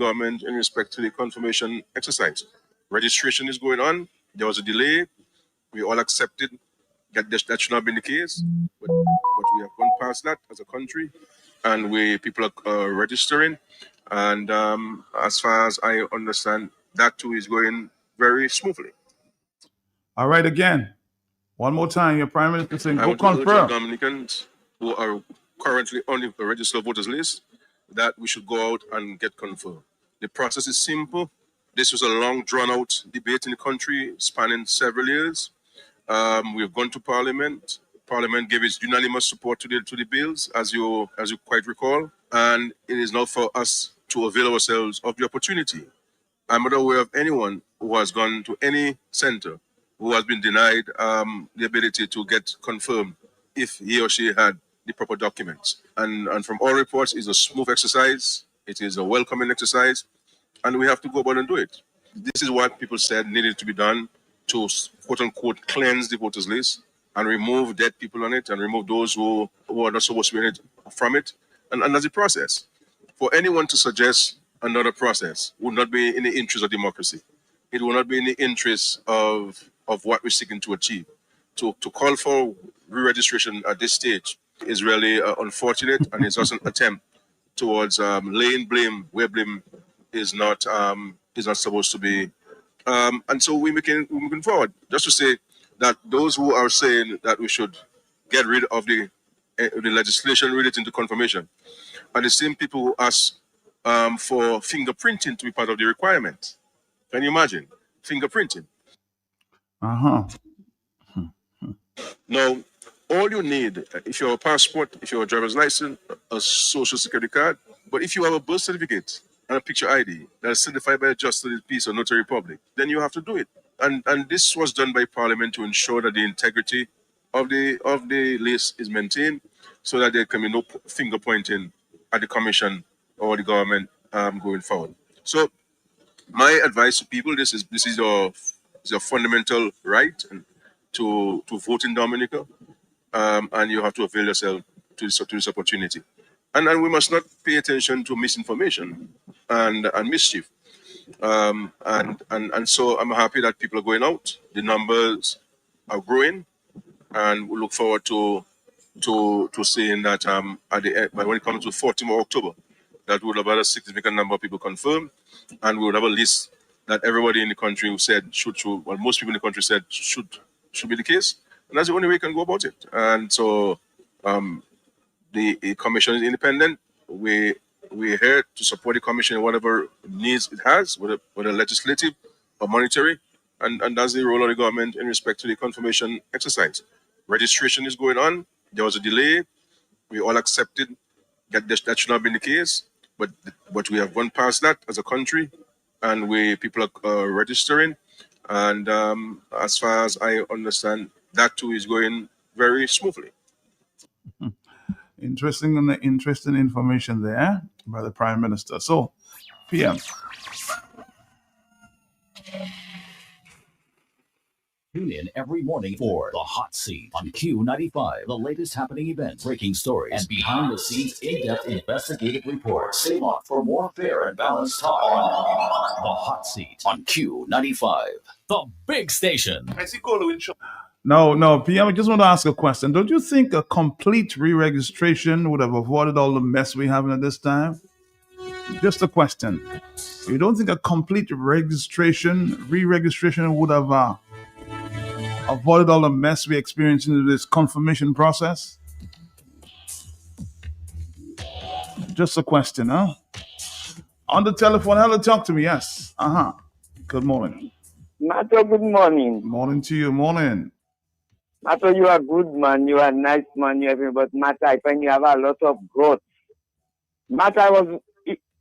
government in respect to the confirmation exercise. Registration is going on. There was a delay. We all accepted that should not have been the case, but we have gone past that as a country, and people are registering. And as far as I understand, that too is going very smoothly. All right, again, one more time, your Prime Minister saying, go confirm. I want to urge Dominicans who are currently on the registered voters list that we should go out and get confirmed. The process is simple. This was a long, drawn-out debate in the country, spanning several years. We've gone to Parliament. Parliament gave its unanimous support to the bills, as you quite recall, and it is now for us to avail ourselves of the opportunity. I'm not aware of anyone who has gone to any center who has been denied the ability to get confirmed if he or she had the proper documents. And from all reports, it's a smooth exercise. It is a welcoming exercise, and we have to go about and do it. This is what people said needed to be done to, quote unquote, cleanse the voters list and remove dead people on it and remove those who are not supposed to be in it from it. And that's the process. For anyone to suggest another process would not be in the interest of democracy. It will not be in the interest of what we're seeking to achieve. To call for re-registration at this stage is really unfortunate, and it's also an attempt towards laying blame where blame is not supposed to be. And so we're moving forward. Just to say that those who are saying that we should get rid of the legislation relating to confirmation are the same people who ask for fingerprinting to be part of the requirement. Can you imagine? Fingerprinting. Now, all you need, if you have a passport, if you have a driver's license, a social security card, but if you have a birth certificate and a picture ID that is certified by a justice of the peace or notary public, then you have to do it. And this was done by Parliament to ensure that the integrity of the list is maintained, so that there can be no finger pointing at the Commission or the government going forward. So my advice to people: this is your fundamental right to vote in Dominica, and you have to avail yourself to this opportunity. And we must not pay attention to misinformation and mischief. And so I'm happy that people are going out. The numbers are growing, and we look forward to seeing that at the end, when it comes to 14th of October, that we would have had a significant number of people confirmed, and we would have a list that everybody in the country who said most people in the country said should be the case, and that's the only way we can go about it. And so the commission is independent. We're here to support the commission in whatever needs it has, whether legislative or monetary, and that's the role of the government in respect to the confirmation exercise. Registration is going on. There was a delay. We all accepted that should not have been the case, but we have gone past that as a country, and people are registering. And as far as I understand, that too is going very smoothly. Interesting information there by the Prime Minister. So, PM. Tune in every morning for The Hot Seat on Q95. The latest happening events, breaking stories, and behind-the-scenes in-depth investigative reports. Stay locked for more fair and balanced talk on The Hot Seat on Q95, the big station. No, PM, I just want to ask a question. Don't you think a complete re-registration would have avoided all the mess we're having at this time? Just a question. You don't think a complete re-registration would have avoided all the mess we experienced in this confirmation process? Just a question, huh? On the telephone, hello, talk to me, yes. Good morning. Mato, good morning. Morning to you, morning. Mato, you are good man, you are nice man, you everything, but Mato, I find you have a lot of growth. Mato, I was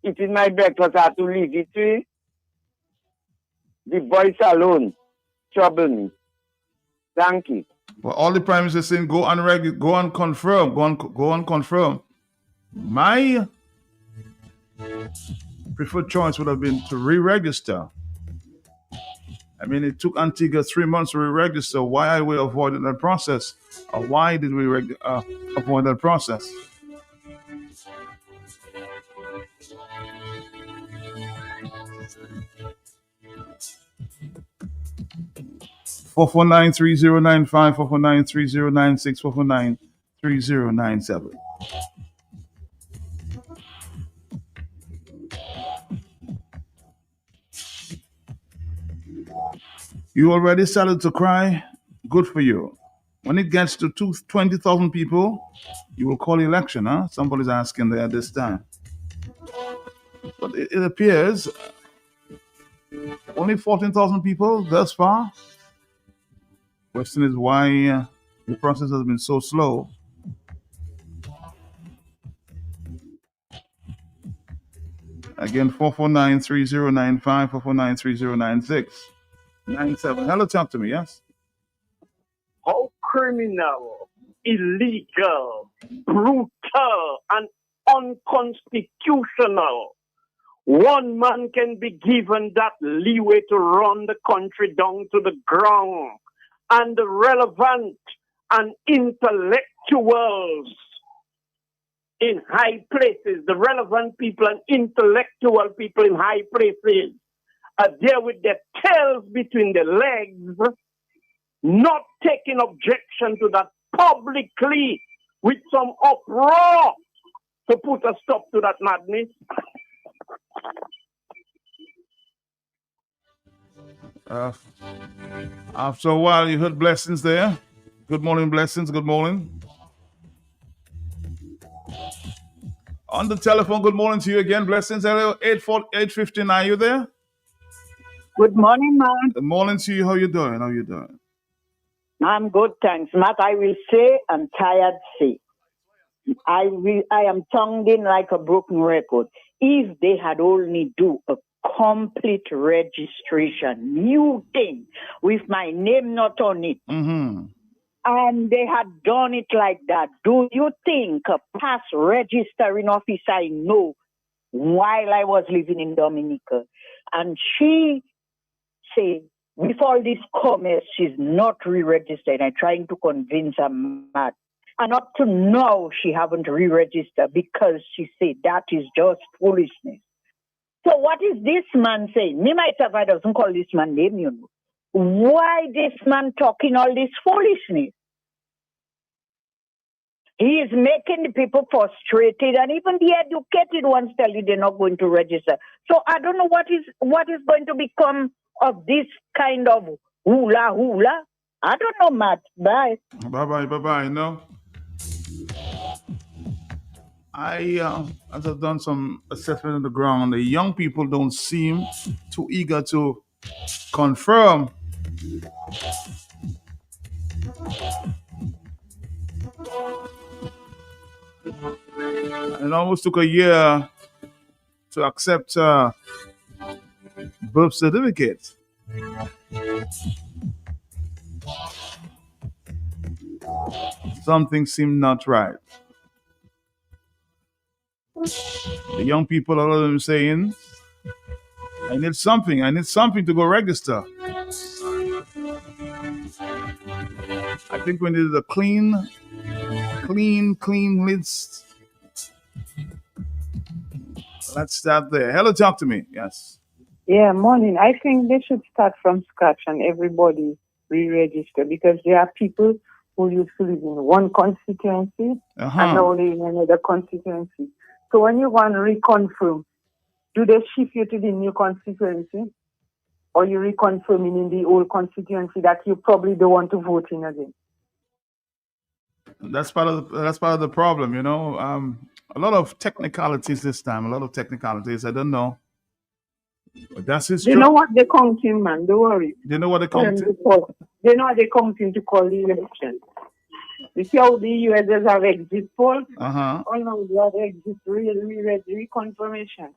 eating my breakfast, I had to leave it to you. The voice alone trouble me. Thank you. Well, all the Prime Minister is saying go and confirm. My preferred choice would have been to re-register. I mean, it took Antigua 3 months to re-register. Why are we avoiding that process? Or why did we avoid that process? 449-3095, 449-3096, 449-3097. You already started to cry? Good for you. When it gets to 20,000 people, you will call election, huh? Somebody's asking there at this time. But it appears only 14,000 people thus far. Question is why the process has been so slow. Again, 449-3095, 449-3096. Hello, talk to me, yes? How criminal, illegal, brutal, and unconstitutional one man can be given that leeway to run the country down to the ground, and the relevant and intellectuals in high places, the relevant people and intellectual people in high places are there with their tails between their legs, not taking objection to that publicly with some uproar to put a stop to that madness. After a while, you heard blessings there. Good morning, blessings. Good morning. On the telephone, good morning to you again. Blessings. Hello, 859. You there? Good morning, man. Good morning to you. How you doing? How you doing? I'm good, thanks. Matt, I will say and tired say. I am tongued in like a broken record. If they had only do a complete registration, new thing, with my name not on it, and they had done it like that, do you think a past registering officer I know while I was living in Dominica, and she said, with all this commerce, she's not re-registered. I'm trying to convince her mad. And up to now, she haven't re-registered because she said that is just foolishness. So what is this man saying? Me myself, I doesn't call this man name, you know. Why this man talking all this foolishness? He is making the people frustrated, and even the educated ones tell you they're not going to register. So I don't know what is going to become of this kind of hula. I don't know, Matt. Bye. Bye. No. As I've done some assessment on the ground, the young people don't seem too eager to confirm. It almost took a year to accept birth certificates. Something seemed not right. The young people, all of them saying, I need something to go register. I think we needed a clean list. Let's start there. Hello, talk to me. Yes. Yeah, morning. I think they should start from scratch and everybody re-register, because there are people who used to live in one constituency and now live in another constituency. So when you want to reconfirm, do they shift you to the new constituency, or you reconfirming in the old constituency that you probably don't want to vote in again? That's part of the problem, you know. A lot of technicalities this time. I don't know. But that's his They know what they're counting, man. Don't worry. They know what they're counting? They know what they're counting to call the election. You see how the US have exit polls? Oh no, they have exit reconfirmation.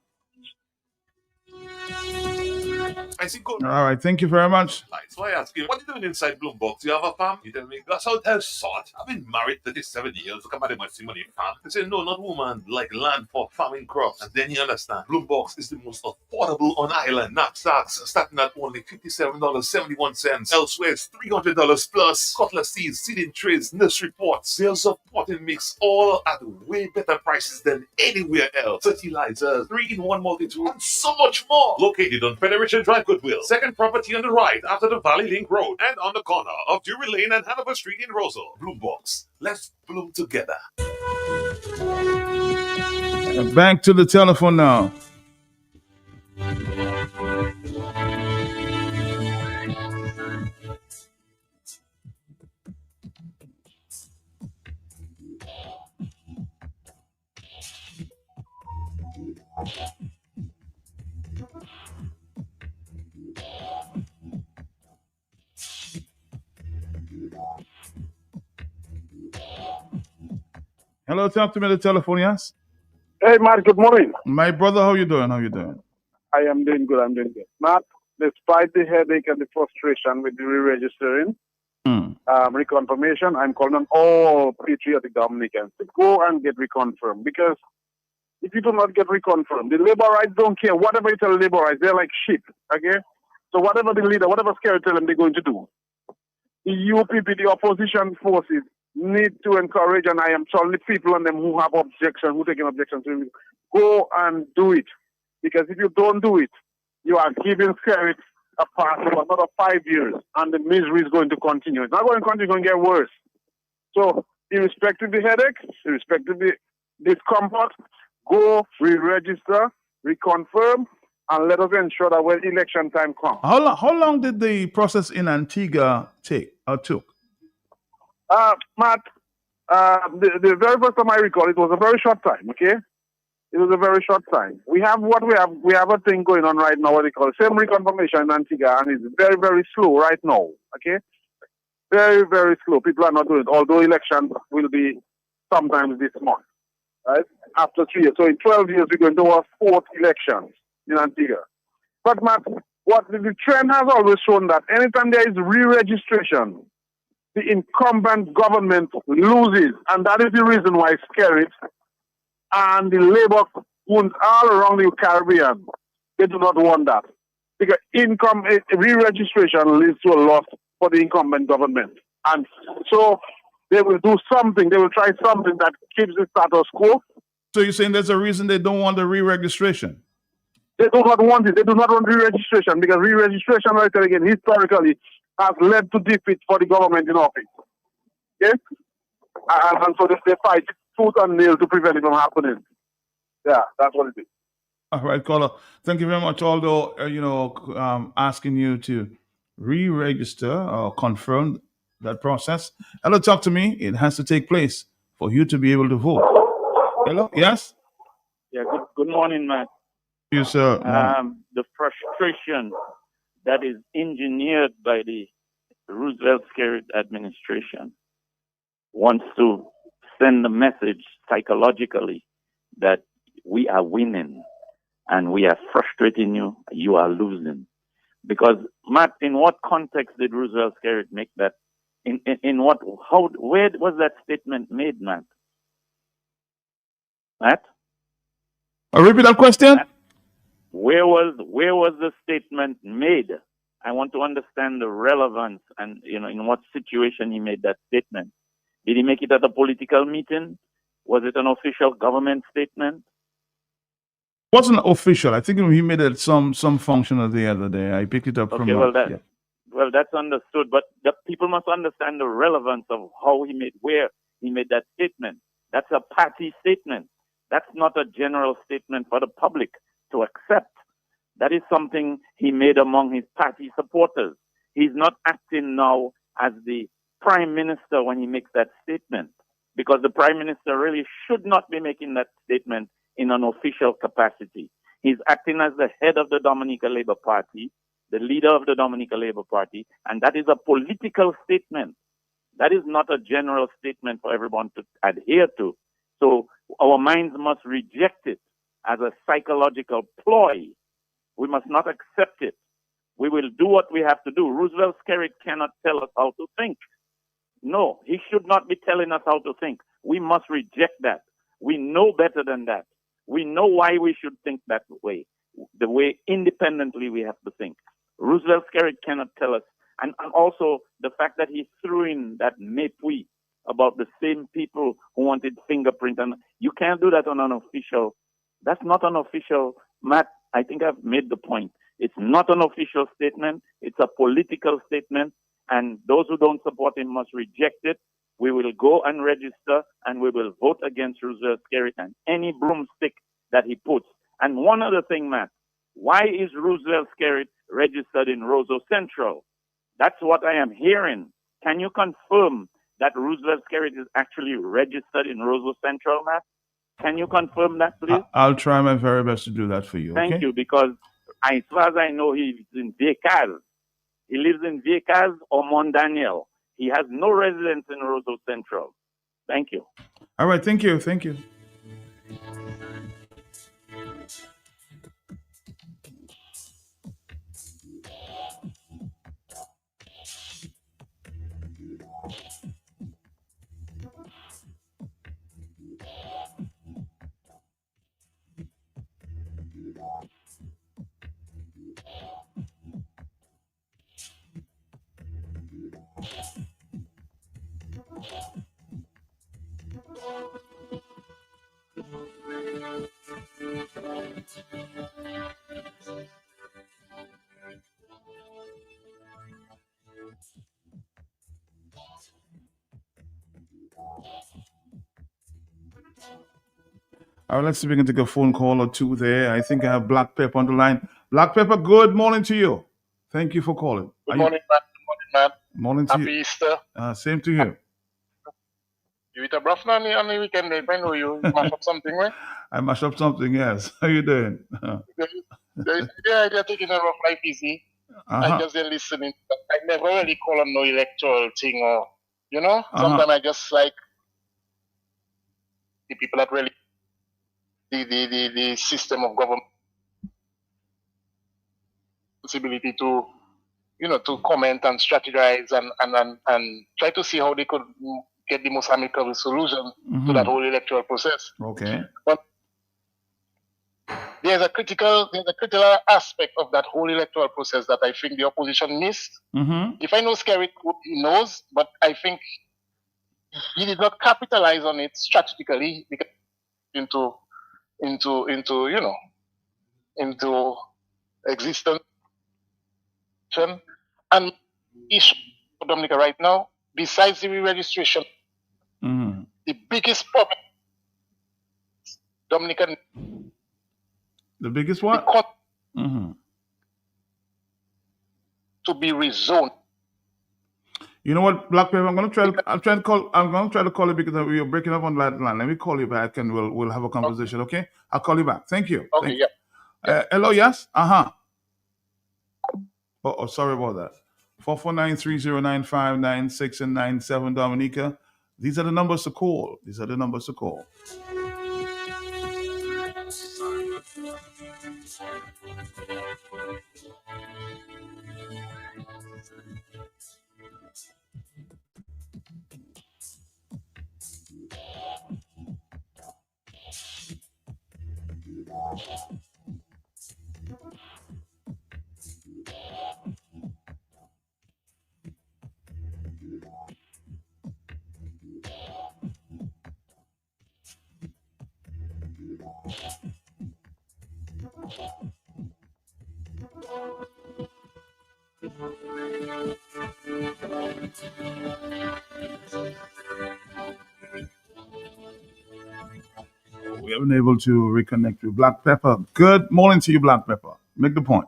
I see good. All right, thank you very much. So I ask you, what are you doing inside Bloombox? Do you have a farm? You tell me, that's how tell sort. I've been married 37 years. Look at my money farm. They say, no, not woman, like land for farming crops. And then you understand, Bloombox is the most affordable on island. Knapsacks starting at only $57.71. Elsewhere, it's $300 plus. Cutlass seeds, seeding trays, nursery pots, bales of potting mix, all at way better prices than anywhere else. Fertilizers, 3-in-1 multi-tool, and so much more. Located on Federation Drive, Goodwill. Second property on the right after the Valley Link Road and on the corner of Drury Lane and Hanover Street in Rosal. Bloombox. Let's bloom together. Back to the telephone now. Hello, talk to me on the telephone, yes? Hey, Mark, good morning. My brother, how you doing? How you doing? I am doing good. Mark, despite the headache and the frustration with the re-registering, reconfirmation, I'm calling on all patriotic Dominicans to go and get reconfirmed. Because if you do not get reconfirmed, the laborites don't care. Whatever you tell the laborites, they're like sheep, okay? So whatever the leader, whatever scare you tell them, they're going to do. The UPP, the opposition forces, need to encourage, and I am telling the people on them who have objections, who take an objection to it, go and do it. Because if you don't do it, you are giving Skerrit a pass for another 5 years, and the misery is going to continue. It's not going to continue, it's going to get worse. So, irrespective of the headache, irrespective of the discomfort, go, re-register, reconfirm, and let us ensure that when election time comes. How long did the process in Antigua took? Matt, the very first time I recall, it was a very short time, okay? It was a very short time. We have a thing going on right now, what they call same reconfirmation in Antigua, and it's very, very slow right now, okay? Very, very slow. People are not doing it, although election will be sometimes this month, right? After 3 years. So in 12 years, we're going to have 4th elections in Antigua. But, Matt, what the trend has always shown that anytime there is re-registration, the incumbent government loses, and that is the reason why Skerrit and the labor wounds all around the Caribbean, they do not want that. Because re-registration leads to a loss for the incumbent government. And so they will do something, they will try something that keeps the status quo. So you're saying there's a reason they don't want the re-registration? They do not want it. They do not want re-registration because re-registration, like again, historically, has led to defeat for the government in office. Okay? And so they fight tooth and nail to prevent it from happening. Yeah, that's what it is. All right, caller. Thank you very much. Although, asking you to re-register or confirm that process. Hello, talk to me. It has to take place for you to be able to vote. Hello? Yes? Yeah, good morning, Matt. You, sir. The frustration that is engineered by the Roosevelt Skerrit administration wants to send a message psychologically that we are winning and we are frustrating you, you are losing. Because, Matt, in what context did Roosevelt Skerrit make that? Where was that statement made, Matt? Matt? Repeat that question. Matt? Where was the statement made? I want to understand the relevance and in what situation he made that statement. Did he make it at a political meeting? Was it an official government statement? It wasn't official. I think he made it at some function of the other day. I picked it up from. Well, that's understood. But the people must understand the relevance of where he made that statement. That's a party statement. That's not a general statement for the public to accept. That is something he made among his party supporters. He's not acting now as the prime minister when he makes that statement, because the prime minister really should not be making that statement in an official capacity. He's acting as the head of the Dominica Labour Party, the leader of the Dominica Labour Party, and that is a political statement. That is not a general statement for everyone to adhere to. So our minds must reject it as a psychological ploy. We must not accept it. We will do what we have to do. Roosevelt Skerritt cannot tell us how to think. No, he should not be telling us how to think. We must reject that. We know better than that. We know why we should think that way, the way independently we have to think. Roosevelt Skerritt cannot tell us. And also the fact that he threw in that mépris about the same people who wanted fingerprint. And you can't do that on an official. That's not an official. Matt, I think I've made the point. It's not an official statement. It's a political statement. And those who don't support him must reject it. We will go and register, and we will vote against Roosevelt Skerritt and any broomstick that he puts. And one other thing, Matt, why is Roosevelt Skerritt registered in Roseau Central? That's what I am hearing. Can you confirm that Roosevelt Skerritt is actually registered in Roseau Central, Matt? Can you confirm that, please? I'll try my very best to do that for you. Thank you, because as far as I know, he's in Viecaz. He lives in Viecaz or Mont Daniel. He has no residence in Roseau Central. Thank you. All right, thank you. Thank you. All right, let's see if we can take a phone call or two there. I think I have Black Pepper on the line. Black Pepper, good morning to you. Thank you for calling. Good morning, Matt. Good morning, Matt. Morning to Happy you. Easter. Same to you. You eat a broth on the weekend, if I know you mash up something, right? I mash up something, yes. How you doing? They're taking a rough life easy. I just been listening. I never really call on no electoral thing or, sometimes I just like the people that really, the system of government responsibility to, to comment and strategize and try to see how they could get the most amicable solution to that whole electoral process. Okay. But there's a critical aspect of that whole electoral process that I think the opposition missed. If I know Skerritt, he knows, but I think he did not capitalize on it strategically because into existence. And issue for Dominica right now, besides the re-registration, the biggest problem Dominican. The biggest what? To be rezoned. You know what, Black Pepper? I'm gonna try to call you because we are breaking up on that line. Let me call you back and we'll have a conversation. Okay? I'll call you back. Thank you. Okay. Hello. Yes. Oh, sorry about that. 449-309-596 and 97, Dominica. These are the numbers to call. We haven't been able to reconnect with Black Pepper. Good morning to you, Black Pepper. Make the point.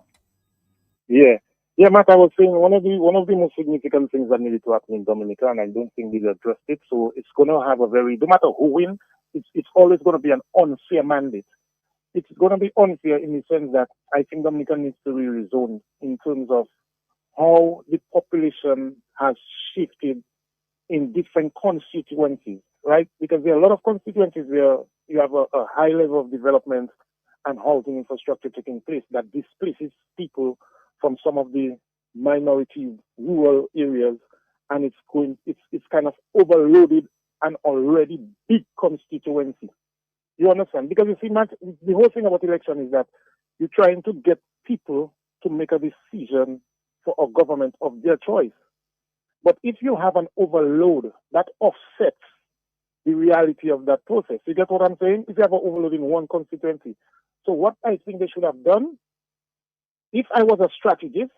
Yeah, Matt. I was saying one of the most significant things that needed to happen in Dominica, and I don't think they addressed it. So it's going to have no matter who wins, it's always going to be an unfair mandate. It's going to be unfair in the sense that I think Dominica needs to be rezoned in terms of how the population has shifted in different constituencies, right? Because there are a lot of constituencies where you have a high level of development and housing infrastructure taking place that displaces people from some of the minority rural areas, and it's kind of overloaded an already big constituency. You understand? Because you see, Matt, the whole thing about election is that you're trying to get people to make a decision for a government of their choice. But if you have an overload, that offsets the reality of that process. You get what I'm saying? If you have an overload in one constituency. So what I think they should have done, if I was a strategist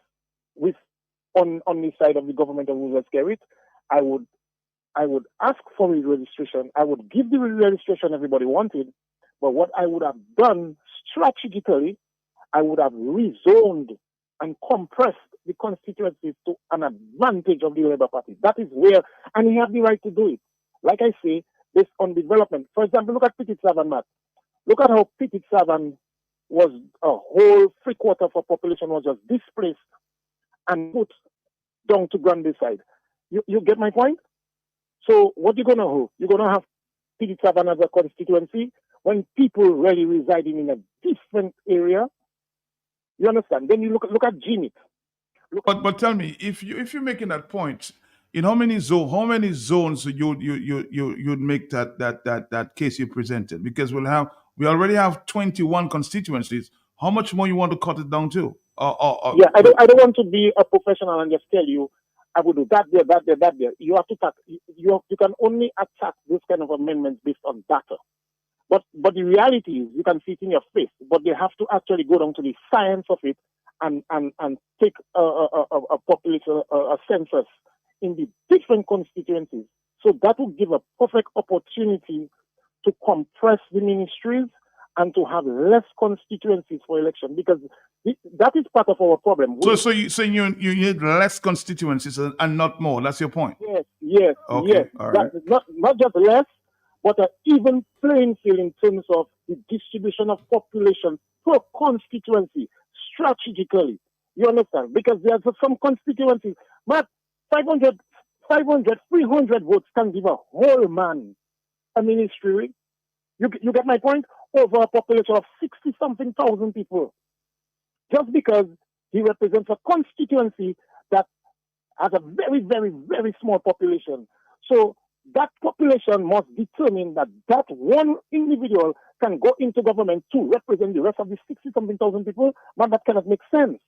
with on the side of the government of Roosevelt Skerrit, I would ask for re-registration. I would give the re-registration everybody wanted, but what I would have done strategically, I would have rezoned and compressed the constituencies to an advantage of the Labour Party. That is where, and he have the right to do it. Like I say, based on development. For example, look at Petit Savan, Matt. Look at how Petit Savan was a whole 3/4 of our population was just displaced and put down to Grande side. You get my point? So what you're gonna do? You're gonna have Petit Savan as a constituency when people really residing in a different area. You understand? Then you look at Jimmy. But tell me, if you're making that point, in how many zones you'd make that case you presented? Because we already have 21 constituencies. How much more you want to cut it down to? Yeah, I don't want to be a professional and just tell you I would do that there, that there, that there. You have to you can only attack those kind of amendments based on data. But the reality is you can see it in your face, but they have to actually go down to the science of it and take a population, a census in the different constituencies. So that would give a perfect opportunity to compress the ministries and to have less constituencies for election, because that is part of our problem. So you need less constituencies and not more. That's your point. Yes. Okay. Yes. All right. Not just less, but an even playing field in terms of the distribution of population per constituency strategically. You understand? Because there's some constituencies, but 500, 300 votes can give a whole man a ministry. You get my point? Over a population of 60-something thousand people. Just because he represents a constituency that has a very, very, very small population. So that population must determine that one individual can go into government to represent the rest of the 60-something thousand people, but that cannot make sense.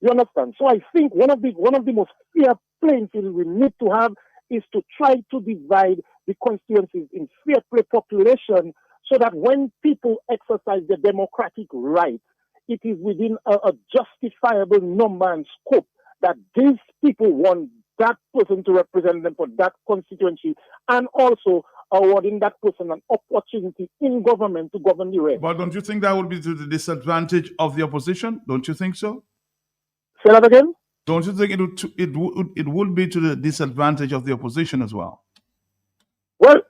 You understand? So I think one of the most fair playing fields we need to have is to try to divide the constituencies in fair play population, so that when people exercise their democratic rights, it is within a justifiable number and scope that these people want that person to represent them for that constituency, and also awarding that person an opportunity in government to govern the rest. But don't you think that would be to the disadvantage of the opposition? Don't you think so? Say that again? Don't you think it would be to the disadvantage of the opposition as well? Well,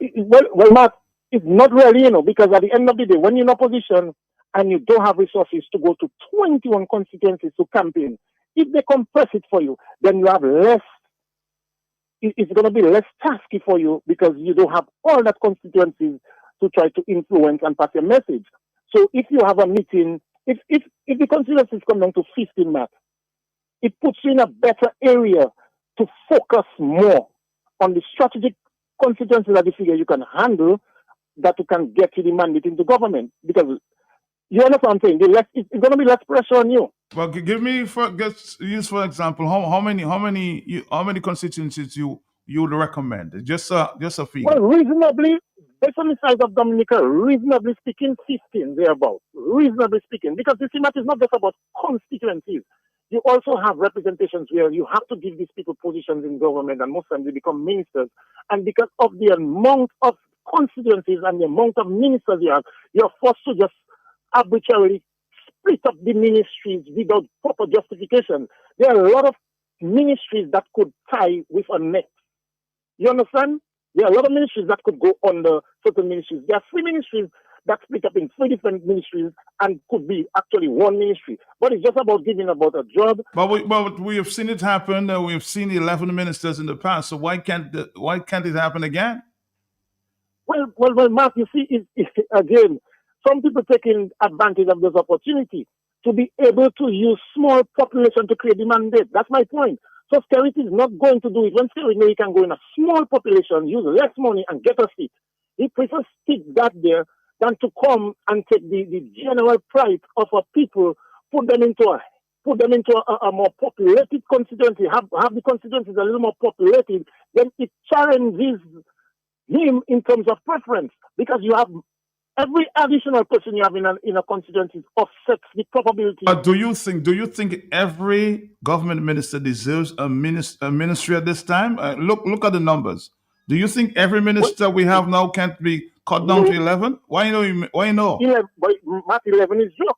Mark, it's not really, because at the end of the day, when you're in opposition and you don't have resources to go to 21 constituencies to campaign, if they compress it for you, then you have less. It's going to be less tasky for you because you don't have all that constituencies to try to influence and pass your message. So if you have a meeting, if the constituencies come down to 15 maps, it puts you in a better area to focus more on the strategic constituencies that you figure you can handle, that you can get you the mandate into government. Because you understand what I'm saying? It's going to be less pressure on you. Well, give me for example, how many constituencies you would recommend? Just a figure. Well, reasonably, based on the size of Dominica, reasonably speaking, 15 thereabout. Reasonably speaking, because the CMAT is not just about constituencies. You also have representations where you have to give these people positions in government, and most times they become ministers. And because of the amount of constituencies and the amount of ministers you have, you're forced to just arbitrarily split up the ministries without proper justification. There are a lot of ministries that could tie with a net. You understand? There are a lot of ministries that could go under certain ministries. There are 3 ministries that split up in 3 different ministries and could be actually one ministry. But it's just about giving about a job. But we have seen it happen. We've seen 11 ministers in the past. So why can't it happen again? Well, Mark, you see, again, some people taking advantage of this opportunity. to be able to use small population to create the mandate. That's my point. So Skerrit is not going to do it. When Skerrit knows he can go in a small population, use less money and get a seat. He prefers stick that there than to come and take the general pride of a people, put them into a more populated constituency, have the constituencies a little more populated, then it challenges him in terms of preference, because you have every additional person you have in a constituency offsets the probability. But do you think every government minister deserves a ministry at this time? Look at the numbers. Do you think every minister we have now can't be cut down to 11? Why no? 11, but Matt, 11 is joke.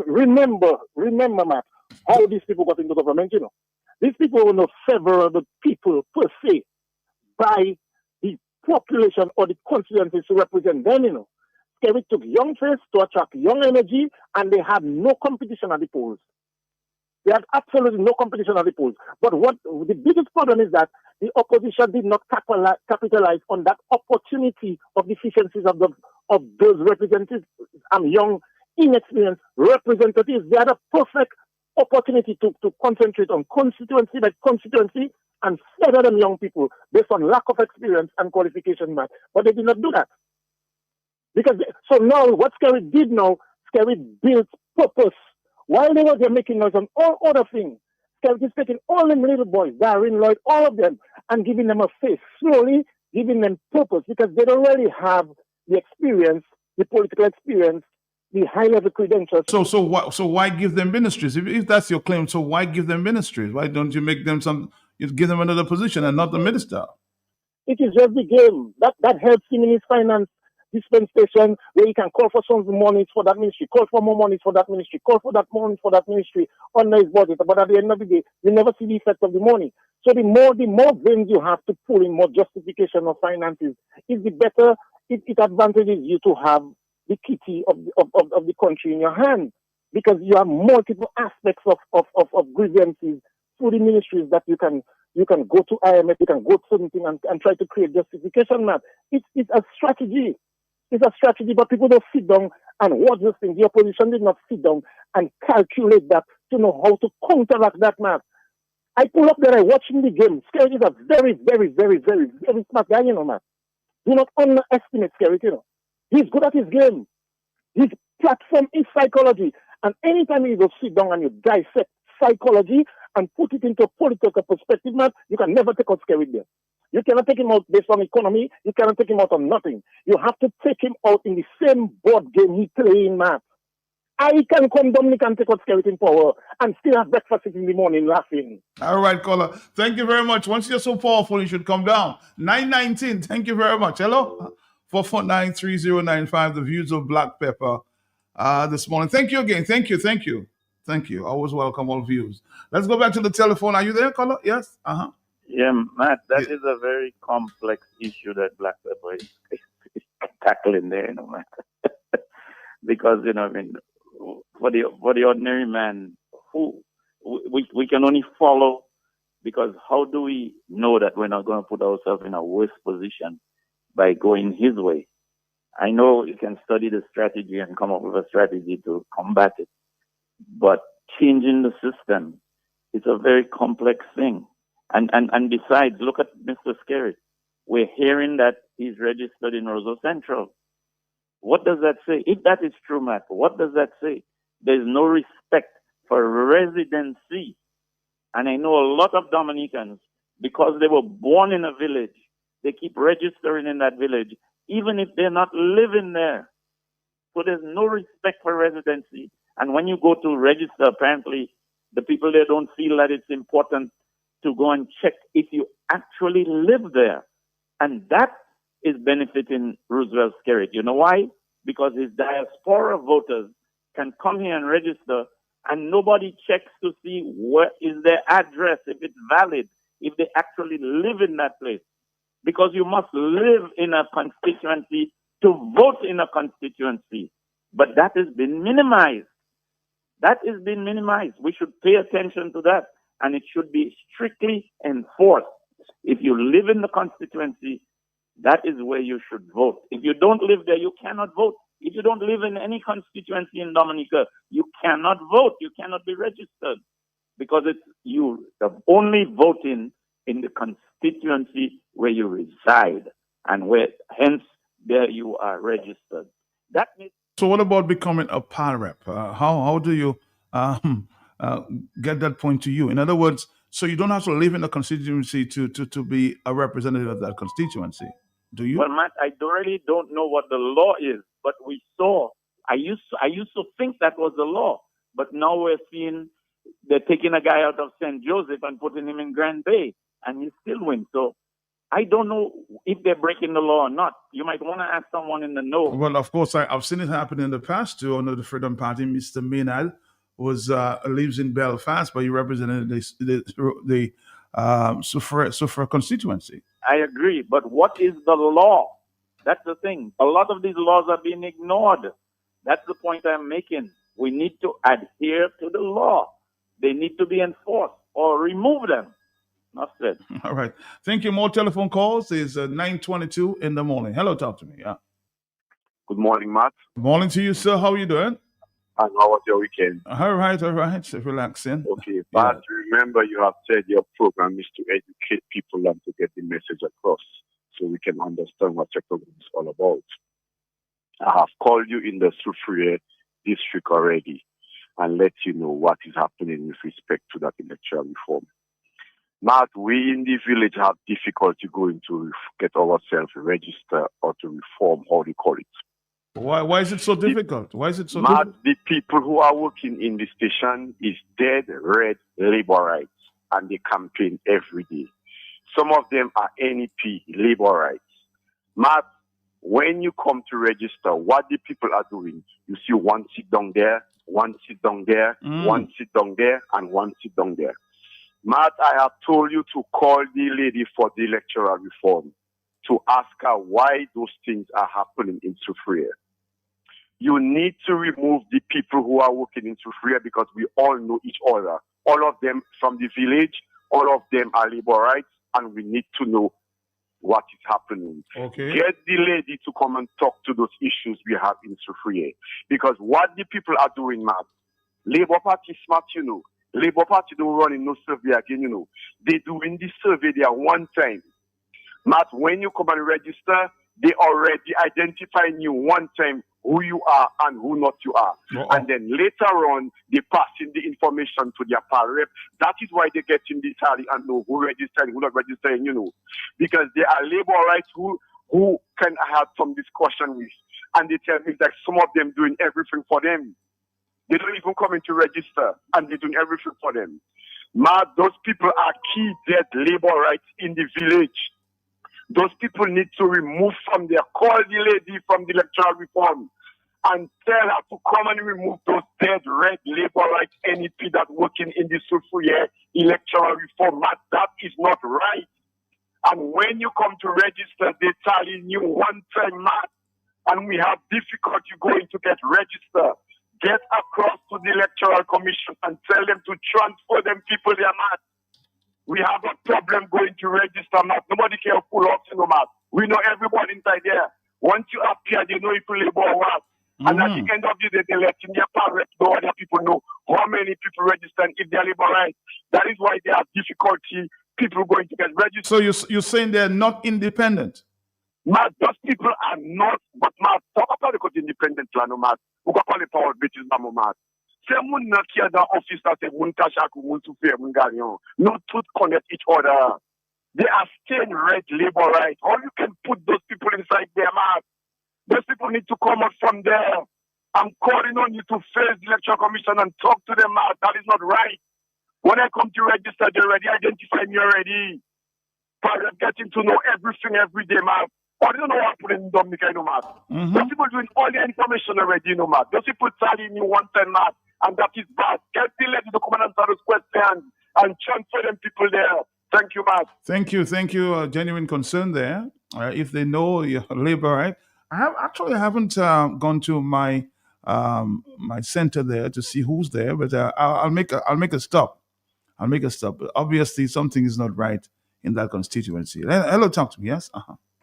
Remember, Matt, how these people got into government. These people were not favorable people per se by the population or the constituencies to represent them. Skerrit took young face to attract young energy, and they had no competition at the polls. They had absolutely no competition at the polls. But what the biggest problem is that the opposition did not capitalize on that opportunity of deficiencies of those representatives and young, inexperienced representatives. They had a perfect opportunity to concentrate on constituency by constituency and feather them young people based on lack of experience and qualification. But they did not do that. So now what Skerrit did now, Skerrit built purpose. While they were there making noise on all other things, Skerrit is taking all them little boys, Darren, Lloyd, all of them, and giving them a face, slowly giving them purpose, because they don't really have the experience, the political experience, the high-level credentials. So why give them ministries? If that's your claim, so why give them ministries? Why don't you make them you give them another position and not the minister? It is just the game. That helps him in his finance dispensation, where he can call for some money for that ministry, call for more money for that ministry, call for that money for that ministry under his budget. But at the end of the day, you never see the effect of the money. So the more veins you have to pull in, more justification of finances, is the better it advantages you to have the kitty of the country in your hand, because you have multiple aspects of grievances through the ministries that you can go to IMF, you can go to something and try to create justification. It's a strategy. It's a strategy, but people don't sit down and watch this thing. The opposition did not sit down and calculate that to know how to counteract that. I pull up there, I watching the game. Skerrit is a very, very, very, very, very smart guy, Do not underestimate Skerrit, He's good at his game. His platform is psychology. And anytime you go sit down and you dissect psychology and put it into a political perspective, you can never take out Skerrit there. You cannot take him out based on economy. You cannot take him out on nothing. You have to take him out in the same board game he playing, I can come Dominic and take out Skerrit in power and still have breakfast in the morning laughing. All right, caller. Thank you very much. Once you're so powerful, you should come down. 919. Thank you very much. Hello? 449-3095. The views of Black Pepper this morning. Thank you again. Thank you. Always welcome all views. Let's go back to the telephone. Are you there, caller? Yes? Uh-huh. Yeah, Matt, that is a very complex issue that Black Pepper is tackling there, Matt. Because, for the ordinary man, we can only follow, because how do we know that we're not going to put ourselves in a worse position by going his way? I know you can study the strategy and come up with a strategy to combat it, but changing the system is a very complex thing. And besides, look at Mr. Skerrit. We're hearing that he's registered in Roseau Central. What does that say? If that is true, Matt, what does that say? There's no respect for residency. And I know a lot of Dominicans, because they were born in a village, they keep registering in that village, even if they're not living there. So there's no respect for residency. And when you go to register, apparently, the people there don't feel that it's important to go and check if you actually live there. And that is benefiting Roosevelt Skerrit. You know why? Because his diaspora voters can come here and register, and nobody checks to see what is their address, if it's valid, if they actually live in that place. Because you must live in a constituency to vote in a constituency. But that has been minimized. We should pay attention to that, and it should be strictly enforced. If you live in the constituency, that is where you should vote. If you don't live there, you cannot vote. If you don't live in any constituency in Dominica, you cannot vote. You cannot be registered because it's you only voting in the constituency where you reside and where hence there you are registered. That means. So what about becoming a PAL rep? How do you uh, get that point to you? In other words, so you don't have to live in a constituency to be a representative of that constituency, do you? Well, Matt, I really don't know what the law is, but we saw. I used to think that was the law, but now we're seeing they're taking a guy out of St. Joseph and putting him in Grand Bay, and he still wins. So I don't know if they're breaking the law or not. You might want to ask someone in the know. Well, of course, I've seen it happen in the past too. Under the Freedom Party, Mr. Maynard lives in Belfast, but he represented the Suffra constituency. I agree, but what is the law? That's the thing. A lot of these laws are being ignored. That's the point I'm making. We need to adhere to the law. They need to be enforced or remove them. Not said. All right. Thank you. More telephone calls is 9:22 in the morning. Hello, talk to me. Yeah. Good morning, Matt. Good morning to you, sir. How are you doing? And how was your weekend? All right. Relaxing. Okay, but remember, you have said your program is to educate people and to get the message across so we can understand what your program is all about. I have called you in the Suffra district already and let you know what is happening with respect to that electoral reform. Matt, we in the village have difficulty going to get ourselves registered or to reform, how they call it. Why is it so difficult? Why is it so Matt, difficult? the people who are working in the station is dead red labor rights, and they campaign every day. Some of them are NEP labor rights. Matt, when you come to register, what the people are doing, you see one sit down there, one sit down there, one sit down there, and one sit down there. Matt, I have told you to call the lady for the electoral reform to ask her why those things are happening in Suffra. You need to remove the people who are working in Suffra because we all know each other. All of them from the village, all of them are labor rights, and we need to know what is happening. Okay. Get the lady to come and talk to those issues we have in Suffra. Because what the people are doing, Matt, Labour Party smart, you know. Labour Party don't run in no survey again, you know. They do in this survey there one time. Matt, when you come and register, they already identify you one time who you are and who not you are. And then later on, they pass in the information to their PAL rep. That is why they get in this tally and know who registered, who not registering, you know. Because there are labor rights who can have some discussion with. And they tell me that some of them doing everything for them. They don't even come in to register, and they're doing everything for them. Matt, those people are key dead labor rights in the village. Those people need to remove from there. Call the lady from the electoral reform and tell her to come and remove those dead red labor rights NEP that working in the Suffra electoral reform. Matt, that is not right. And when you come to register, they're telling you one time, Matt, and we have difficulty going to get registered. Get across to the electoral commission and tell them to transfer them people there, Matt. We have a problem going to register, Matt. Nobody can pull up, you know, Matt. We know everybody inside there. Once you appear, they know if you labor or what. And at the end of the day, they let in their parents know other people know how many people register and if they're labor rights. That is why they have difficulty, people going to get registered. So you're saying they're not independent? Matt, those people are not, but Matt, talk about the independent plan, Matt. Who can call it power bitches, Matt. Say, mun not here the office that say, mun kashaku, mun sufe, mun ganyo. No truth connect each other. They are staying red labor rights. How you can put those people inside there, Matt? Those people need to come out from there. I'm calling on you to face the electoral commission and talk to them, Matt. That is not right. When I come to register, they already identify me already. Part of getting to know everything every day, Matt. I don't know what happened in Dominica, you know, Matt. Those people doing all the information already, you know, Matt. Those people telling you one time, Matt, and that is bad. Get the lady to come and answer those questions and transfer them people there. Thank you, Matt. Thank you. Genuine concern there. If they know your labor right, I haven't gone to my my center there to see who's there, but I'll make a stop. But obviously, something is not right in that constituency. Hello, talk to me. Yes.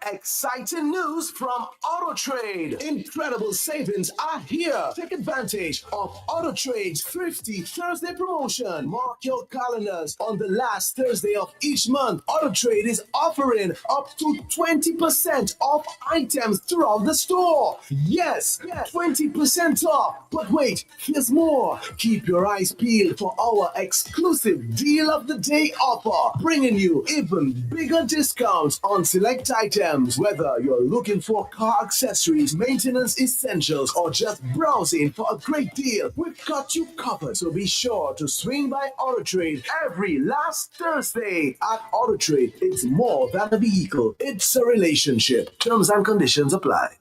Exciting news from AutoTrade. Incredible savings are here. Take advantage of AutoTrade's Thrifty Thursday promotion. Mark your calendars. On the last Thursday of each month, AutoTrade is offering up to 20% off items throughout the store. Yes, 20% off. But wait, here's more. Keep your eyes peeled for our exclusive Deal of the Day offer, bringing you even bigger discounts on select items. Whether you're looking for car accessories, maintenance essentials, or just browsing for a great deal, we've got you covered. So be sure to swing by AutoTrade every last Thursday. At AutoTrade, it's more than a vehicle, it's a relationship. Terms and conditions apply.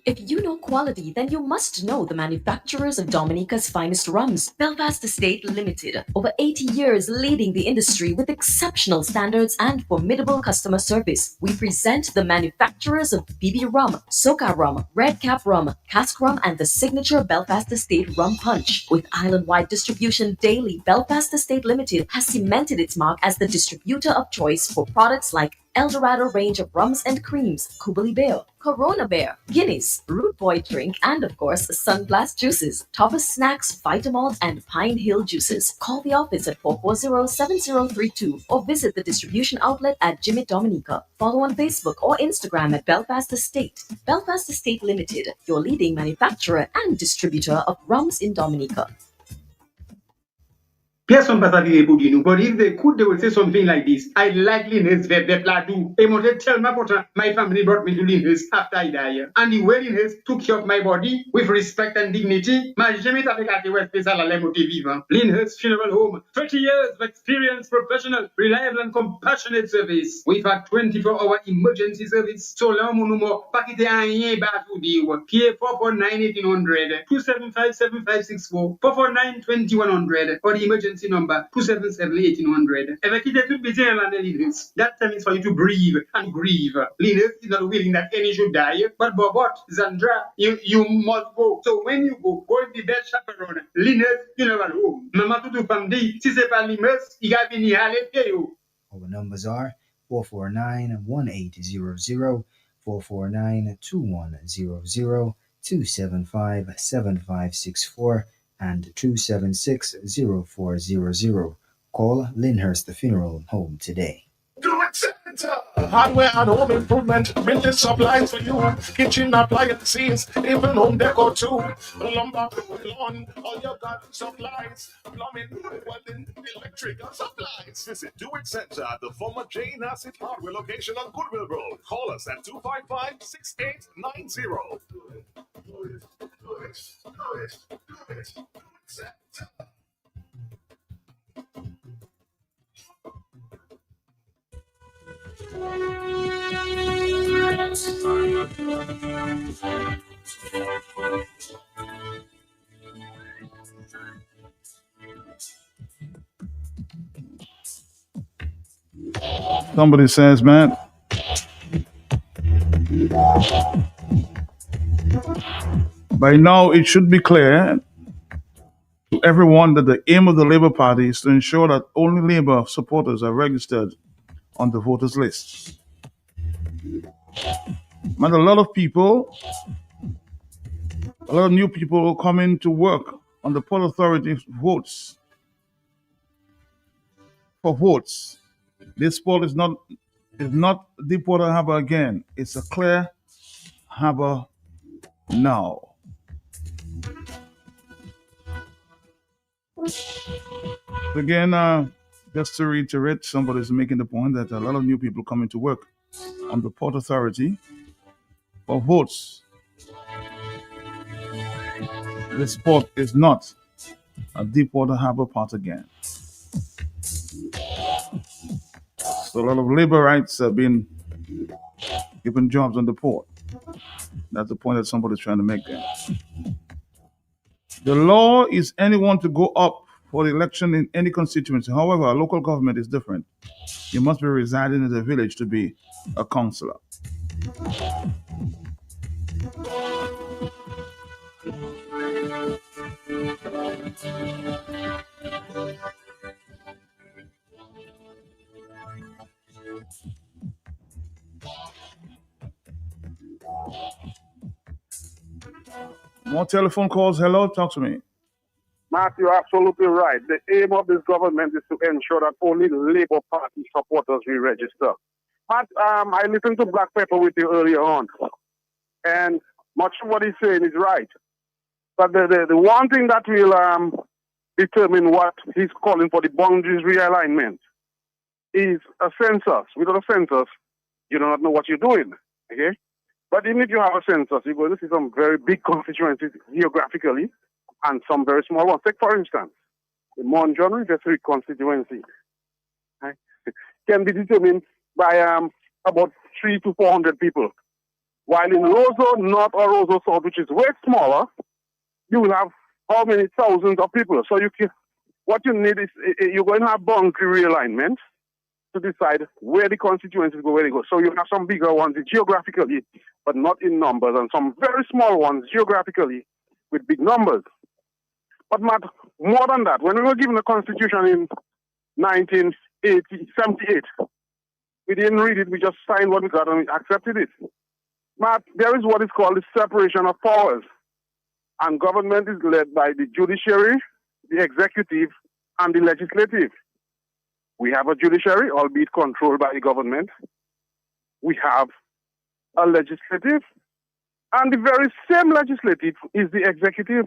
If you know quality, then you must know the manufacturers of Dominica's finest rums. Belfast Estate Limited, over 80 years leading the industry with exceptional standards and formidable customer service. We present the manufacturers of BB Rum, Soca Rum, Red Cap Rum, Cask Rum, and the signature Belfast Estate Rum Punch. With island-wide distribution daily, Belfast Estate Limited has cemented its mark as the distributor of choice for products like Eldorado range of rums and creams, Kubali Bear, Corona Bear, Guinness, Root Boy drink, and of course, Sunblast juices, Topper snacks, Vitamalt, and Pine Hill juices. Call the office at 440-7032 or visit the distribution outlet at Jimmy Dominica. Follow on Facebook or Instagram at Belfast Estate. Belfast Estate Limited, your leading manufacturer and distributor of rums in Dominica. Personne pas arrivé pour dire nous. But if they could, they would say something like this. I like Linus Vepladu. Et mon tell my important my family brought me to Linus after I died. And the way Linus took care of my body with respect and dignity, m'a jamais avec à te spécial à l'émoté vivant. Linus Funeral Home, 30 years of experience, professional, reliable and compassionate service. We've had 24-hour emergency service. So là, mon numéro, pas quitter un rien bas tout dire. Qui est 449-1800, 275-7564, 449-2100, or the emergency number 277-1800. Ever quitter tout busy and Linus. That time is for you to breathe and grieve. Linus is not willing that any should die, but Bobot, Zandra, you must go. So when you go with the best chaperone, Linus Funeral Home. Mama tutu famdi, si c'est pas Linus, il a vini à l'épée. Our numbers are 449-1800, 449-2100, 275-7564, and 276-0400. Call Lyndhurst Funeral Home today. Do it center. Hardware and home improvement. Building supplies for you. Kitchen appliances. Even home decor too. Lumber, lawn, all your garden supplies. Plumbing, welding, electrical supplies. Visit Do It Center at the former Jane Asset Hardware location on Goodwill Road. Call us at 255-6890. Do it Center. Somebody says, man, by now it should be clear to everyone that the aim of the Labour Party is to ensure that only Labour supporters are registered on the voters list. Man, a lot of new people will come in to work on the Port Authority votes. For votes. This port is not Deepwater Harbour again. It's a clear harbour now. Again, just to reiterate, somebody's making the point that a lot of new people coming to work on the Port Authority for votes. This port is not a Deepwater Harbour port again. So a lot of labor rights have been given jobs on the port. That's the point that somebody's trying to make there. The law is anyone to go up for the election in any constituency. However, a local government is different. You must be residing in the village to be a councillor. More telephone calls. Hello, talk to me. Matt, you're absolutely right. The aim of this government is to ensure that only Labour Party supporters re-register. Matt, I listened to Black Pepper with you earlier on, and much of what he's saying is right. But the one thing that will determine what he's calling for the boundaries realignment is a census. Without a census, you do not know what you're doing. Okay? But even if you have a census, you're going to see some very big constituencies geographically and some very small ones. Take, for instance, the Montgomery District constituency, right, can be determined by about 300 to 400 people. While in Roseau North or Roseau South, which is way smaller, you will have how many thousands of people. So what you need is you're going to have boundary realignment to decide where the constituencies go, where they go. So you have some bigger ones geographically, but not in numbers, and some very small ones geographically with big numbers. But Matt, more than that, when we were given the Constitution in 1978, we didn't read it, we just signed what we got and we accepted it. Matt, there is what is called the separation of powers. And government is led by the judiciary, the executive, and the legislative. We have a judiciary, albeit controlled by the government. We have a legislative, and the very same legislative is the executive.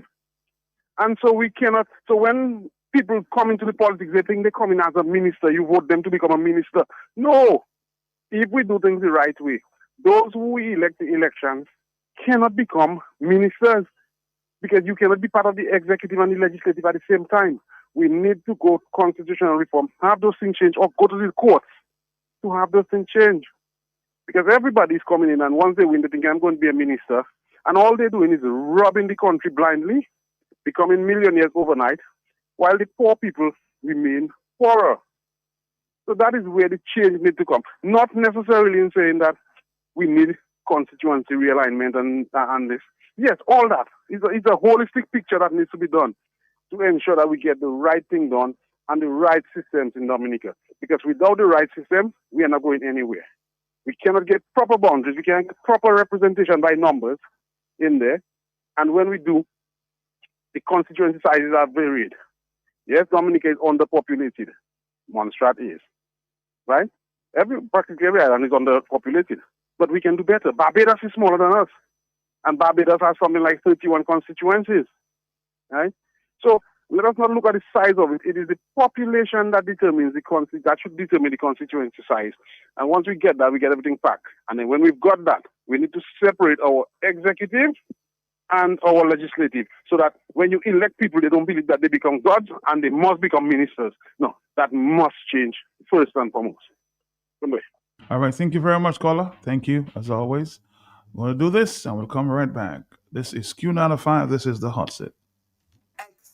And so we cannot, so when people come into the politics, they think they come in as a minister, you vote them to become a minister. No! If we do things the right way, those who we elect in elections cannot become ministers, because you cannot be part of the executive and the legislative at the same time. We need to go constitutional reform, have those things change, or go to the courts to have those things change. Because everybody is coming in, and once they win, they think I'm going to be a minister, and all they're doing is robbing the country blindly, becoming millionaires overnight, while the poor people remain poorer. So that is where the change needs to come. Not necessarily in saying that we need constituency realignment and this. Yes, all that. It's a holistic picture that needs to be done to ensure that we get the right thing done and the right systems in Dominica. Because without the right system, we are not going anywhere. We cannot get proper boundaries. We cannot get proper representation by numbers in there. And when we do, the constituency sizes are varied. Yes, Dominica is underpopulated. Montserrat is. Right? Practically every island is underpopulated. But we can do better. Barbados is smaller than us. And Barbados has something like 31 constituencies. Right? So let us not look at the size of it. It is the population that determines that should determine the constituency size. And once we get that, we get everything back. And then when we've got that, we need to separate our executive and our legislative, so that when you elect people, they don't believe that they become gods and they must become ministers. No, that must change first and foremost. All right, thank you very much, caller. Thank you, as always. We'll do this, and we'll come right back. This is Q95. This is the Hot Seat.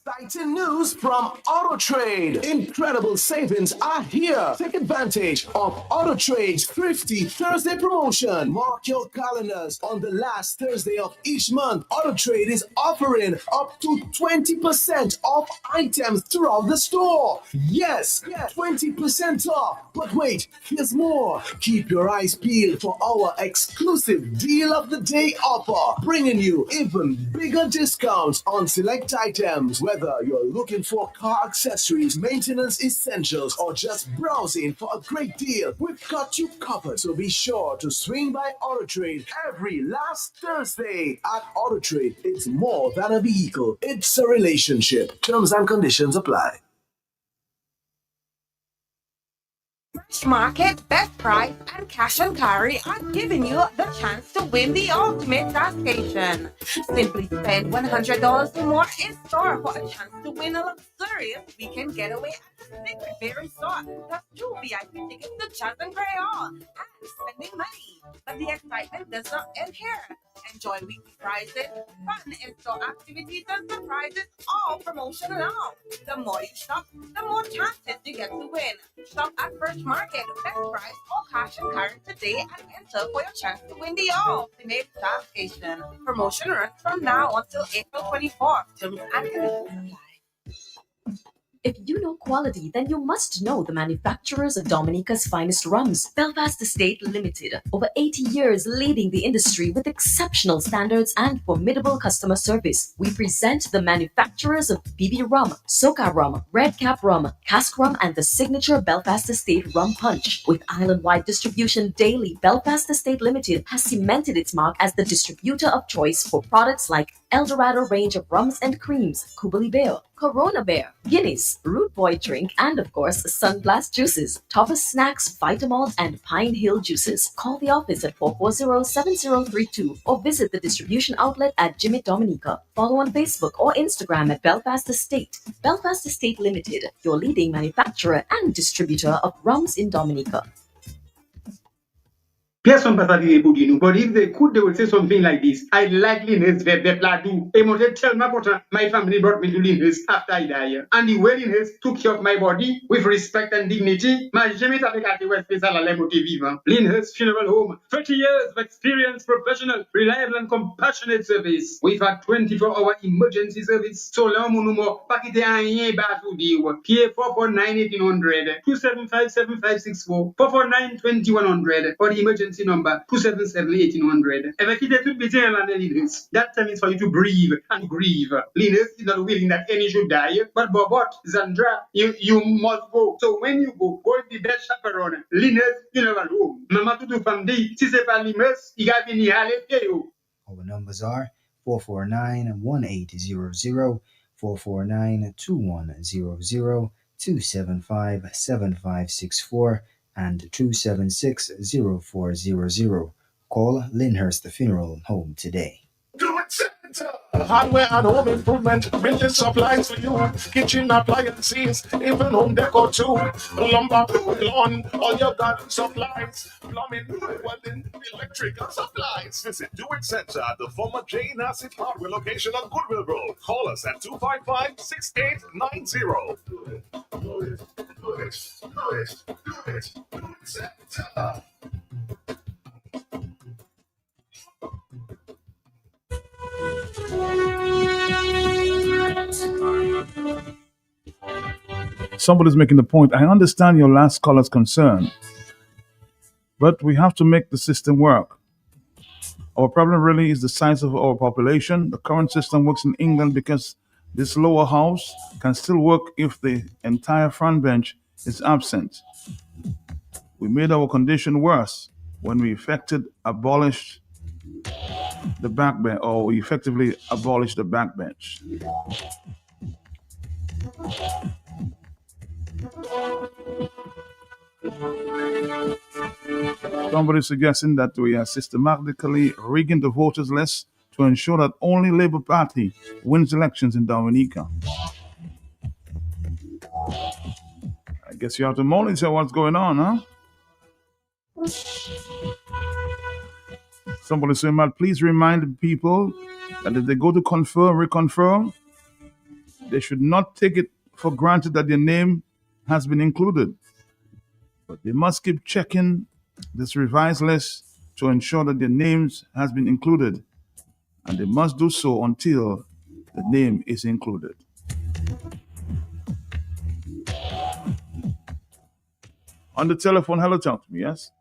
Exciting news from AutoTrade. Incredible savings are here. Take advantage of AutoTrade's Thrifty Thursday promotion. Mark your calendars. On the last Thursday of each month, AutoTrade is offering up to 20% off items throughout the store. Yes, 20% off. But wait, here's more. Keep your eyes peeled for our exclusive Deal of the Day offer, bringing you even bigger discounts on select items. Whether you're looking for car accessories, maintenance essentials, or just browsing for a great deal, we've got you covered. So be sure to swing by AutoTrade every last Thursday. At AutoTrade, it's more than a vehicle, it's a relationship. Terms and conditions apply. Fresh Market, Best Price, and Cash and Carry are giving you the chance to win the ultimate gas station. Simply spend $100 or more in store for a chance to win a luxurious weekend getaway at the Secret Berry Resort, plus 2 VIP tickets to Jazz and Crayon, and spending money. But the excitement does not end here. Enjoy weekly prizes, fun in-store activities, and surprises, all promotion alone. The more you shop, the more chances you get to win. Shop at Fresh Market, Best Price, or Cash and Carry today and enter for your chance to win the ultimate gas station. Promotion runs from now until April 24th. Terms and conditions apply. If you know quality, then you must know the manufacturers of Dominica's finest rums. Belfast Estate Limited, over 80 years leading the industry with exceptional standards and formidable customer service. We present the manufacturers of BB Rum, Soca Rum, Red Cap Rum, Cask Rum, and the signature Belfast Estate Rum Punch. With island-wide distribution daily, Belfast Estate Limited has cemented its mark as the distributor of choice for products like Eldorado range of rums and creams, Kubali Bear, Corona Bear, Guinness, Root Boy Drink, and of course, Sunglass Juices, Toffee Snacks, Vitamalt, and Pine Hill Juices. Call the office at 440-7032 or visit the distribution outlet at Jimmy Dominica. Follow on Facebook or Instagram at Belfast Estate. Belfast Estate Limited, your leading manufacturer and distributor of rums in Dominica. Person pasadi ebudi nou, but if they could, they would say something like this. I like Linus Vepladu. Emote tell my pota, my family brought me to Linus after I die. And the way Linus took care of my body with respect and dignity, my jamais avec à West Special à l'émote vivant. Linus Funeral Home, 30 years of experience, professional, reliable and compassionate service. We've had 24-hour emergency service. So long monumo, pakite anye basu diwa. PA 449-1800, 275-7564, 449-2100, or the emergency number 277-1800. Evacate tout betin la Linus. That time is for you to breathe and grieve. Linus is not willing that any should die, but Bobot, Zandra, you must go. So when you go with the best chaperone. Linus Funeral Home. Mama tutu famdi, si c'est pas Linus, il a vini hale peyo. Our numbers are 449-1800, 449-2100, 275-7564, and 276-0400. Call Lyndhurst Funeral Home today. Hardware and home improvement, building supplies for you, kitchen appliances, even home decor too. Lumber, lawn, all your garden supplies, plumbing, welding, electrical supplies. Visit Do It Center at the former J. Nassif Hardware location on Goodwill Road. Call us at 255-6890. Do it, do it, do it, do it, do it, Do It Center. Somebody's making the point. I understand your last caller's concern, but we have to make the system work. Our problem really is the size of our population. The current system works in England because this lower house can still work if the entire front bench is absent. We made our condition worse when we abolished the backbench, or we effectively abolished the backbench. Somebody suggesting that we are systematically rigging the voters list to ensure that only Labour Party wins elections in Dominica. I guess you have to monitor what's going on, huh? Somebody saying, Matt, please remind people that if they go to reconfirm, they should not take it for granted that their name has been included. But they must keep checking this revised list to ensure that their names has been included. And they must do so until the name is included. On the telephone, hello, talk to me, yes?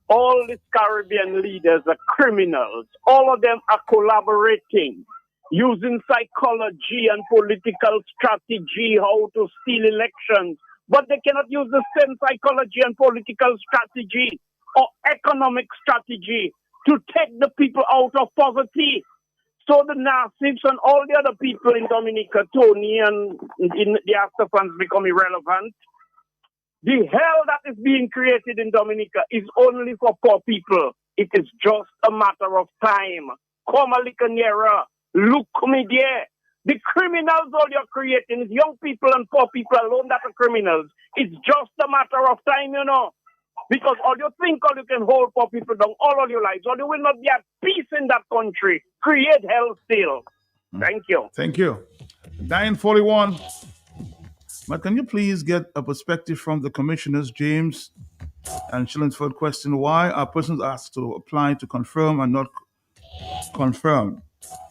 All these Caribbean leaders are criminals. All of them are collaborating, using psychology and political strategy how to steal elections. But they cannot use the same psychology and political strategy or economic strategy to take the people out of poverty. So the Nassifs and all the other people in Dominica, Tony and in the after funds become irrelevant. The hell that is being created in Dominica is only for poor people. It is just a matter of time. Come a little nearer. Look me there. The criminals all you're creating is young people and poor people alone that are criminals. It's just a matter of time, you know. Because all you think all you can hold poor people down all of your lives, or you will not be at peace in that country. Create hell still. Thank you. Thank you. 941. But can you please get a perspective from the commissioners, James and Shillingsford, question why are persons asked to apply to confirm and not confirm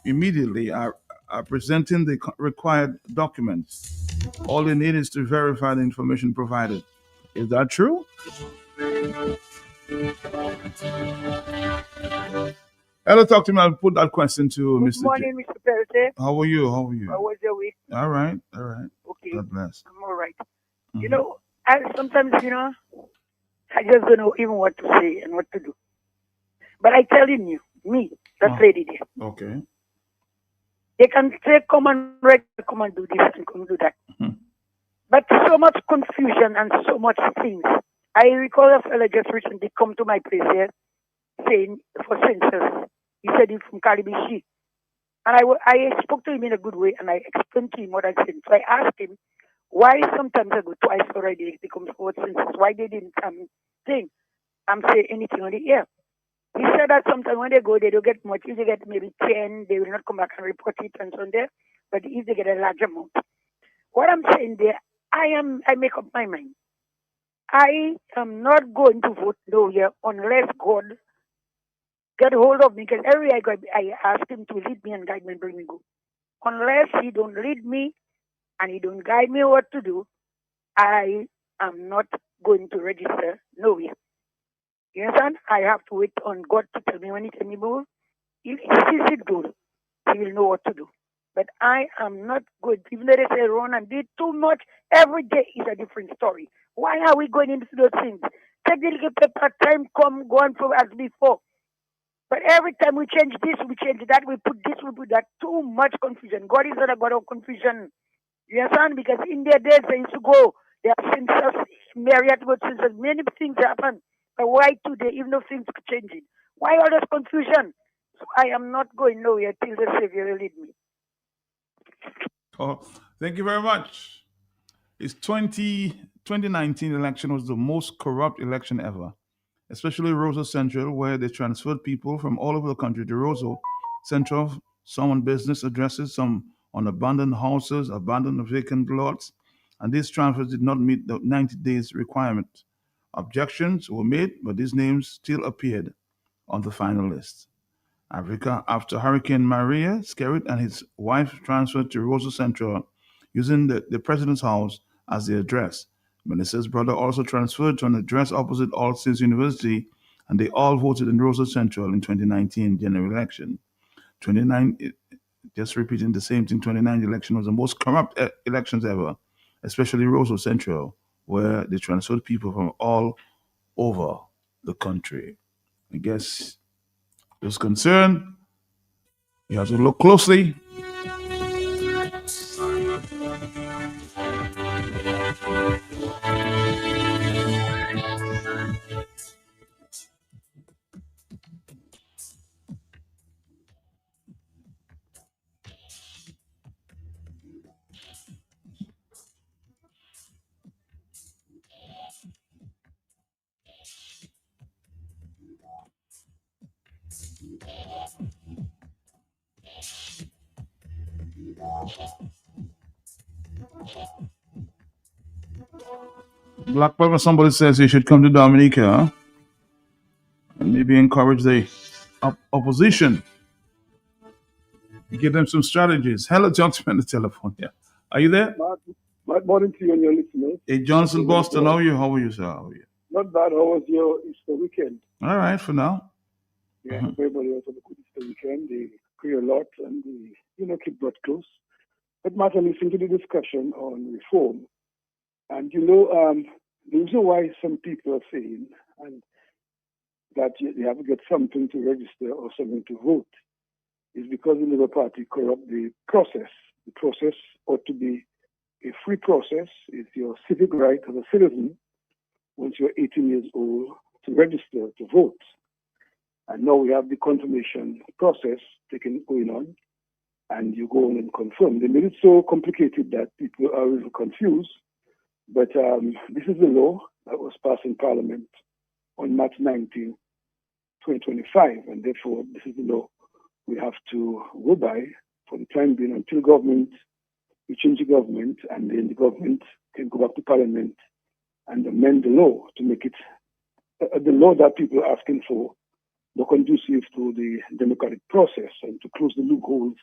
immediately are presenting the required documents. All they need is to verify the information provided. Is that true? Hello, talk to me. I'll put that question to Mr. Good morning, Mr. Perete. How are you? How are you? How was your week? All right. All right. Okay. God bless. I'm all right. You know, sometimes, I just don't know even what to say and what to do. But I telling you, me, that lady there. Okay. They can say, come and do this and come and do that. But so much confusion and so much things. I recall a fellow just recently come to my place here saying for census. He said he's from Calibishi. And I spoke to him in a good way and I explained to him what I said. So I asked him why sometimes I go twice already they come for census. Why they didn't say anything on the air. He said that sometimes when they go, they don't get much. If they get maybe 10, they will not come back and report it and so on there. But if they get a large amount. What I'm saying there, I make up my mind. I am not going to vote no here unless God get hold of me. Because every I ask him to lead me and guide me and bring me go. Unless he don't lead me and he don't guide me what to do, I am not going to register nowhere. You understand? I have to wait on God to tell me when he tell me more. If he sees it good, he will know what to do. But I am not good. Even though they say Ron and did too much, every day is a different story. Why are we going into those things? Take the little paper, time come, go on for as before. But every time we change this, we change that, we put this, we put that. Too much confusion. God is not a God of confusion. You understand? Because in their days, they used to go, they have census, Marriott go census, many things happen. But why today, even though things are changing? Why all this confusion? So I am not going nowhere till the Savior will lead me. Oh, thank you very much. It's 2019 election was the most corrupt election ever, especially Roseau Central, where they transferred people from all over the country to Roseau Central, some on business addresses, some on abandoned houses, abandoned vacant lots, and these transfers did not meet the 90 days requirement. Objections were made, but these names still appeared on the final list. Africa, after Hurricane Maria, Skerritt and his wife transferred to Roseau Central using the president's house as the address. Melissa's brother also transferred to an address opposite All Saints University, and they all voted in Roseau Central in 2019 general election. 29, just repeating the same thing, 2019 election was the most corrupt elections ever, especially Roseau Central, where they transferred people from all over the country. I guess there's concern. You have to look closely. Black Pepper, somebody says you should come to Dominica, huh? And maybe encourage the opposition. Give them some strategies. Hello, Johnson on the telephone. Yeah. Are you there? Good morning to you and your listeners. Hey, Johnson, Boston. How are you? How are you, sir? How are you? Not bad. How was your Easter weekend? All right, for now. Yeah, everybody was on a good Easter weekend. They pray a lot and they, keep God close. But Matt, I listened to the discussion on reform. And, the reason why some people are saying and that they have to get something to register or something to vote is because the Labour Party corrupt the process. The process ought to be a free process. It's your civic right as a citizen, once you're 18 years old, to register to vote. And now we have the confirmation process going on, and you go on and confirm. They made it so complicated that people are really confused. But this is the law that was passed in Parliament on March 19, 2025, and therefore this is the law we have to go by for the time being until we change the government, and then the government can go back to Parliament and amend the law to make it the law that people are asking for, more conducive to the democratic process and to close the loopholes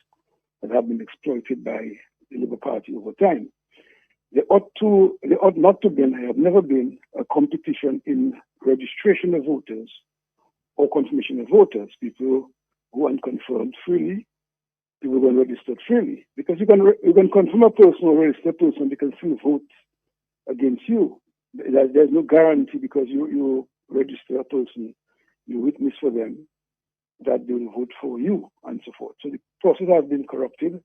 that have been exploited by the Labour Party over time. There ought not to be, and there have never been, a competition in registration of voters or confirmation of voters. People who are confirmed freely, people who are registered freely. Because you can confirm a person or register a person, they can still vote against you. There's no guarantee because you register a person, you witness for them, that they will vote for you and so forth. So the process has been corrupted.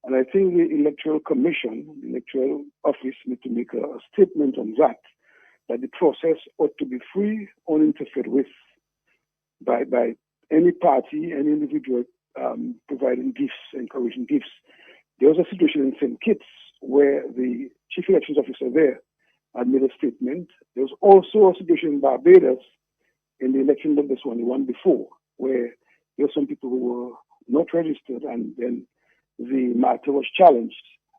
And I think the Electoral Commission, the Electoral Office, need to make a statement on that the process ought to be free, uninterfered with by any party, any individual providing gifts, encouraging gifts. There was a situation in St. Kitts where the Chief Elections Officer there had made a statement. There was also a situation in Barbados in the election of this one, the one before, where there were some people who were not registered, and then the matter was challenged,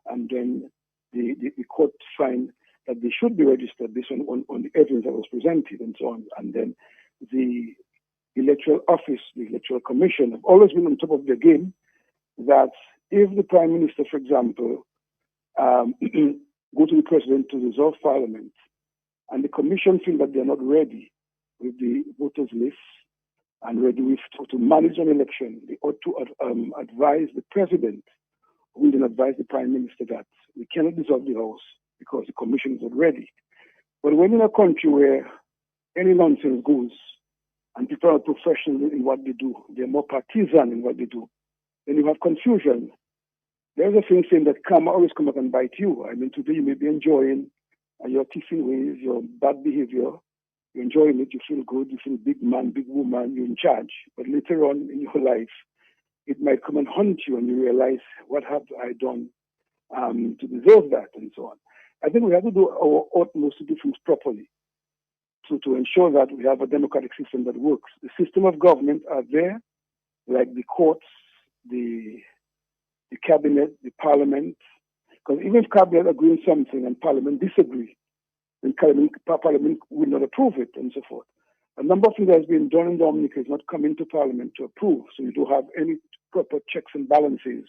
and then the court found that they should be registered based on the evidence that was presented and so on. And then the Electoral Office, the Electoral Commission, have always been on top of the game that if the Prime Minister, for example, go to the President to dissolve Parliament, and the Commission feel that they're not ready with the voters' lists and ready with to manage an election, they ought to advise the President, who will then advise the Prime Minister that we cannot dissolve the House because the Commission is not ready. But when in a country where any nonsense goes, and people are professional in what they do, they're more partisan in what they do, then you have confusion. There's a thing saying that karma always come back and bite you. I mean, today you may be enjoying your tiffin ways, your bad behavior, you're enjoying it, you feel good, you feel big man, big woman, you're in charge. But later on in your life, it might come and haunt you and you realize, what have I done to deserve that, and so on. I think we have to do our utmost to do things properly to ensure that we have a democratic system that works. The system of government are there, like the courts, the cabinet, the parliament, because even if cabinet agree on something and parliament disagree, then parliament will not approve it, and so forth. A number of things that has been done in Dominica is not coming to parliament to approve, so you don't have any proper checks and balances.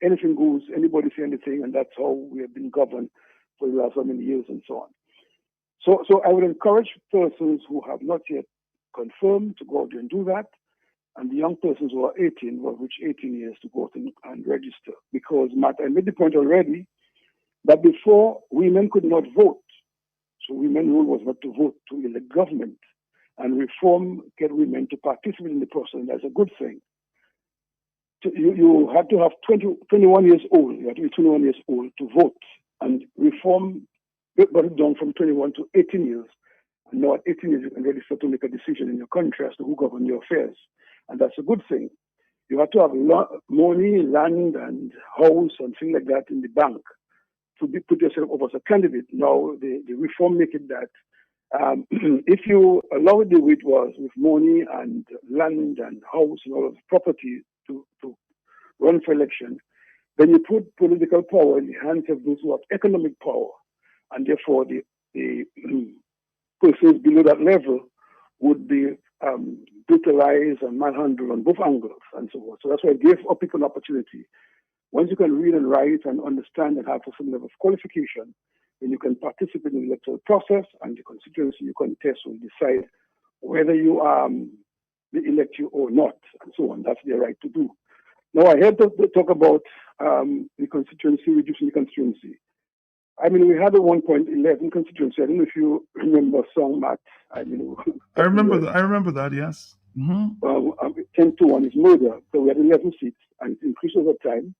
Anything goes, anybody say anything, and that's how we have been governed for the last so many years and so on. So I would encourage persons who have not yet confirmed to go out there and do that, and the young persons who are 18, who have reached 18 years, to go out and register. Because, Matt, I made the point already that before, women could not vote. So women's role was not to vote, to elect government. And reform get women to participate in the process, and that's a good thing. You have to have 21 years old, you have to be 21 years old to vote. And reform got it done from 21 to 18 years. And now at 18 years, you can really start to make a decision in your country as to who governs your affairs. And that's a good thing. You have to have money, land, and house, and things like that in the bank to put yourself up as a candidate. Now, the reform make it that if you allow it the way it was, with money and land and house and all of the property to run for election, then you put political power in the hands of those who have economic power, and therefore the persons below that level would be brutalized and manhandled on both angles and so forth. So that's why it gives people an opportunity. Once you can read and write and understand and have some level of qualification, then you can participate in the electoral process, and the constituency you contest will decide whether you they elect you or not, and so on. That's their right to do. Now, I heard to talk about the constituency, reducing the constituency. I mean, we had a 1.11 constituency. I don't know if you remember a song, Matt. I remember that, yes. Mm-hmm. 10 to 1 is murder. So we had 11 seats, and it increased over time.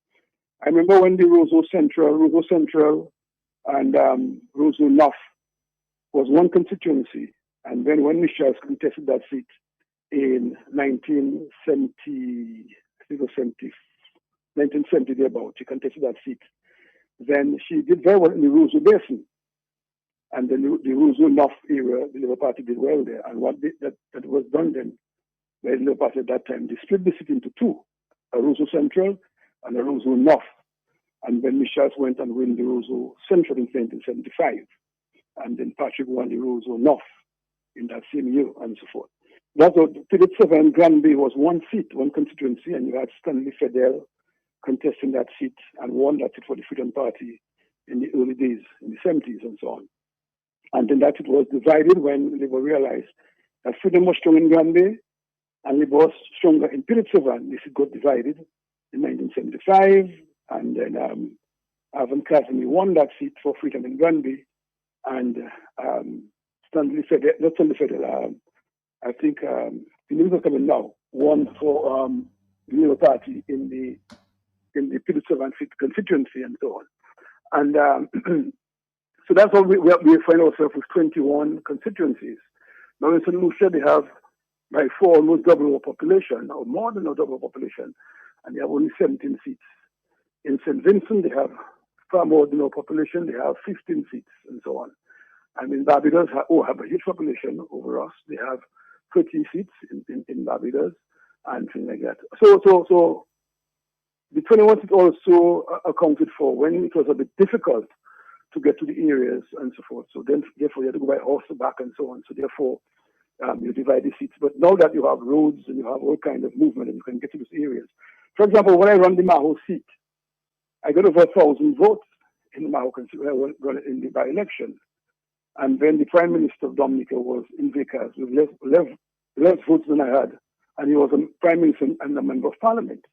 I remember when the Roseau Central and Roseau North was one constituency. And then when Michelle contested that seat in 1970, I think it was 1970 thereabout, she contested that seat. Then she did very well in the Roseau Basin. And then the Roseau North area, the Labour Party did well there. And what that was done then, by the Labour Party at that time, they split the city into two, a Roseau Central and a Roseau North. And then Michels went and won the Roseau Central in 1975. And then Patrick won the Roseau North in that same year, and so forth. That's what Philip 7 Granby was one seat, one constituency, and you had Stanley Fedel contesting that seat and won that seat for the Freedom Party in the early days, in the 70s and so on. And then that seat was divided when Labour realized that Freedom was strong in Granby and Labour was stronger in Piritsavan. This got divided in 1975, and then Avon Casimir won that seat for Freedom in Granby, and Stanley Fedel, not Stanley Fedel, I think the Minister coming now, won for the Labour Party in the Piritsavan constituency and so on. And so that's how we find ourselves with 21 constituencies. Now in St. Lucia, they have by far almost double our population, or more than a double population, and they have only 17 seats. In St. Vincent, they have far more than our population, they have 15 seats and so on. And in Barbados, have a huge population over us. They have 30 seats in Barbados and things like that. So the 21 seats also accounted for when it was a bit difficult to get to the areas and so forth. So then, therefore, you have to go by horseback and so on. So therefore, you divide the seats. But now that you have roads and you have all kind of movement and you can get to those areas. For example, when I run the Maho seat, I got over 1,000 votes in the Maho in the by-election. And then the Prime Minister of Dominica was in Vickers with less votes than I had. And he was a Prime Minister and a Member of Parliament.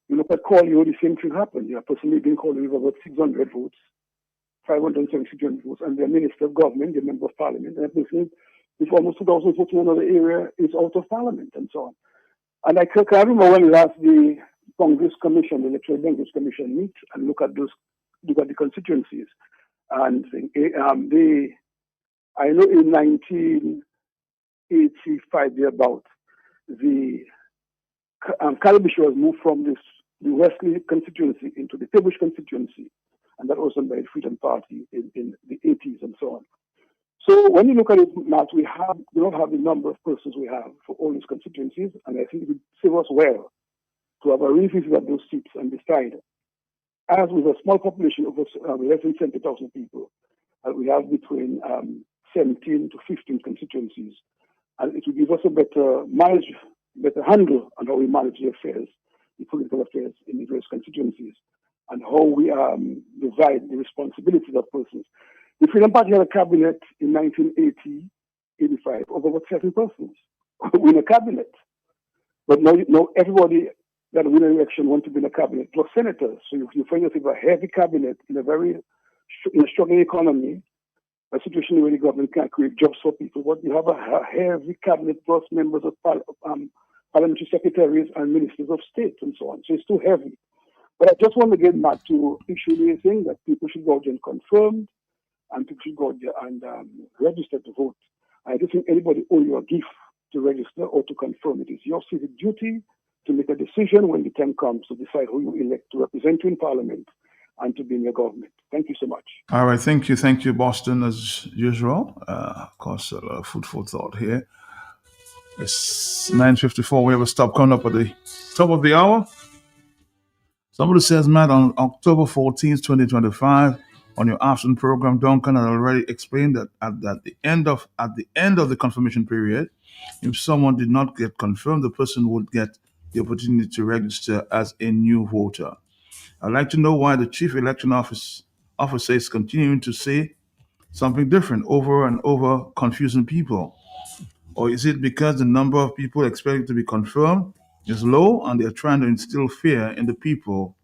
You look at Collier, the same thing happened. You personally been Collier with about 600 votes, 576 votes, and the Minister of Government, the Member of Parliament, and a person with almost 2,000 votes in another area is out of Parliament and so on. And I can't remember when last the Congress Commission, the Electoral Congress Commission meet and look at the constituencies. And I know in 1985, thereabout, the Calabish was moved from the Wesley constituency into the Tebush constituency, and that was done by the Freedom Party in the 80s and so on. So when you look at it, Matt, we don't have the number of persons we have for all these constituencies, and I think it would serve us well to have a revisit of those seats and decide, as with a small population of less than 70,000 people, we have between 17 to 15 constituencies, and it will give us a better handle on how we manage the affairs, the political affairs in the various constituencies, and how we divide the responsibilities of persons. The Freedom Party had a cabinet in 1980-85 of about 7 persons in a cabinet. But now everybody that win an election want to be in a cabinet, plus senators. So you find yourself a heavy cabinet in a struggling economy, a situation where the government can't create jobs for people. But you have a heavy cabinet plus members of parliamentary secretaries and ministers of state and so on. So it's too heavy. But I just want to get back to issue the thing that people should go out and confirm, and people should go out there and register to vote. I don't think anybody owe you a gift to register or to confirm. It is your civic duty to make a decision when the time comes to decide who you elect to represent you in Parliament and to be in your government. Thank you so much. All right, thank you, Boston, as usual. Of course, a lot of food for thought here. It's 9:54. We have a stop coming up at the top of the hour. Somebody says, Matt, on October 14th, 2025, on your afternoon program, Duncan had already explained that at the end of the confirmation period, if someone did not get confirmed, the person would get the opportunity to register as a new voter. I'd like to know why the Chief Election Officer is continuing to say something different over and over, confusing people. Or is it because the number of people expected to be confirmed is low and they're trying to instill fear in the people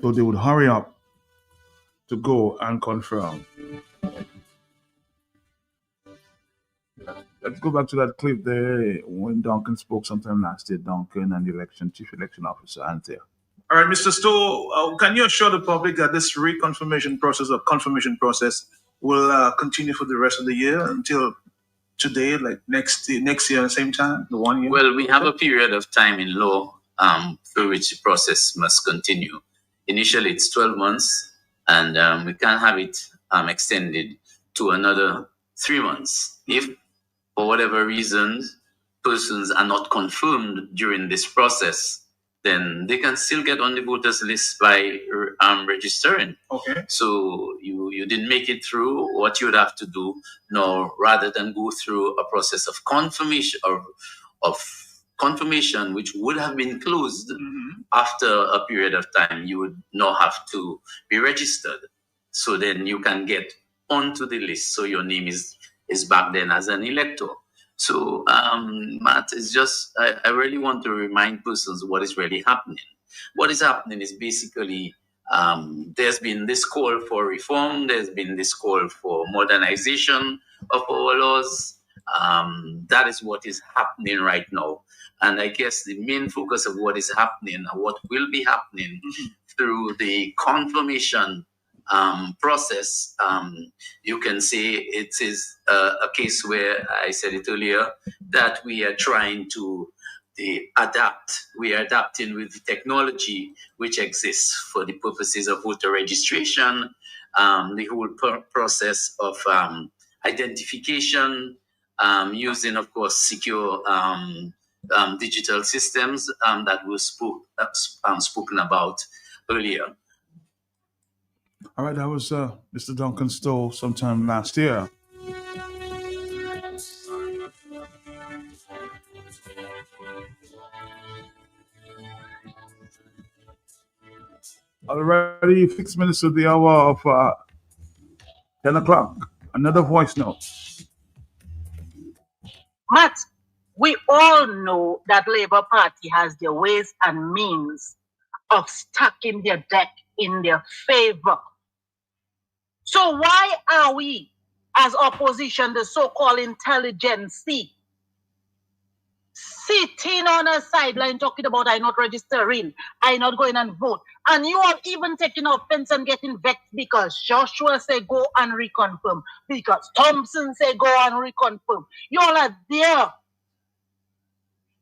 so they would hurry up to go and confirm? Let's go back to that clip there when Duncan spoke sometime last year, Duncan and the Chief Election Officer Anthea. All right, Mr. Stowe, can you assure the public that this reconfirmation process or confirmation process will continue for the rest of the year until today, like next year at the same time, the 1 year? Well, we have a period of time in law through which the process must continue. Initially, it's 12 months, and we can have it extended to another 3 months. If, for whatever reasons, persons are not confirmed during this process, then they can still get on the voters list by registering. Okay. So you didn't make it through. What you would have to do now, rather than go through a process of confirmation of confirmation, which would have been closed after a period of time, you would now have to be registered. So then you can get onto the list. So your name is back then as an elector. So, Matt, it's just, I really want to remind persons what is really happening. What is happening is basically there's been this call for reform, there's been this call for modernization of our laws. That is what is happening right now. And I guess the main focus of what is happening and what will be happening through the confirmation process, you can say it is a case where I said it earlier that we are trying to adapt. We are adapting with the technology which exists for the purposes of voter registration, the whole process of identification, using, of course, secure digital systems that were spoken about earlier. All right, that was Mr. Duncan Stoll sometime last year. Already 6 minutes to the hour of 10 o'clock. Another voice note. Matt, we all know that Labour Party has their ways and means of stacking their deck in their favor. So why are we, as opposition, the so-called intelligentsia, sitting on a sideline talking about I not registering, I not going and vote, and you are even taking offense and getting vexed because Joshua say go and reconfirm, because Thompson say go and reconfirm. You all are there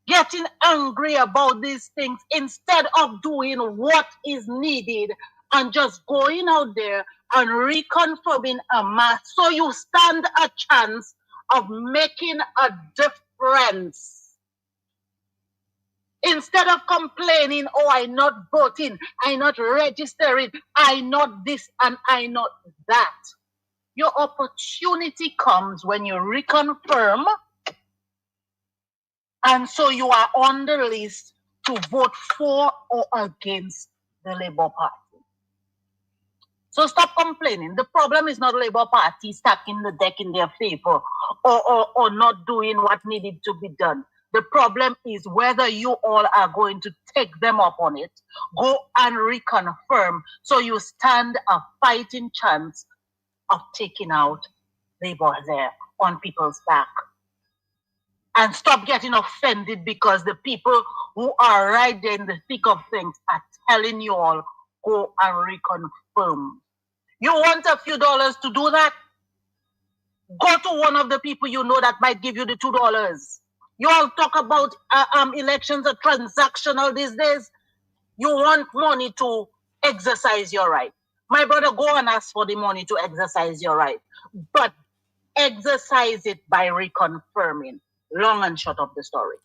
getting angry about these things instead of doing what is needed and just going out there and reconfirming a mass so you stand a chance of making a difference. Instead of complaining, oh, I not voting, I not registering, I not this and I not that. Your opportunity comes when you reconfirm, and so you are on the list to vote for or against the Labour Party. So stop complaining. The problem is not Labour Party stacking the deck in their favor or not doing what needed to be done. The problem is whether you all are going to take them up on it, go and reconfirm, so you stand a fighting chance of taking out Labour there on people's back. And stop getting offended because the people who are right there in the thick of things are telling you all, go and reconfirm. You want a few dollars to do that? Go to one of the people you know that might give you the $2. You all talk about elections are transactional these days. You want money to exercise your right. My brother, go and ask for the money to exercise your right. But exercise it by reconfirming. Long and short of the story.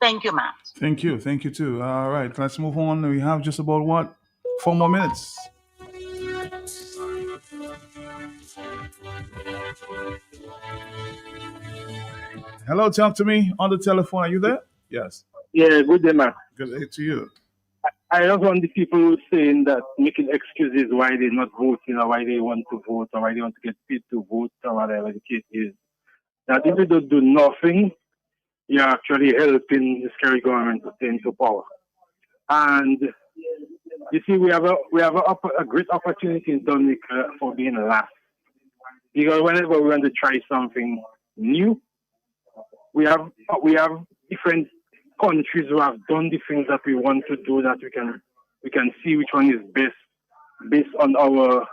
Thank you, Matt. Thank you. Thank you, too. All right, let's move on. We have just about, 4 more minutes. Hello, talk to me on the telephone. Are you there? Yes. Yeah, good day, man. Good day to you. I just want the people who saying that, making excuses why they're not voting or why they want to vote or why they want to get paid to vote or whatever the case is, that if you don't do nothing, you're actually helping the scary government to stay into power. And you see, we have a great opportunity in Dominica for being last. Because whenever we want to try something new, we have different countries who have done the things that we want to do, that we can see which one is best based on our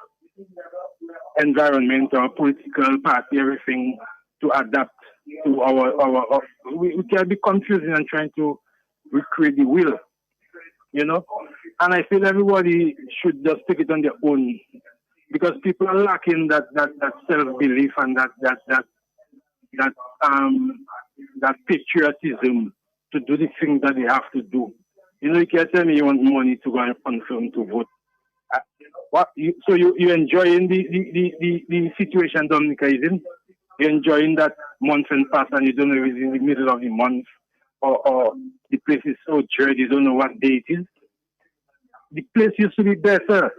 environment, our political party, everything, to adapt to our we can be confusing and trying to recreate the wheel, you know. And I feel everybody should just take it on their own, because people are lacking that self-belief and that patriotism to do the things that they have to do. You know, you can't tell me you want money to go and confirm to vote. So you're enjoying the situation Dominica is in? You're enjoying that month and pass and you don't know it's in the middle of the month or the place is so dirty, you don't know what day it is. The place used to be better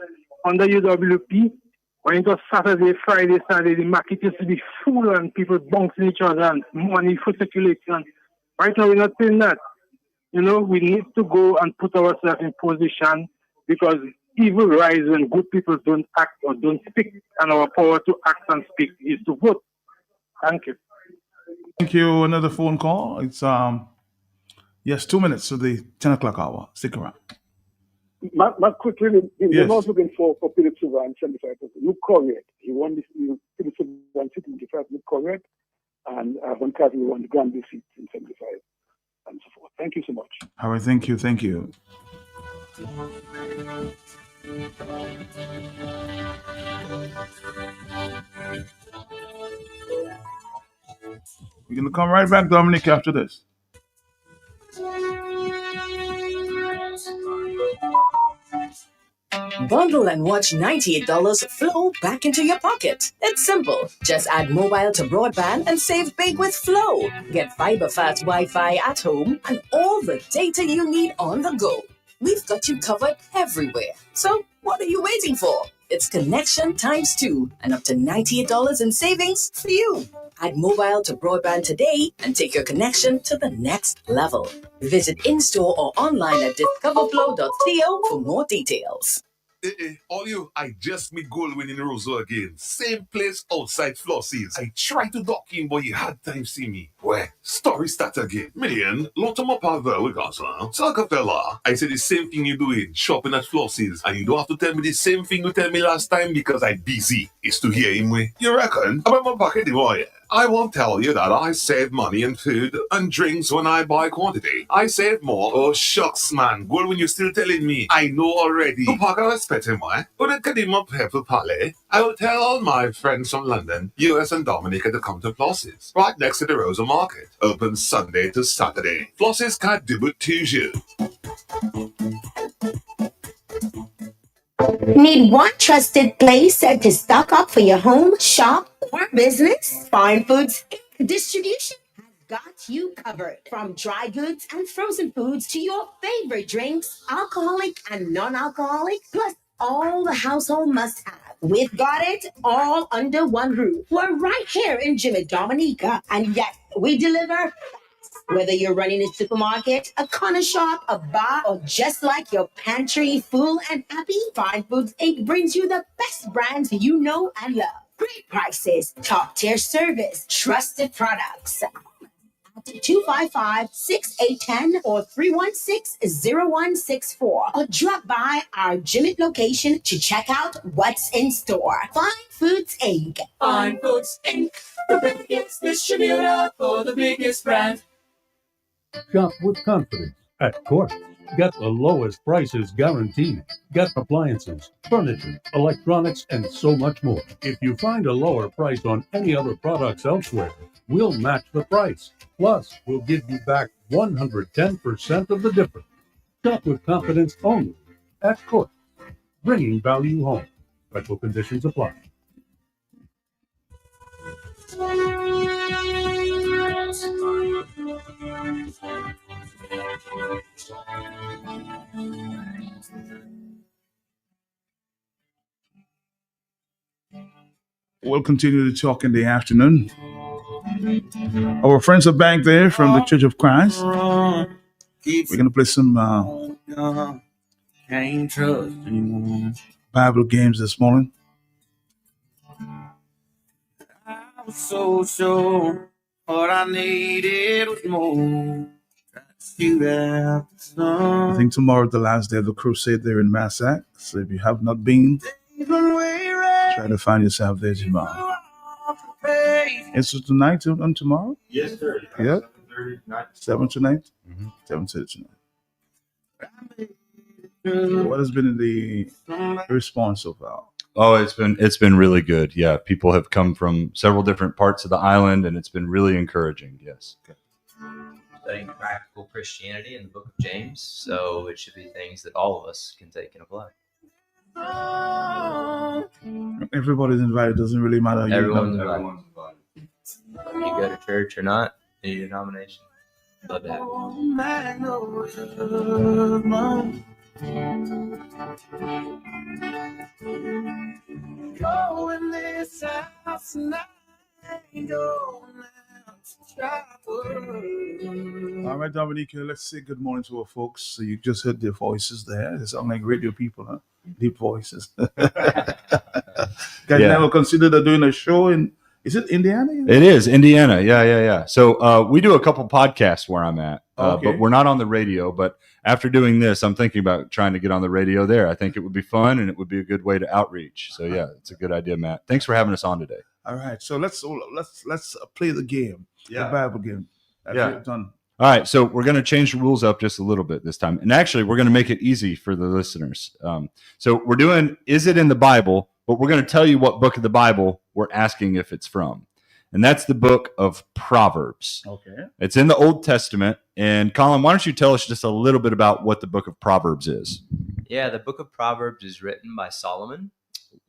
under UWP. When it was Saturday, Friday, Saturday, the market used to be full and people bouncing each other and money for circulation. Right now, we're not saying that. You know, we need to go and put ourselves in position because evil rises when good people don't act or don't speak, and our power to act and speak is to vote. Thank you. Thank you. Another phone call. It's yes, 2 minutes to the 10 o'clock hour. Stick around. Matt quickly, Yes. not looking for Philip Silva and 75%. Look correct. He won this Philip Silva and 75, look correct. And Von Carter won the Grand seat in 75 and so forth. Thank you so much. All right, thank you. Thank you. We're going to come right back, Dominic, after this. Bundle and watch $98 flow back into your pocket. It's simple. Just add mobile to broadband and save big with Flow. Get fiber fast Wi-Fi at home and all the data you need on the go. We've got you covered everywhere. So what are you waiting for? It's connection times 2 and up to $98 in savings for you. Add mobile to broadband today and take your connection to the next level. Visit in-store or online at discoverflow.co for more details. All you, I just meet goal winning Roseau again. Same place outside Flossie's. I tried to dock in, but he had time see me. Where? Story start again. Million, lot of my power with us, huh? Saga fella, I said the same thing you doing, shopping at Flossie's, and you don't have to tell me the same thing you tell me last time because I busy. It's to hear him way. You reckon? About my pocket, boy. I won't tell you that I save money in food and drinks when I buy quantity. I save more. Oh, shucks, man. Well, when you're still telling me, I know already. To pack I expect him, why? But it can him up here to Palais. I will tell all my friends from London, US and Dominica to come to Floss's. Right next to the Rosa Market. Open Sunday to Saturday. Floss's can't do but toujours. Need one trusted place to stock up for your home, shop, or business? Fine Foods Inc. Distribution has got you covered. From dry goods and frozen foods to your favorite drinks, alcoholic and non-alcoholic, plus all the household must-have. We've got it all under one roof. We're right here in Jimmy Dominica, and yes, we deliver. Whether you're running a supermarket, a corner shop, a bar, or just like your pantry full and happy, Fine Foods Inc. brings you the best brands you know and love. Great prices, top-tier service, trusted products. 255-6810 or 316-0164 or drop by our Jimmy location to check out what's in store. Fine Foods Inc. Fine Foods Inc. The biggest distributor for the biggest brand. Shop with confidence at Court. Get the lowest prices guaranteed. Get appliances, furniture, electronics, and so much more. If you find a lower price on any other products elsewhere, we'll match the price. Plus, we'll give you back 110% of the difference. Shop with confidence only at Court. Bringing value home. Special conditions apply. We'll continue to talk in the afternoon. Our friends are back there from the Church of Christ. We're going to play some Can't trust anyone. Bible games this morning. I was so sure what I needed was more. Shoot out the sun. I think tomorrow is the last day of the crusade there in Massac. So if you have not been, try to find yourself there tomorrow. It's tonight and tomorrow? Yes, sir. Yeah? 7 tonight? 7:30 tonight. What has been the response so far? Oh, it's been really good. Yeah, people have come from several different parts of the island, and it's been really encouraging. Yes. Okay. Studying practical Christianity in the book of James, so it should be things that all of us can take and apply. Everybody's invited. Doesn't really matter. Everyone's invited. You go to church or not, any denomination. Love that. Go in this house and I ain't going out to travel. All right, Dominique, let's say good morning to our folks. So you just heard their voices there. They sound like radio people, huh? Deep voices. Guys, Yeah. never considered doing a show in, is it Indiana? It is Indiana. Yeah. So we do a couple podcasts where I'm at, Okay. but we're not on the radio. But after doing this, I'm thinking about trying to get on the radio there. I think it would be fun and it would be a good way to outreach. So yeah, it's a good idea, Matt. Thanks for having us on today. All right, so let's play the game, the Bible game. Yeah. Done. All right, so we're going to change the rules up just a little bit this time. And actually, we're going to make it easy for the listeners. So we're doing, is it in the Bible? But we're going to tell you what book of the Bible we're asking if it's from. And that's the book of Proverbs. Okay. It's in the Old Testament. And Colin, why don't you tell us just a little bit about what the book of Proverbs is? Yeah, the book of Proverbs is written by Solomon,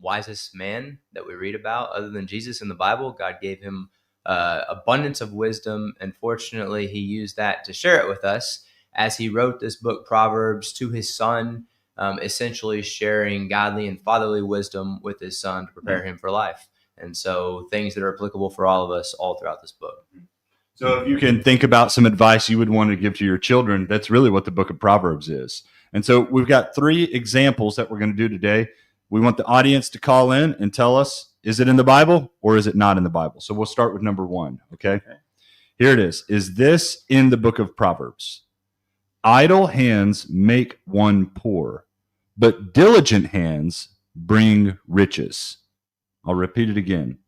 wisest man that we read about. Other than Jesus in the Bible, God gave him abundance of wisdom, and fortunately he used that to share it with us as he wrote this book Proverbs to his son, essentially sharing godly and fatherly wisdom with his son to prepare him for life. And so things that are applicable for all of us all throughout this book. So if you can think about some advice you would want to give to your children, that's really what the book of Proverbs is. And so we've got 3 examples that we're going to do today. We want the audience to call in and tell us, is it in the Bible or is it not in the Bible? So we'll start with number 1, okay? Here it is. Is this in the book of Proverbs? Idle hands make one poor, but diligent hands bring riches. I'll repeat it again.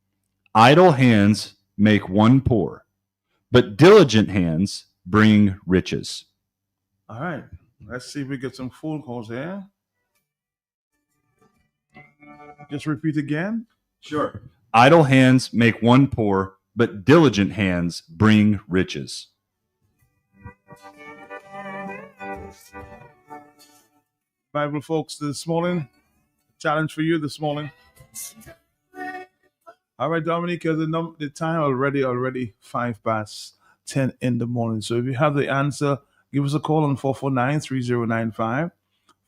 Idle hands make one poor, but diligent hands bring riches. All right, let's see if we get some phone calls here. Just repeat again. Sure. Idle hands make one poor, but diligent hands bring riches. Bible folks, this morning, challenge for you this morning. All right, Dominique, the time already 10:05 in the morning. So if you have the answer, give us a call on 449-3095,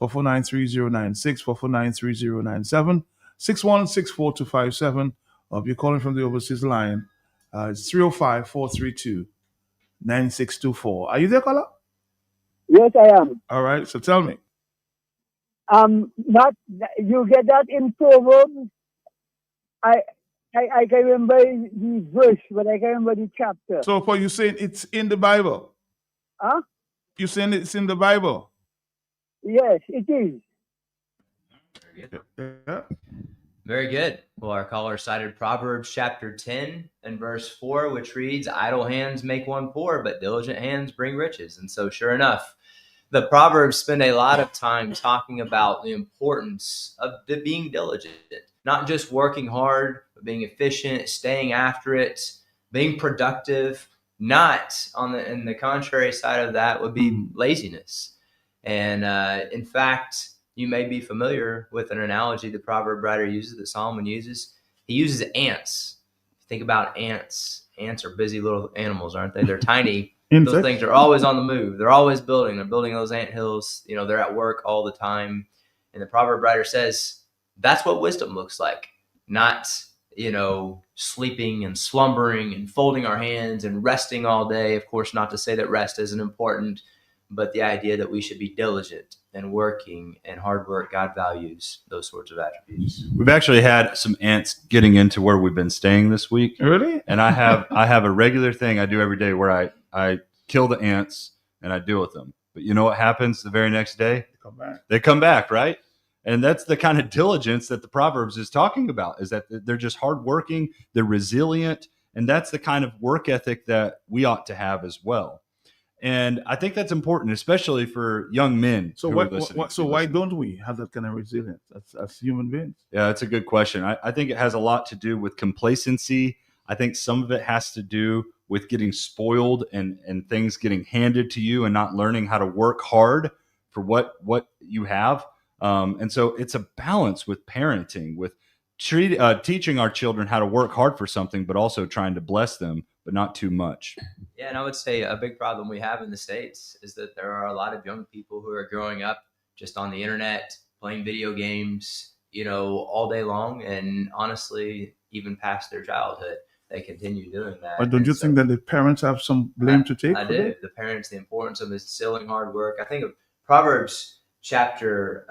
449-3096, 449-3097, 6164257. Or if you're calling from the overseas line, it's 305-432-9624. Are you there, caller? Yes, I am. All right, so tell me. Not you get that in Proverbs. I can remember the verse, but I can remember the chapter. So what you saying it's in the Bible? Huh? You saying it's in the Bible? Yes, it is. Yeah. Very good. Well, our caller cited Proverbs chapter 10 and verse 4, which reads, idle hands make one poor, but diligent hands bring riches. And so sure enough, the Proverbs spend a lot of time talking about the importance of being diligent, not just working hard, but being efficient, staying after it, being productive. Not in the contrary side of that would be laziness. And in fact, you may be familiar with an analogy the proverb writer uses, that Solomon uses. He uses ants. Think about ants. Ants are busy little animals, aren't they? They're tiny. Those things are always on the move. They're always building. They're building those ant hills. You know, they're at work all the time. And the proverb writer says that's what wisdom looks like. Not, sleeping and slumbering and folding our hands and resting all day. Of course, not to say that rest isn't important, but the idea that we should be diligent and working, and hard work, God values those sorts of attributes. We've actually had some ants getting into where we've been staying this week. Really? And I have a regular thing I do every day where I kill the ants and I deal with them. But you know what happens the very next day? They come back, right? And that's the kind of diligence that the Proverbs is talking about, is that they're just hardworking, they're resilient, and that's the kind of work ethic that we ought to have as well. And I think that's important, especially for young men. So why don't we have that kind of resilience as human beings? Yeah, that's a good question. I think it has a lot to do with complacency. I think some of it has to do with getting spoiled and things getting handed to you and not learning how to work hard for what you have. And so it's a balance with parenting, with teaching our children how to work hard for something, but also trying to bless them, but not too much. Yeah, and I would say a big problem we have in the States is that there are a lot of young people who are growing up just on the internet, playing video games, all day long. And honestly, even past their childhood, they continue doing that. But don't you think that the parents have some blame to take I for do. that? The parents, the importance of instilling hard work. I think of Proverbs chapter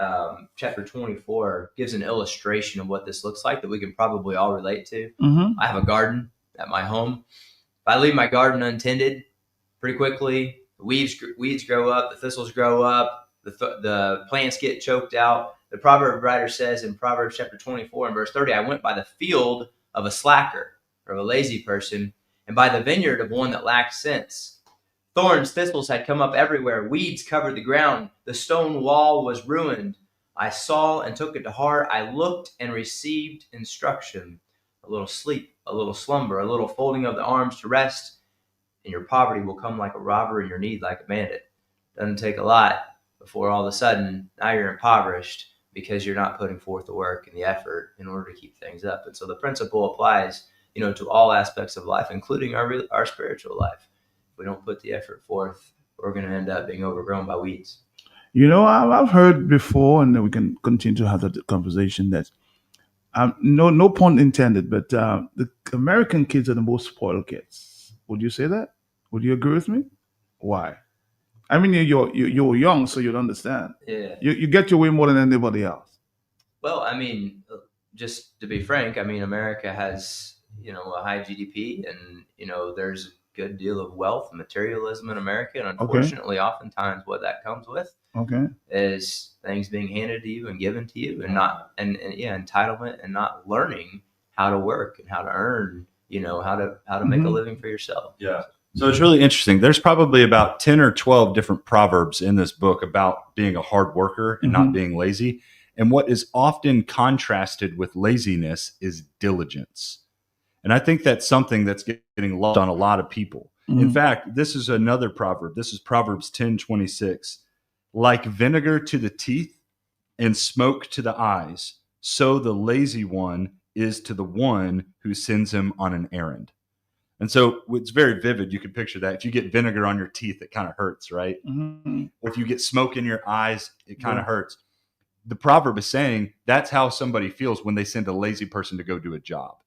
24 gives an illustration of what this looks like that we can probably all relate to. Mm-hmm. I have a garden at my home. If I leave my garden untended, pretty quickly, the weeds grow up, the thistles grow up, the plants get choked out. The proverb writer says in Proverbs chapter 24 and verse 30, I went by the field of a slacker or of a lazy person, and by the vineyard of one that lacks sense. Thorns, thistles had come up everywhere. Weeds covered the ground. The stone wall was ruined. I saw and took it to heart. I looked and received instruction. A little sleep, a little slumber, a little folding of the arms to rest, and your poverty will come like a robber and your need like a bandit. Doesn't take a lot before all of a sudden now you're impoverished because you're not putting forth the work and the effort in order to keep things up. And so the principle applies, to all aspects of life, including our spiritual life. If we don't put the effort forth, we're going to end up being overgrown by weeds. I've heard before, and we can continue to have that conversation, that no pun intended, but the American kids are the most spoiled kids. Would you say that? Would you agree with me? Why? I mean, you're young, so you'd understand. Yeah. You get your way more than anybody else. Well, I mean, just to be frank, I mean, America has, a high GDP, and, there's a good deal of wealth and materialism in America. And unfortunately, oftentimes what that comes with is things being handed to you and given to you, and not, and entitlement, and not learning how to work and how to earn, how to make a living for yourself. Yeah. So it's really interesting. There's probably about 10 or 12 different proverbs in this book about being a hard worker and not being lazy. And what is often contrasted with laziness is diligence. And I think that's something that's getting lost on a lot of people. In fact, this is another proverb. This is Proverbs 10:26. Like vinegar to the teeth and smoke to the eyes, so the lazy one is to the one who sends him on an errand. And so it's very vivid. You can picture that. If you get vinegar on your teeth, it kind of hurts, right? Or if you get smoke in your eyes, it kind of hurts. The proverb is saying that's how somebody feels when they send a lazy person to go do a job.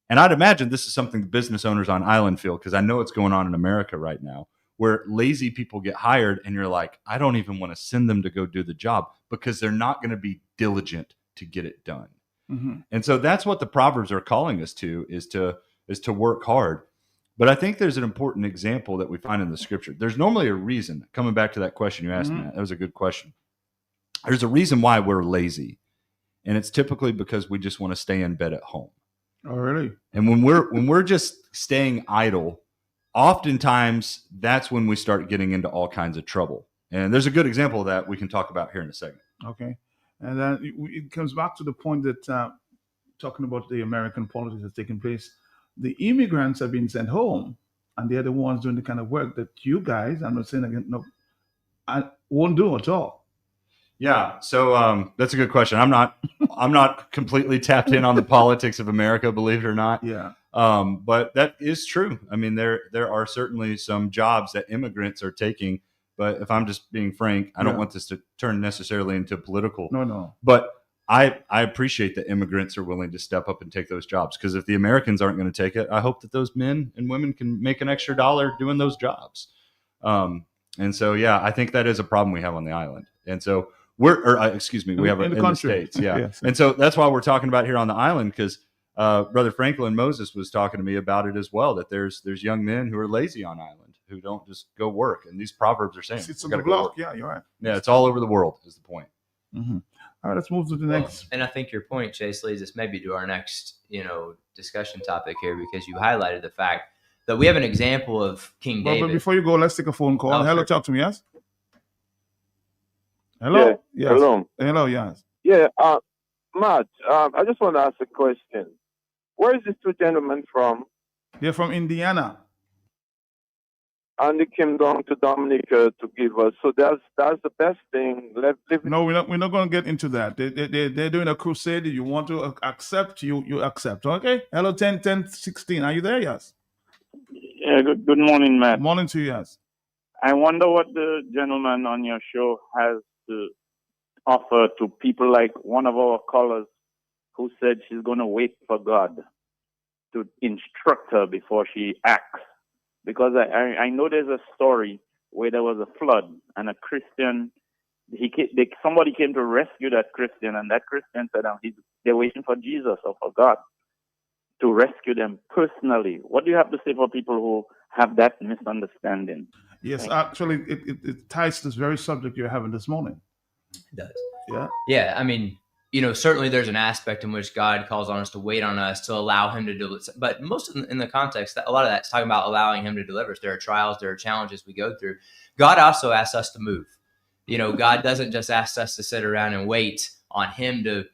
And I'd imagine this is something the business owners on island feel, because I know it's going on in America right now, where lazy people get hired and you're like, I don't even want to send them to go do the job because they're not going to be diligent to get it done. And so that's what the proverbs are calling us to, is to work hard. But I think there's an important example that we find in the scripture. There's normally a reason, coming back to that question you asked, Matt, that was a good question. There's a reason why we're lazy. And it's typically because we just want to stay in bed at home. Oh, really? And when we're just staying idle, oftentimes that's when we start getting into all kinds of trouble. And there's a good example of that we can talk about here in a second. Okay. And then it comes back to the point that talking about the American politics that's taking place, the immigrants have been sent home, and they're the ones doing the kind of work that you guys, I'm not saying again, no, I won't do at all. Yeah, so that's a good question. I'm not completely tapped in on the politics of America, believe it or not. Yeah. But that is true. I mean, there are certainly some jobs that immigrants are taking. But if I'm just being frank, I don't want this to turn necessarily into political. No. But I appreciate that immigrants are willing to step up and take those jobs, because if the Americans aren't going to take it, I hope that those men and women can make an extra dollar doing those jobs. And so, yeah, I think that is a problem we have on the island. And so we have it in the States. Yeah. Yes. And so that's why we're talking about here on the island, because Brother Franklin Moses was talking to me about it as well, that there's young men who are lazy on island, who don't just go work. And these proverbs are saying it's on the block. Yeah, you're right. Yeah, it's all over the world is the point. All right, let's move to the next. And I think your point, Chase, leads us maybe to our next, discussion topic here, because you highlighted the fact that we have an example of King David. But before you go, let's take a phone call. Hello, talk to me, yes? Hello? Yeah. Yes. Hello. Hello, yes. Yeah, Matt, I just want to ask a question. Where is this two gentlemen from? They're from Indiana. And they came down to Dominica to give us. So that's the best thing. No, we're not going to get into that. They're doing a crusade. You want to accept, you accept. Okay. Hello, 10 16. Are you there? Yes. Yeah, good morning, Matt. Morning to you, yes. I wonder what the gentleman on your show has to offer to people like one of our callers who said she's going to wait for God to instruct her before she acts. Because I know there's a story where there was a flood and a Christian, somebody came to rescue that Christian, and that Christian said they're waiting for Jesus or for God to rescue them personally. What do you have to say for people who have that misunderstanding? Yes, actually, it ties to this very subject you're having this morning. It does. Yeah. Yeah, I mean, certainly there's an aspect in which God calls on us to wait on us, to allow him to deliver. But most in the context, a lot of that's talking about allowing him to deliver us. There are trials, there are challenges we go through. God also asks us to move. God doesn't just ask us to sit around and wait on him to,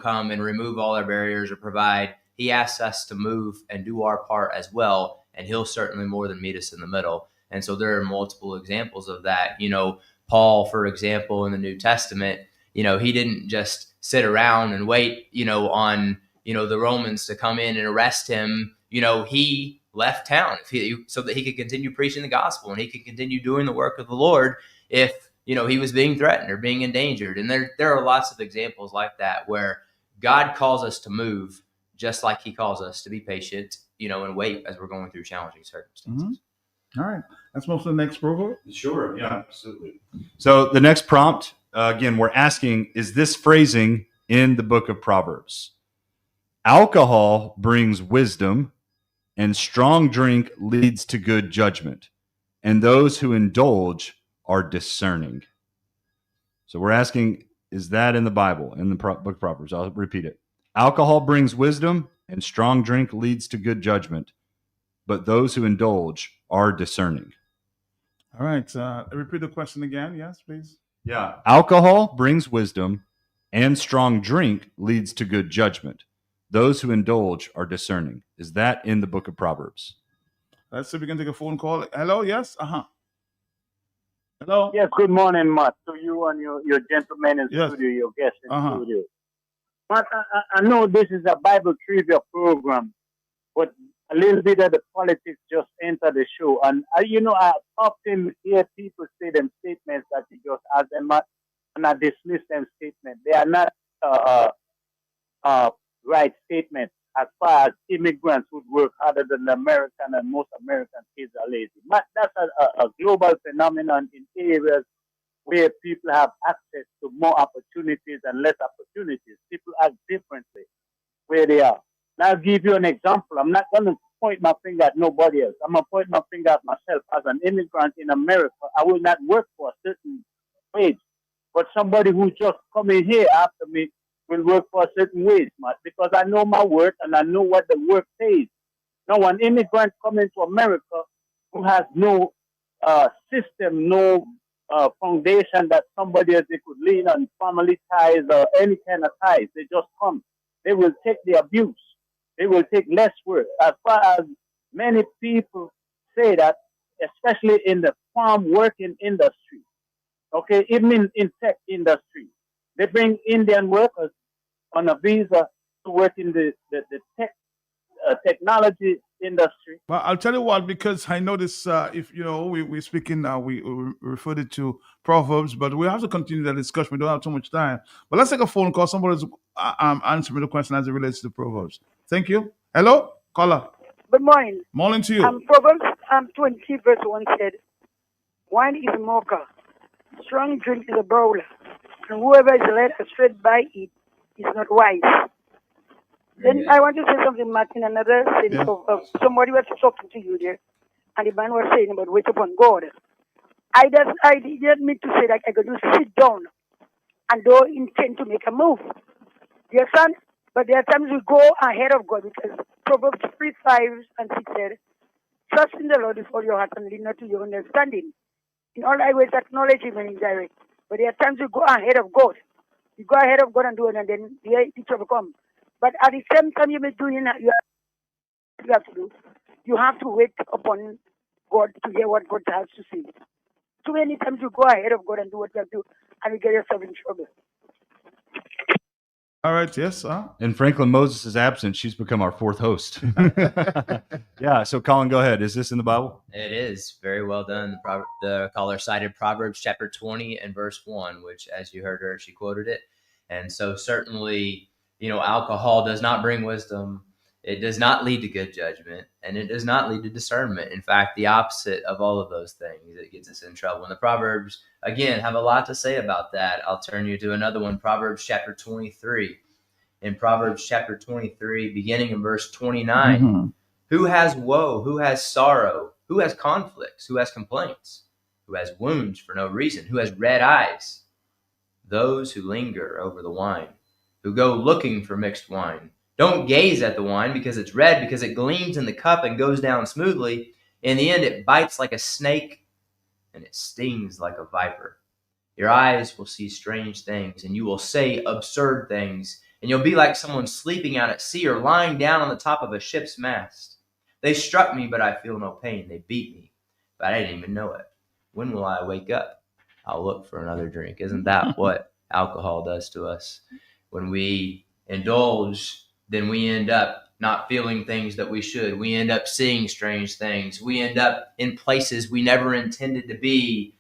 come and remove all our barriers or provide. He asks us to move and do our part as well. And he'll certainly more than meet us in the middle. And so there are multiple examples of that. Paul, for example, in the New Testament, he didn't just sit around and wait, on, the Romans to come in and arrest him. He left town so that he could continue preaching the gospel and he could continue doing the work of the Lord if, he was being threatened or being endangered. And there are lots of examples like that where God calls us to move just like he calls us to be patient, and wait as we're going through challenging circumstances. Mm-hmm. All right. Let's move to the next proverb. Sure. Yeah, absolutely. So the next prompt, again, we're asking, is this phrasing in the book of Proverbs? Alcohol brings wisdom, and strong drink leads to good judgment, and those who indulge are discerning. So we're asking, is that in the Bible, in the book of Proverbs? I'll repeat it. Alcohol brings wisdom, and strong drink leads to good judgment, but those who indulge are discerning. All right. Repeat the question again. Yes, please. Yeah. Alcohol brings wisdom, and strong drink leads to good judgment. Those who indulge are discerning. Is that in the book of Proverbs? Let's see if we can take a phone call. Hello. Yes. Hello. Yes. Good morning, Matt. To you and your gentlemen in Yes. studio, your guests in studio. Matt, I know this is a Bible trivia program, but a little bit of the politics just enter the show. And, I often hear people say them statements that you just ask them and I dismiss them statements. They are not right statements as far as immigrants would work harder than the American and most American kids are lazy. But that's a global phenomenon in areas where people have access to more opportunities and less opportunities. People act differently where they are. Now, I'll give you an example. I'm not going to point my finger at nobody else. I'm going to point my finger at myself. As an immigrant in America, I will not work for a certain wage. But somebody who just coming here after me will work for a certain wage, Matt, because I know my work and I know what the work pays. Now, an immigrant coming to America who has no system, no foundation that somebody else they could lean on, family ties or any kind of ties, they just come. They will take the abuse. They will take less work. As far as many people say that, especially in the farm working industry, okay, even in tech industry, they bring Indian workers on a visa to work in the tech technology industry. Well, I'll tell you what, because I know this, if we're speaking now, we referred it to Proverbs, but we have to continue that discussion. We don't have too much time. But let's take a phone call. Somebody's answering the question as it relates to Proverbs. Thank you. Hello, caller. Good morning. Morning to you. Proverbs 20 verse 1 said, wine is a mocker, strong drink is a brawler, and whoever is led astray by it is not wise. Then I want to say something, Martin, another thing of somebody was talking to you there, and the man was saying about wait upon God. I didn't mean to say that I could just sit down and don't intend to make a move. You understand? But there are times we go ahead of God because Proverbs 3:5-6 said, trust in the Lord with all your heart and lean not to your understanding. In all thy ways acknowledge him and indirect. But there are times we go ahead of God. You go ahead of God and do it, and then the trouble comes. But at the same time you may do you have to do. You have to wait upon God to hear what God has to say. Too many times you go ahead of God and do what you have to do, and you get yourself in trouble. All right. Yes, sir. In Franklin Moses' absence, she's become our fourth host. Yeah. So, Colin, go ahead. Is this in the Bible? It is very well done. The caller cited Proverbs chapter 20 and verse 1, which, as you heard her, she quoted it. And so certainly, alcohol does not bring wisdom. It does not lead to good judgment, and it does not lead to discernment. In fact, the opposite of all of those things. It gets us in trouble. And the Proverbs, again, have a lot to say about that. I'll turn you to another one, Proverbs chapter 23. In Proverbs chapter 23, beginning in verse 29, Mm-hmm. who has woe? Who has sorrow? Who has conflicts? Who has complaints? Who has wounds for no reason? Who has red eyes? Those who linger over the wine, who go looking for mixed wine. Don't gaze at the wine because it's red, because it gleams in the cup and goes down smoothly. In the end, it bites like a snake and it stings like a viper. Your eyes will see strange things, and you will say absurd things, and you'll be like someone sleeping out at sea or lying down on the top of a ship's mast. They struck me, but I feel no pain. They beat me, but I didn't even know it. When will I wake up? I'll look for another drink. Isn't that what alcohol does to us? When we indulge, then we end up not feeling things that we should. We end up seeing strange things. We end up in places we never intended to be.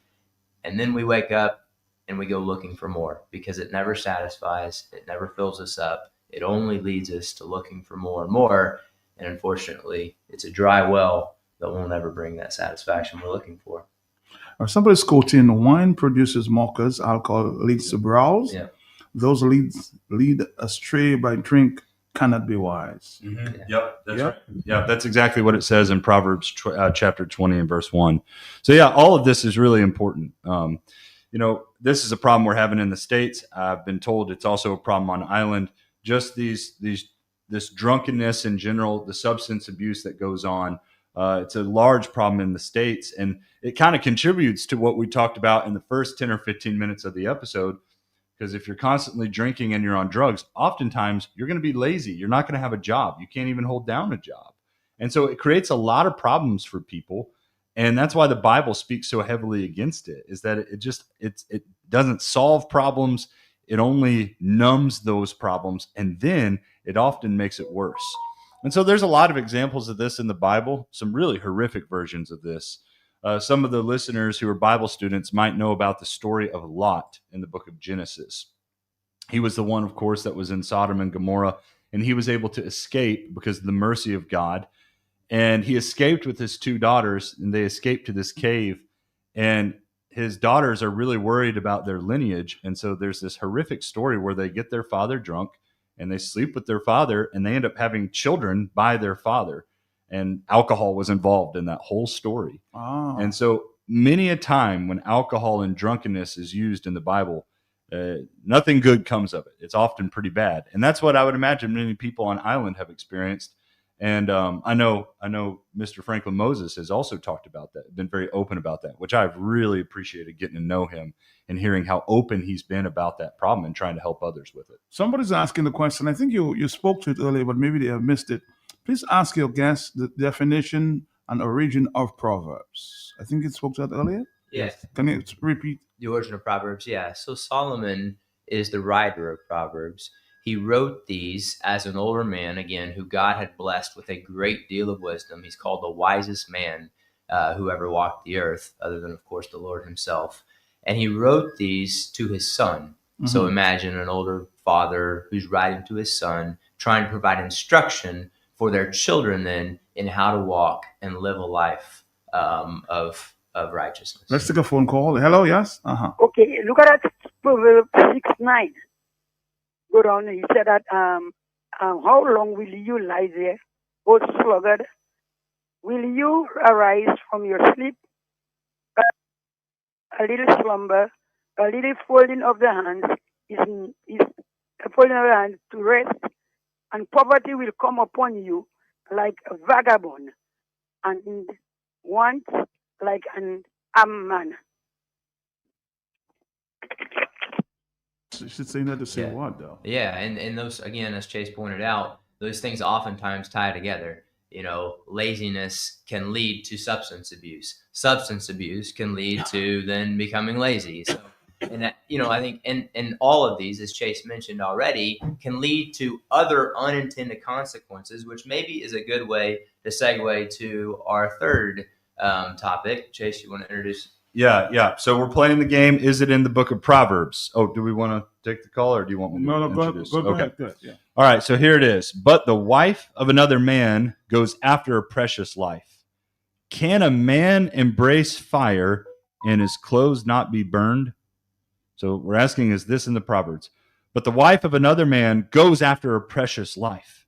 And then we wake up and we go looking for more, because it never satisfies. It never fills us up. It only leads us to looking for more and more. And unfortunately, it's a dry well that will never bring that satisfaction we're looking for. Or somebody's quoting, wine produces mockers, alcohol leads to brawls. Yeah. Those lead astray by drink cannot be wise. Mm-hmm. Yep, that's right. Yeah, that's exactly what it says in Proverbs chapter 20 and verse 1. So yeah, all of this is really important. This is a problem we're having in the States. I've been told it's also a problem on island. Just this drunkenness in general, the substance abuse that goes on. It's a large problem in the States, and it kind of contributes to what we talked about in the first 10 or 15 minutes of the episode. Because if you're constantly drinking and you're on drugs, oftentimes you're going to be lazy. You're not going to have a job. You can't even hold down a job. And so it creates a lot of problems for people. And that's why the Bible speaks so heavily against it, is that it doesn't solve problems. It only numbs those problems. And then it often makes it worse. And so there's a lot of examples of this in the Bible, some really horrific versions of this. Some of the listeners who are Bible students might know about the story of Lot in the book of Genesis. He was the one, of course, that was in Sodom and Gomorrah, and he was able to escape because of the mercy of God. And he escaped with his two daughters, and they escaped to this cave. And his daughters are really worried about their lineage. And so there's this horrific story where they get their father drunk, and they sleep with their father, and they end up having children by their father. And alcohol was involved in that whole story. Oh. And so many a time when alcohol and drunkenness is used in the Bible, nothing good comes of it. It's often pretty bad. And that's what I would imagine many people on island have experienced. And I know Mr. Franklin Moses has also talked about that, been very open about that, which I've really appreciated getting to know him and hearing how open he's been about that problem and trying to help others with it. Somebody's asking the question. I think you spoke to it earlier, but maybe they have missed it. Please ask your guest the definition and origin of Proverbs. I think you spoke to that earlier. Yes. Can you repeat? The origin of Proverbs, yeah. So Solomon is the writer of Proverbs. He wrote these as an older man, again, who God had blessed with a great deal of wisdom. He's called the wisest man who ever walked the earth, other than, of course, the Lord himself. And he wrote these to his son. Mm-hmm. So imagine an older father who's writing to his son, trying to provide instruction for their children then in how to walk and live a life of righteousness. Let's take a phone call. Hello, yes? Uh-huh. Okay, look at that Proverbs 6:9. Go down. He said that, how long will you lie there, O sluggard? Will you arise from your sleep? A little slumber, a little folding of the hands is a folding of the hands to rest, and poverty will come upon you like a vagabond, and want like an armed man. You should say that to say what, though? Yeah, and those, again, as Chase pointed out, those things oftentimes tie together. Laziness can lead to substance abuse. Substance abuse can lead to then becoming lazy. So And that, I think in all of these, as Chase mentioned already, can lead to other unintended consequences, which maybe is a good way to segue to our third topic. Chase, you want to introduce? Yeah. So we're playing the game. Is it in the book of Proverbs? Oh, do we want to take the call, or do you want me to introduce? Go ahead. Good. Yeah. All right. So here it is. But the wife of another man goes after a precious life. Can a man embrace fire and his clothes not be burned? So we're asking, is this in the Proverbs? But the wife of another man goes after a precious life.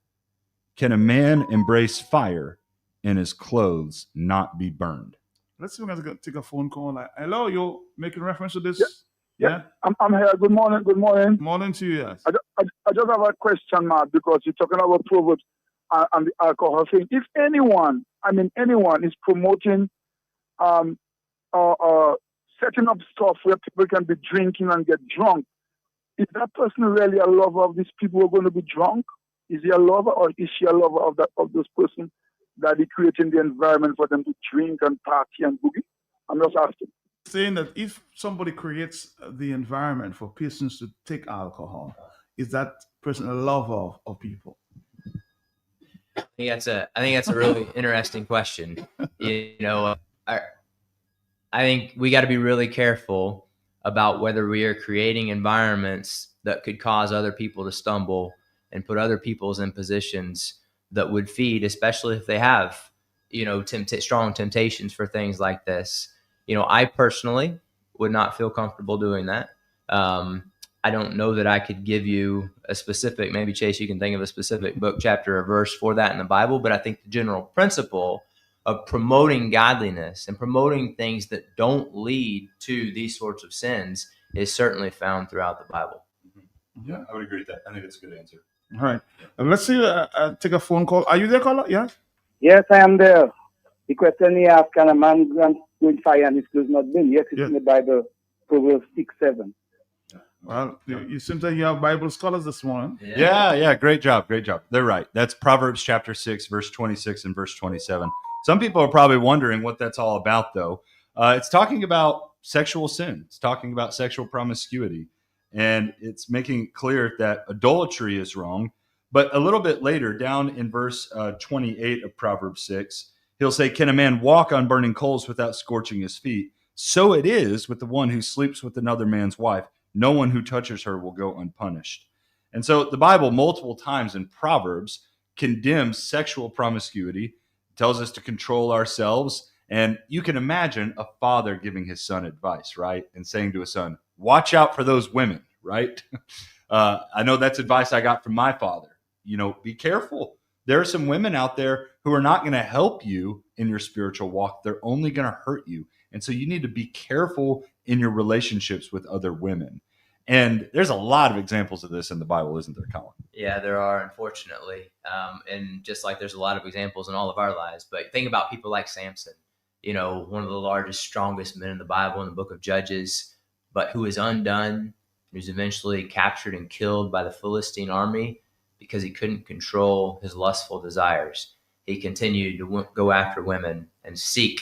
Can a man embrace fire and his clothes not be burned? Let's see if we're going to take a phone call. Like, hello, you're making reference to this? Yeah. I'm here. Good morning. Good morning. Morning to you, yes. I just have a question, Mark, because you're talking about Proverbs and the alcohol thing. If anyone is promoting setting up stuff where people can be drinking and get drunk, is that person really a lover of these people who are going to be drunk? Is he a lover, or is she a lover of those persons that are creating the environment for them to drink and party and boogie? I'm just asking. Saying that if somebody creates the environment for persons to take alcohol, is that person a lover of people? I think that's a really interesting question. I think we got to be really careful about whether we are creating environments that could cause other people to stumble and put other people's in positions that would feed, especially if they have, strong temptations for things like this. I personally would not feel comfortable doing that. I don't know that I could give you a specific, maybe Chase, you can think of a specific book, chapter, or verse for that in the Bible, but I think the general principle of promoting godliness and promoting things that don't lead to these sorts of sins is certainly found throughout the Bible. Yeah, I would agree with that. I think that's a good answer. All right. Let's see. Take a phone call. Are you there, caller? Yes? Yes, I am there. The question he asked, can a man grant good fire and his clothes not burned? Yes, it's in the Bible, Proverbs 6:7. Well, you seem like you have Bible scholars this morning. Yeah. Great job. They're right. That's Proverbs chapter 6, verse 26 and verse 27. Some people are probably wondering what that's all about, though. It's talking about sexual sin. It's talking about sexual promiscuity. And it's making it clear that adultery is wrong. But a little bit later, down in verse 28 of Proverbs 6, he'll say, can a man walk on burning coals without scorching his feet? So it is with the one who sleeps with another man's wife. No one who touches her will go unpunished. And so the Bible multiple times in Proverbs condemns sexual promiscuity, tells us to control ourselves. And you can imagine a father giving his son advice, right? And saying to his son, watch out for those women, right? I know that's advice I got from my father. Be careful. There are some women out there who are not going to help you in your spiritual walk. They're only going to hurt you. And so you need to be careful in your relationships with other women. And there's a lot of examples of this in the Bible, isn't there, Colin? Yeah, there are, unfortunately. And just like there's a lot of examples in all of our lives. But think about people like Samson, one of the largest, strongest men in the Bible in the book of Judges, but who is undone, who's eventually captured and killed by the Philistine army because he couldn't control his lustful desires. He continued to go after women and seek,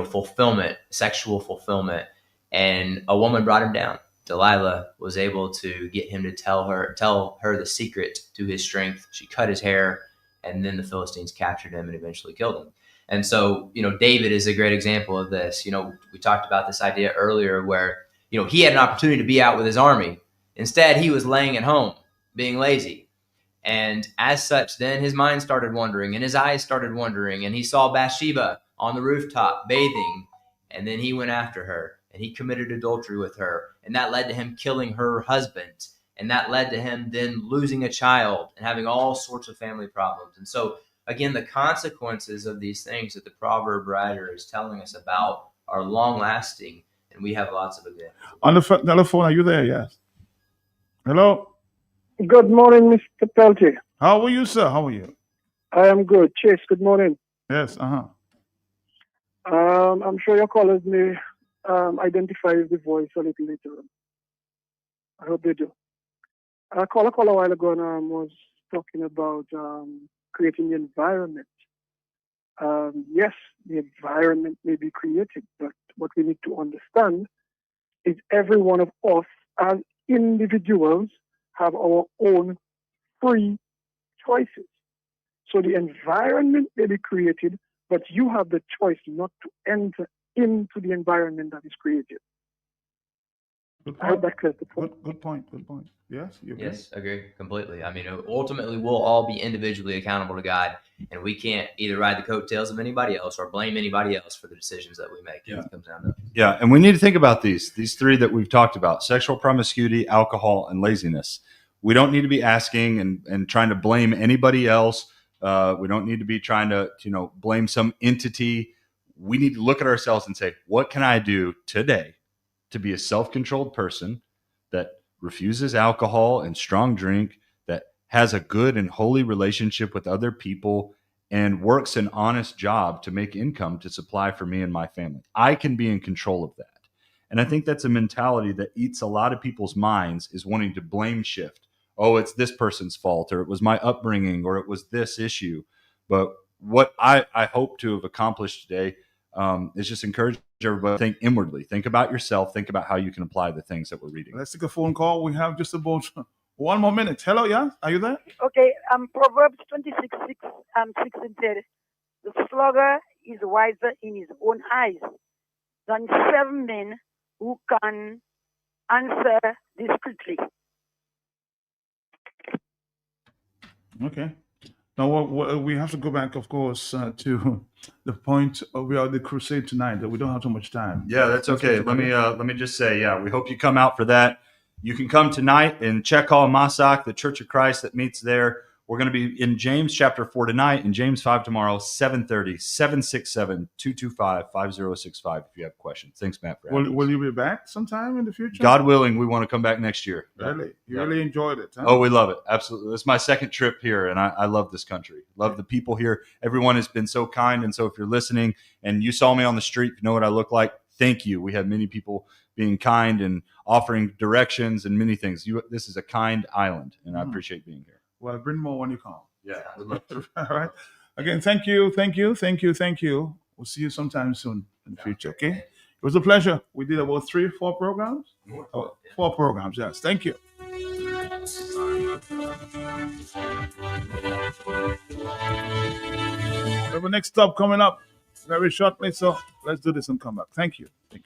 fulfillment, sexual fulfillment. And a woman brought him down. Delilah was able to get him to tell her the secret to his strength. She cut his hair, and then the Philistines captured him and eventually killed him. And so, David is a great example of this. We talked about this idea earlier where, he had an opportunity to be out with his army. Instead, he was laying at home, being lazy. And as such, then his mind started wandering and his eyes started wandering, and he saw Bathsheba on the rooftop bathing, and then he went after her. And he committed adultery with her. And that led to him killing her husband. And that led to him then losing a child and having all sorts of family problems. And so, again, the consequences of these things that the proverb writer is telling us about are long-lasting. And we have lots of examples. On the telephone, are you there? Yes. Hello? Good morning, Mr. Peltier. How are you, sir? How are you? I am good. Chase, good morning. Yes, I'm sure your callers may identify the voice a little later. I hope they do. A caller a while ago was talking about creating the environment. Yes, the environment may be created, but what we need to understand is every one of us as individuals have our own free choices. So the environment may be created, but you have the choice not to enter into the environment that is created. Good I hope point. that clears the point. Good point. Good point. Yes, you agree? Yes, agree completely. I mean, ultimately, we'll all be individually accountable to God, and we can't either ride the coattails of anybody else or blame anybody else for the decisions that we make. Yeah. It comes down to Yeah, and we need to think about these three that we've talked about: sexual promiscuity, alcohol, and laziness. We don't need to be asking and trying to blame anybody else. We don't need to be trying to blame some entity. We need to look at ourselves and say, what can I do today to be a self-controlled person that refuses alcohol and strong drink, that has a good and holy relationship with other people, and works an honest job to make income to supply for me and my family. I can be in control of that. And I think that's a mentality that eats a lot of people's minds, is wanting to blame shift. Oh, it's this person's fault, or it was my upbringing, or it was this issue. But what I hope to have accomplished today is just encourage everybody to think inwardly. Think about yourself. Think about how you can apply the things that we're reading. Let's take a phone call. We have just about 1 more minute. Hello, yeah? Are you there? Okay, Proverbs 26:6 said, the sluggard is wiser in his own eyes than 7 men who can answer discreetly. Okay. Now, we have to go back, of course, to the point of we are the crusade tonight, that we don't have too much time. Yeah, that's okay. Let me just say, we hope you come out for that. You can come tonight in Chekhal Masak, the Church of Christ that meets there. We're going to be in James chapter 4 tonight, and James 5 tomorrow, 7:30, 767-225-5065 if you have questions. Thanks, Matt, for having us. Will you be back sometime in the future? God willing, we want to come back next year. Really? You really enjoyed it, huh? Oh, we love it. Absolutely. It's my second trip here, and I love this country. Love the people here. Everyone has been so kind, and so if you're listening and you saw me on the street, you know what I look like, thank you. We have many people being kind and offering directions and many things. This is a kind island, and I appreciate being here. Well, bring more when you come. Yeah. All right. Again, thank you. We'll see you sometime soon in the future, okay? It was a pleasure. We did about 3 or 4 programs. 4 programs, yes. Thank you. We have a next stop coming up very shortly, so let's do this and come back. Thank you. The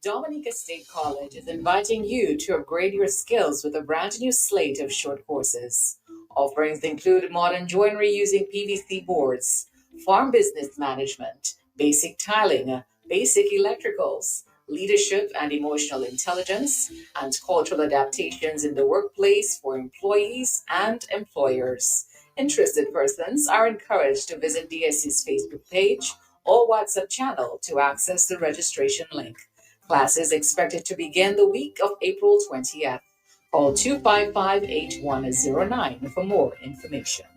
Dominica State College is inviting you to upgrade your skills with a brand new slate of short courses. Offerings include modern joinery using PVC boards, farm business management, basic tiling, basic electricals, leadership and emotional intelligence, and cultural adaptations in the workplace for employees and employers. Interested persons are encouraged to visit DSC's Facebook page or WhatsApp channel to access the registration link. Classes expected to begin the week of April 20th. Call 255-8109 for more information.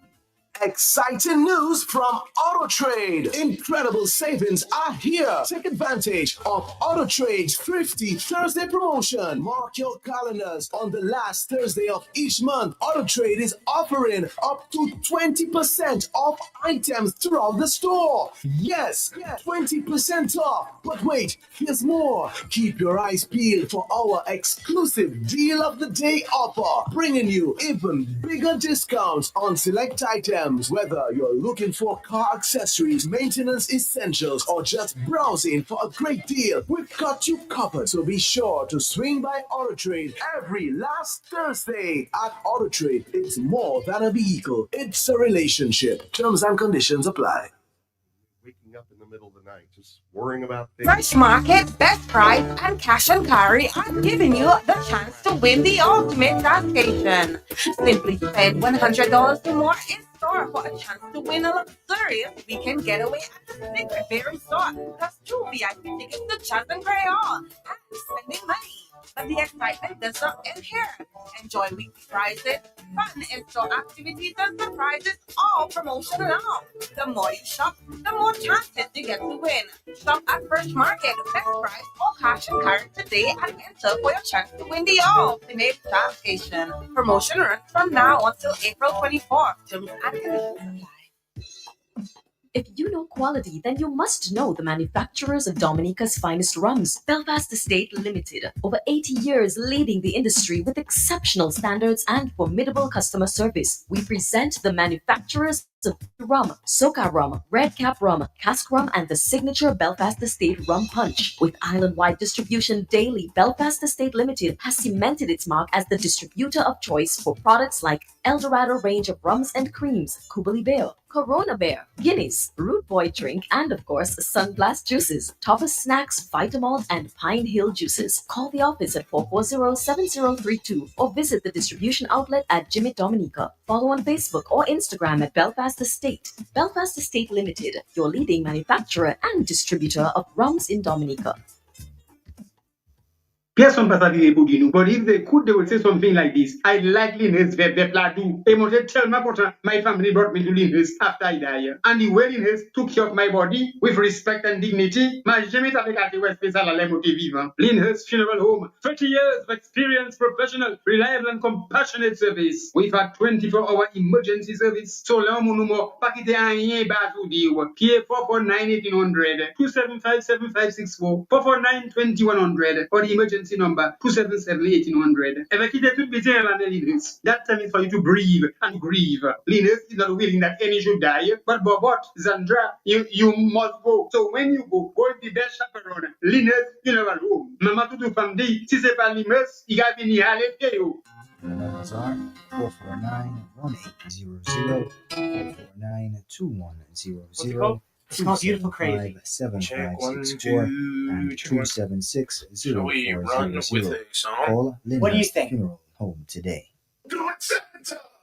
Exciting news from AutoTrade. Incredible savings are here. Take advantage of AutoTrade's Thrifty Thursday promotion. Mark your calendars. On the last Thursday of each month, AutoTrade is offering up to 20% off items throughout the store. Yes, 20% off. But wait, here's more. Keep your eyes peeled for our exclusive Deal of the Day offer, bringing you even bigger discounts on select items. Whether you're looking for car accessories, maintenance essentials, or just browsing for a great deal, we've got you covered. So be sure to swing by AutoTrade every last Thursday. At AutoTrade, it's more than a vehicle, it's a relationship. Terms and conditions apply. Waking up in the middle of the night, just worrying about things. Fresh Market, Best Price, and Cash and Carry are giving you the chance to win the ultimate gas station. Simply spend $100 or more in store for a chance to win a luxurious weekend getaway at the Secret Berry store, plus 2 VIP tickets to Chaz and Crayon, and spending money. But the excitement does not end here. Enjoy weekly prizes, fun in-store activities, and surprises, all promotion along. The more you shop, the more chances you get to win. Shop at Fresh Market, Best Price, or Cash and Carry today and enter for your chance to win the ultimate gas station. Promotion runs from now until April 24th. Terms and conditions apply. If you know know quality, then you must know the manufacturers of Dominica's finest rums. Belfast Estate Limited, over 80 years leading the industry with exceptional standards and formidable customer service. We present the manufacturers of rum, Soca rum, Red Cap rum, Cask rum, and the signature Belfast Estate rum punch. With island-wide distribution daily, Belfast Estate Limited has cemented its mark as the distributor of choice for products like Eldorado range of rums and creams, Kubali Bear, Corona Bear, Guinness, Root Boy drink, and of course, Sunblast juices, Topper snacks, Vitamalt, and Pine Hill juices. Call the office at 440-7032 or visit the distribution outlet at Jimmy Dominica. Follow on Facebook or Instagram at Belfast Estate. Belfast Estate Limited, your leading manufacturer and distributor of rums in Dominica. Person passagier pour dire nous. But if they could, they would say something like this. I like Linus Vepladu. They must tell my daughter, my family brought me to Linus after I died. And the way Linus took care of my body with respect and dignity, ma jamais avec à spécial à l'émotif vivant. Linus Funeral Home, 30 years of experience, professional, reliable and compassionate service. We've had 24-hour emergency service. So là, mon numéro, pas quitter un rien bas tout dire. Qui est 449-1800, 275-7564, 449-2100, for the emergency number 277-1800. Ever quitte tout busy Linus. That time is for you to breathe and grieve. Linus is not willing that any should die, but Zandra, you must go. So when you go with the best chaperone, Linus Funeral Home. Mama Tutu family, si c'est pas Linus, il a fini à l'effet. The numbers are 449-1800, 449-2100, It's called Beautiful Crazy. 7564 and 276-0400. Call What do you Linda's think? Funeral Home today.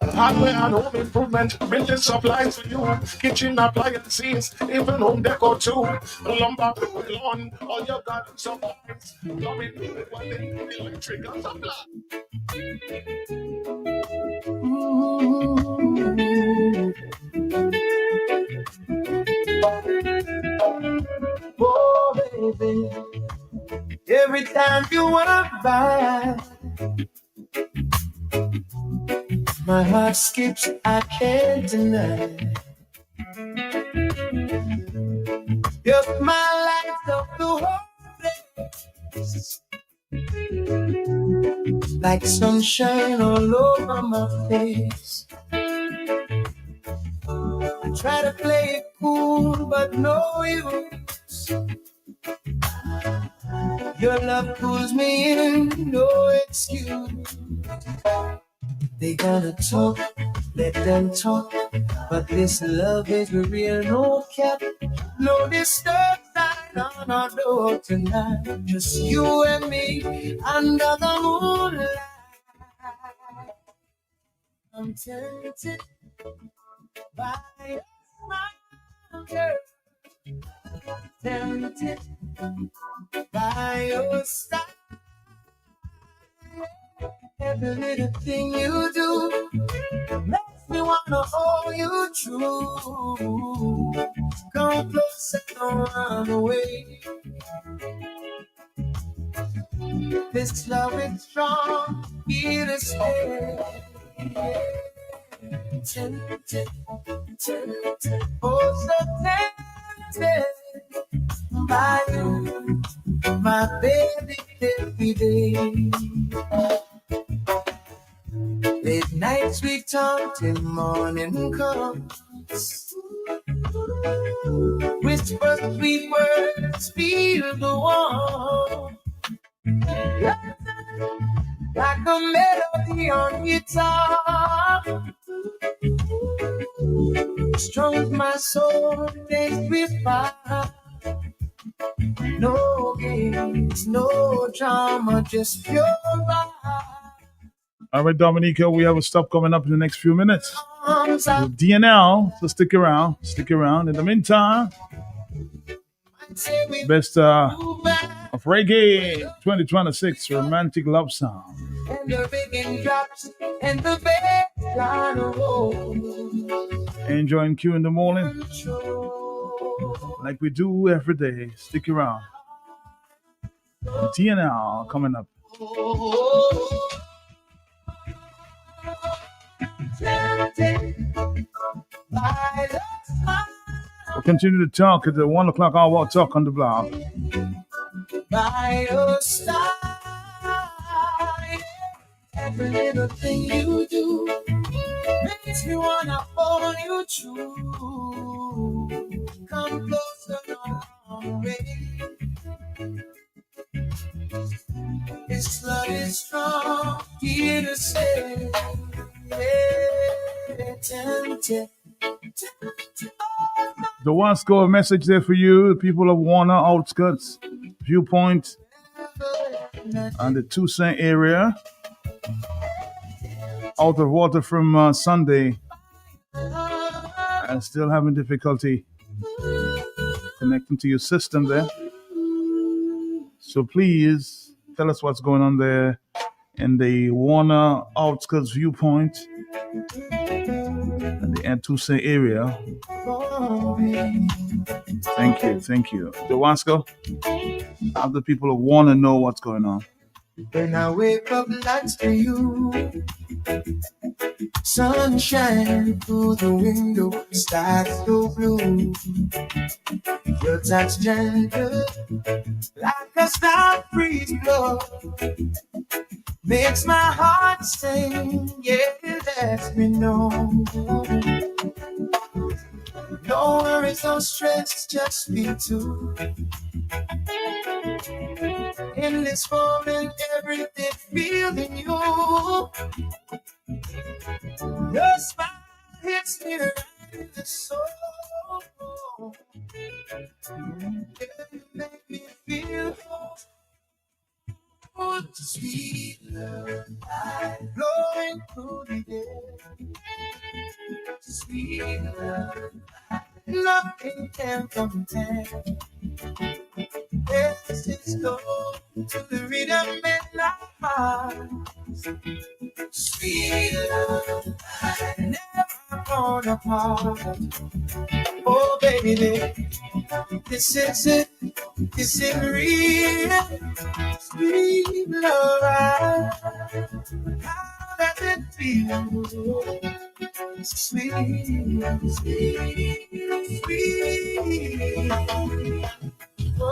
Hardware and home improvement, building supplies for you, kitchen appliances, even home decor too. Lumber, lawn, all your garden supplies, plumbing, electric, and supply. Oh, baby, every time you walk by, my heart skips, I can't deny. You're my light of the whole place, like sunshine all over my face. I try to play it cool, but no use. Your love pulls me in, no excuse. They gotta talk, let them talk, but this love is real, no cap, no disturb sign on our door tonight. Just you and me under the moonlight. I'm tempted by your smile, girl. Tempted by your style. Every little thing you do makes me wanna hold you true. Come closer, don't run away. This love is strong, here to stay. Tempted, tempted, oh so tempted by you, my baby, every day. Late nights we talk till morning comes. Whisper sweet words, feel the warmth. Like a melody on guitar. Strong my soul, taste with fire. No games, no drama, just pure vibe. All right, Dominica, we have a stop coming up in the next few minutes with DNL, so stick around. In the meantime, best of reggae 2026 romantic love song. And the rigging drops and the bass rolls. Enjoying Q in the morning, like we do every day. Stick around. DNL coming up. continue to talk at the 1 o'clock hour. Talk on the block. By your side, every little thing you do makes me wanna hold you true. Come closer, long way. This love is strong, here to stay. Tempted. The one score message there for you, the people of Warner Outskirts, Viewpoint, and the Toussaint area. Out of water from Sunday, and still having difficulty connecting to your system there. So please tell us what's going on there in the Warner Outskirts Viewpoint and the Toussaint area. Thank you. Dewasco, have the people of Warner know what's going on. When I wake up next to you, sunshine through the window, stars so blue. Your touch gentle, like a star breeze blow, makes my heart sing. Yeah, lets me know. No worries, no stress, just me two. In this moment, everything feeling you. Your smile hits me right in the soul. You make me feel whole. Sweet love, blowing through the air. Sweet love, nothing can compare. Yes, it's go to the rhythm in our hearts. Sweet love, never gone apart. Oh, baby, this is it. This is real. Sweet love, how does it feel? Sweet, sweet, sweet. Oh,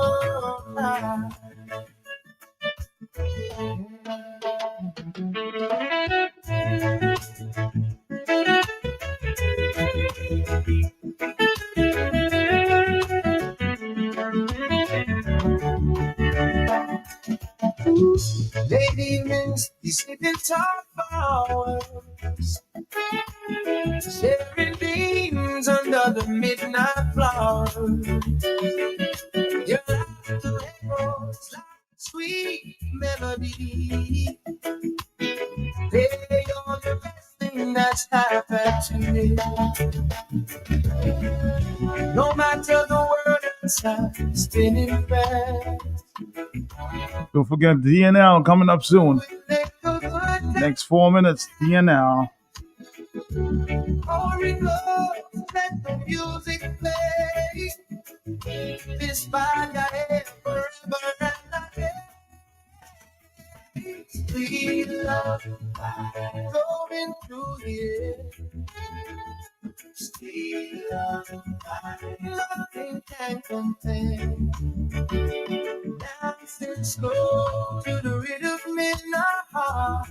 late evenings, these sleeping top hours, sharing beams under the midnight flowers. Your laughter echoes like sweet melody. They are the best thing that's happened to me. No matter the world outside, spinning fast. Don't forget DNL coming up soon. Next 4 minutes, DNL. Let the music play. This band I have forever and ever. Sweet love flowing through the air. Sweet love, nothing can compare. Dancing slow to the rhythm in our heart.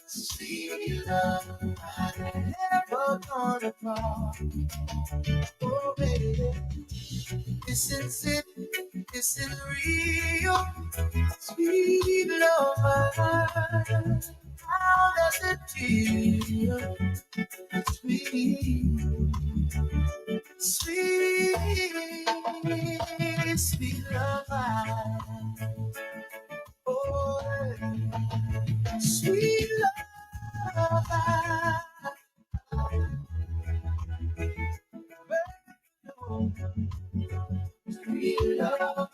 Sweet love, never gone apart. Oh, baby, this is it. This is real. Sweet love, how does it feel? Sweet, sweet, sweet love. Oh, sweet love. Sweet love.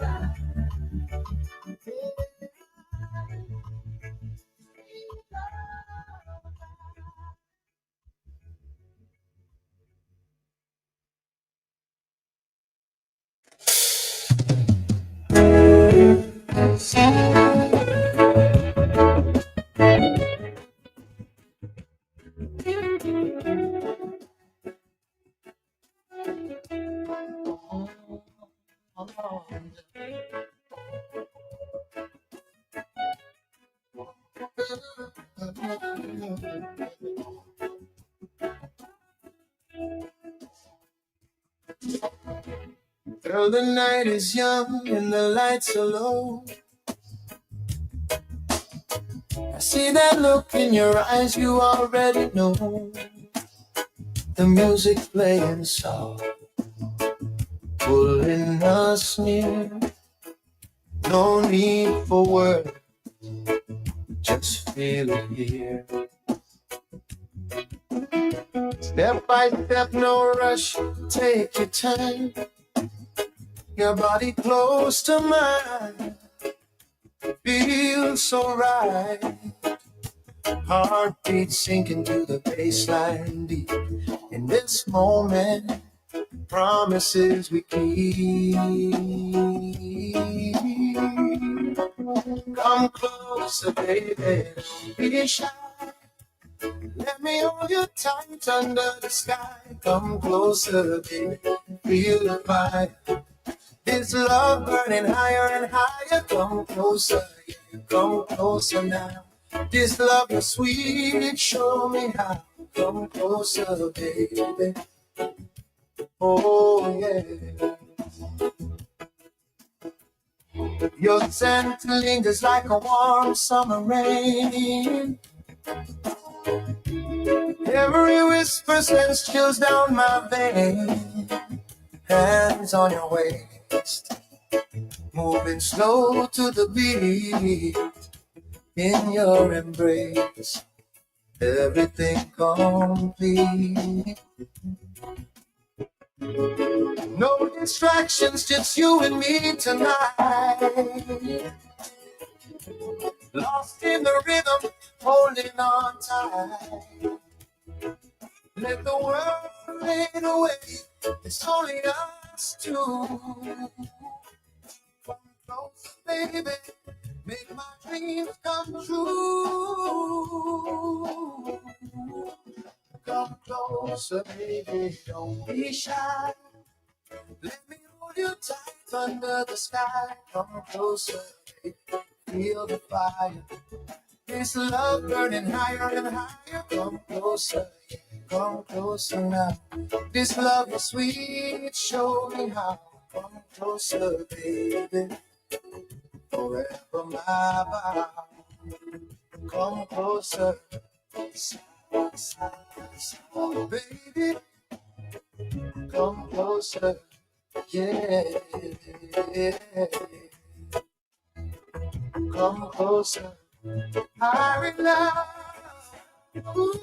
Girl, the night is young and the lights are low. I see that look in your eyes, you already know. The music playing soft, pulling us near. No need for words, just feel it here. Step by step, no rush, take your time. Your body close to mine, feels so right. Heartbeat sinking to the baseline deep. In this moment, promises we keep. Come closer, baby, be shy. Let me hold you tight under the sky. Come closer, baby, feel the fire. This love burning higher and higher. Come closer, yeah, come closer now. This love is sweet, show me how. Come closer, baby. Oh, yeah. Your scent lingers like a warm summer rain. Every whisper sends chills down my vein. Hands on your waist, moving slow to the beat. In your embrace, everything complete. No distractions, just you and me tonight. Lost in the rhythm, holding on tight. Let the world fade away, it's only us two. Come close, baby, make my dreams come true. Come closer, baby, don't be shy. Let me hold you tight under the sky. Come closer, baby, feel the fire. This love burning higher and higher. Come closer, yeah, come closer now. This love is sweet, show me how. Come closer, baby, forever my vow. Come closer, oh, baby, come closer, yeah. Come closer, I'm in love. Ooh.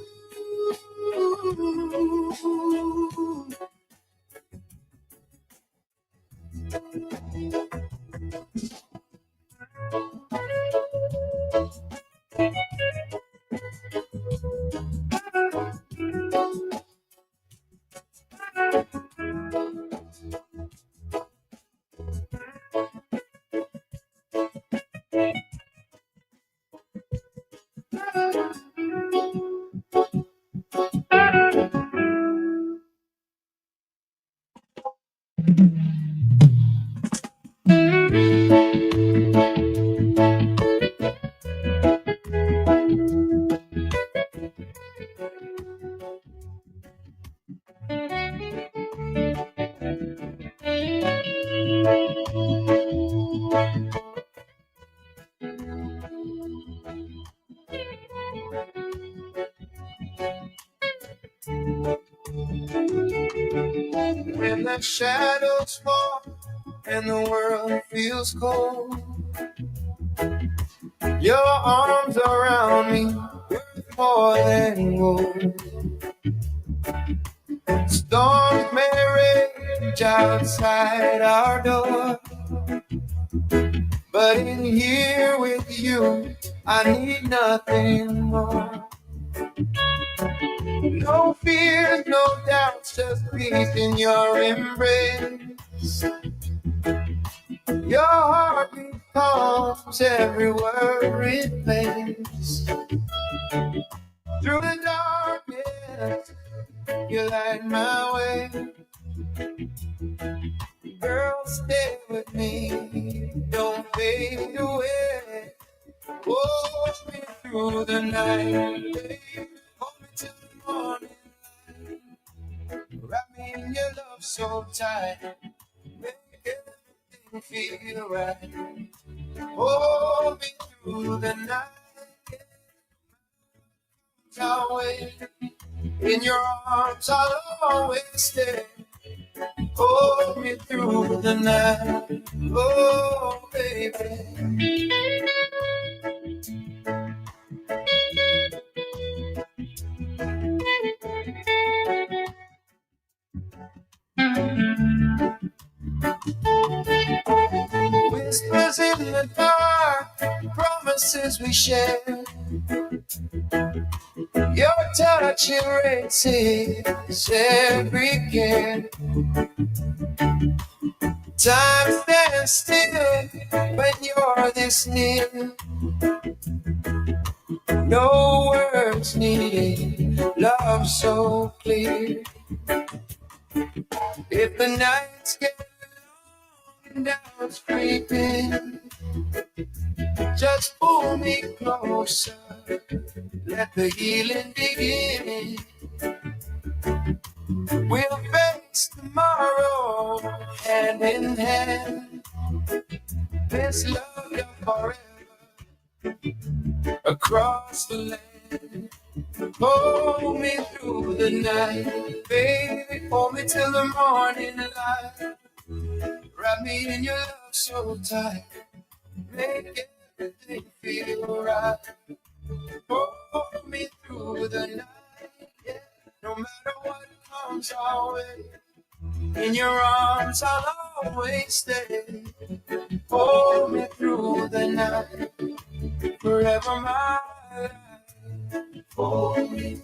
When the shadows fall and the world feels cold, your arms around me worth more than gold. Storms may rage outside our door, but in here with you, I need nothing more. No fears, no doubts, just peace in your embrace. Your heartbeat calms every worry place. Through the darkness, you light my way. Girl, stay with night. Baby, hold me till the morning. Wrap me in your love so tight. Make everything feel right. Hold me through the night. I'll wait. In your arms I'll always stay. Hold me through the night. Oh, baby. Whispers in the dark, promises we share. Your touch erases every care. Time stands still when you're this near. No words needed, love so clear. If the nights get long and doubt's creeping, just pull me closer, let the healing begin. We'll face tomorrow hand in hand. This love forever across the land. Hold me through the night, baby. Hold me till the morning light. Wrap me in your love so tight. Make everything feel right. Hold me through the night, yeah. No matter what comes our way. In your arms I'll always stay. Hold me through the night. Forever my life. Hold me.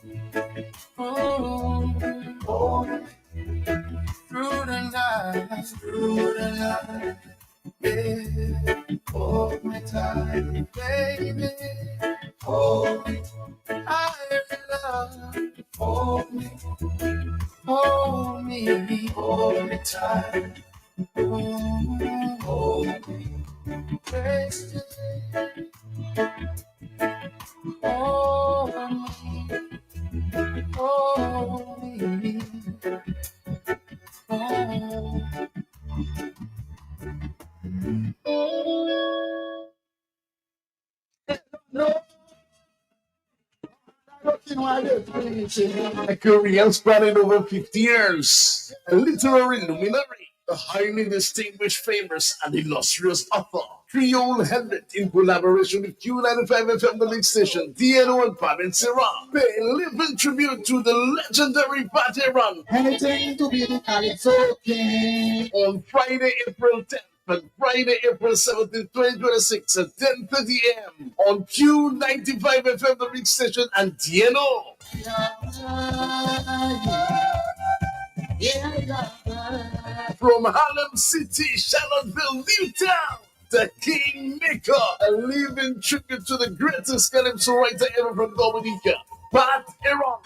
Hold me. Through the night. Through the night. Yeah. Hold me tight, baby. Hold me. I love. Hold me. Hold me. Hold me tight. Hold me. Baby. Hold me. Hold me. A career spanning over 50 years, a literary luminary, a highly distinguished, famous, and illustrious author. Creole Helmet in collaboration with Q95 FM, the big station, DNO and Pam and Sarah, pay living tribute to the legendary Party Run. Anything to be the it's okay. On Friday, April 10th. And Friday, April 17th, 2026 at 10:30 a.m. on Q95 FM, the big station, and DNO. From Harlem City, Charlottesville, Newtown, the Kingmaker, a living tribute to the greatest calypso writer ever from Dominica, Pat Aaron.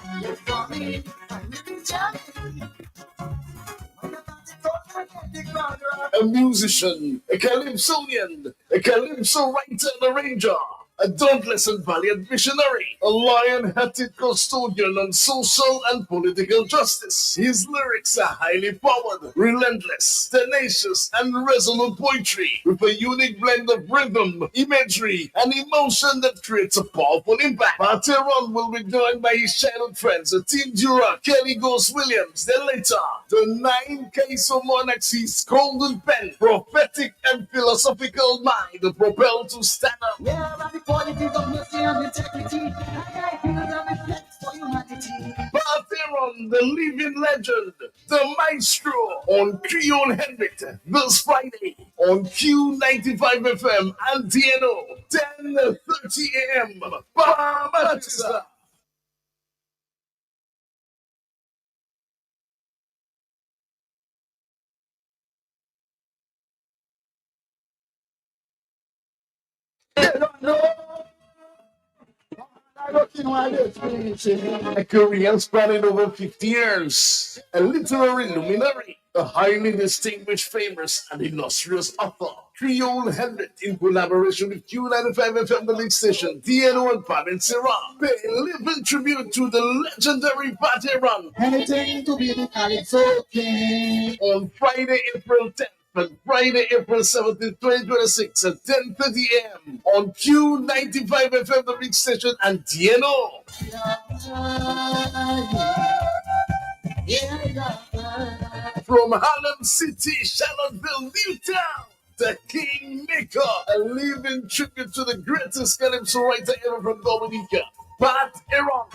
A musician, a calypsonian, a calypso writer and arranger, a dauntless and valiant missionary, a lion-hearted custodian on social and political justice. His lyrics are highly powered, relentless, tenacious, and resolute poetry with a unique blend of rhythm, imagery, and emotion that creates a powerful impact. Pateron will be joined by his childhood friends, Tim Dura, Kelly Ghost Williams, then later, the 9 Kaiso Monarchs, his golden pen, prophetic and philosophical mind, propelled to stand up. Yeah, qualities of mercy and integrity, and I feel and reflect for humanity. Pateron, the living legend, the maestro, on Creole Helmet, this Friday on Q95 FM and DNO, 10:30 a.m. Babatisa. A career spanning over 50 years, a literary luminary, a highly distinguished, famous, and illustrious author. Creole Henry in collaboration with Q95 FM, the league station, DNO and Pabin Sirah, pay living tribute to the legendary Party Run. Anything to be the Calypso King. On Friday, April 10th. And Friday, April 17th, 2026 at 10:30 a.m. on Q95 FM, the big station, and DNO. From Harlem City, Charlottesville, Newtown, the Kingmaker, a living tribute to the greatest calypso writer ever from Dominica, Pat Aaron.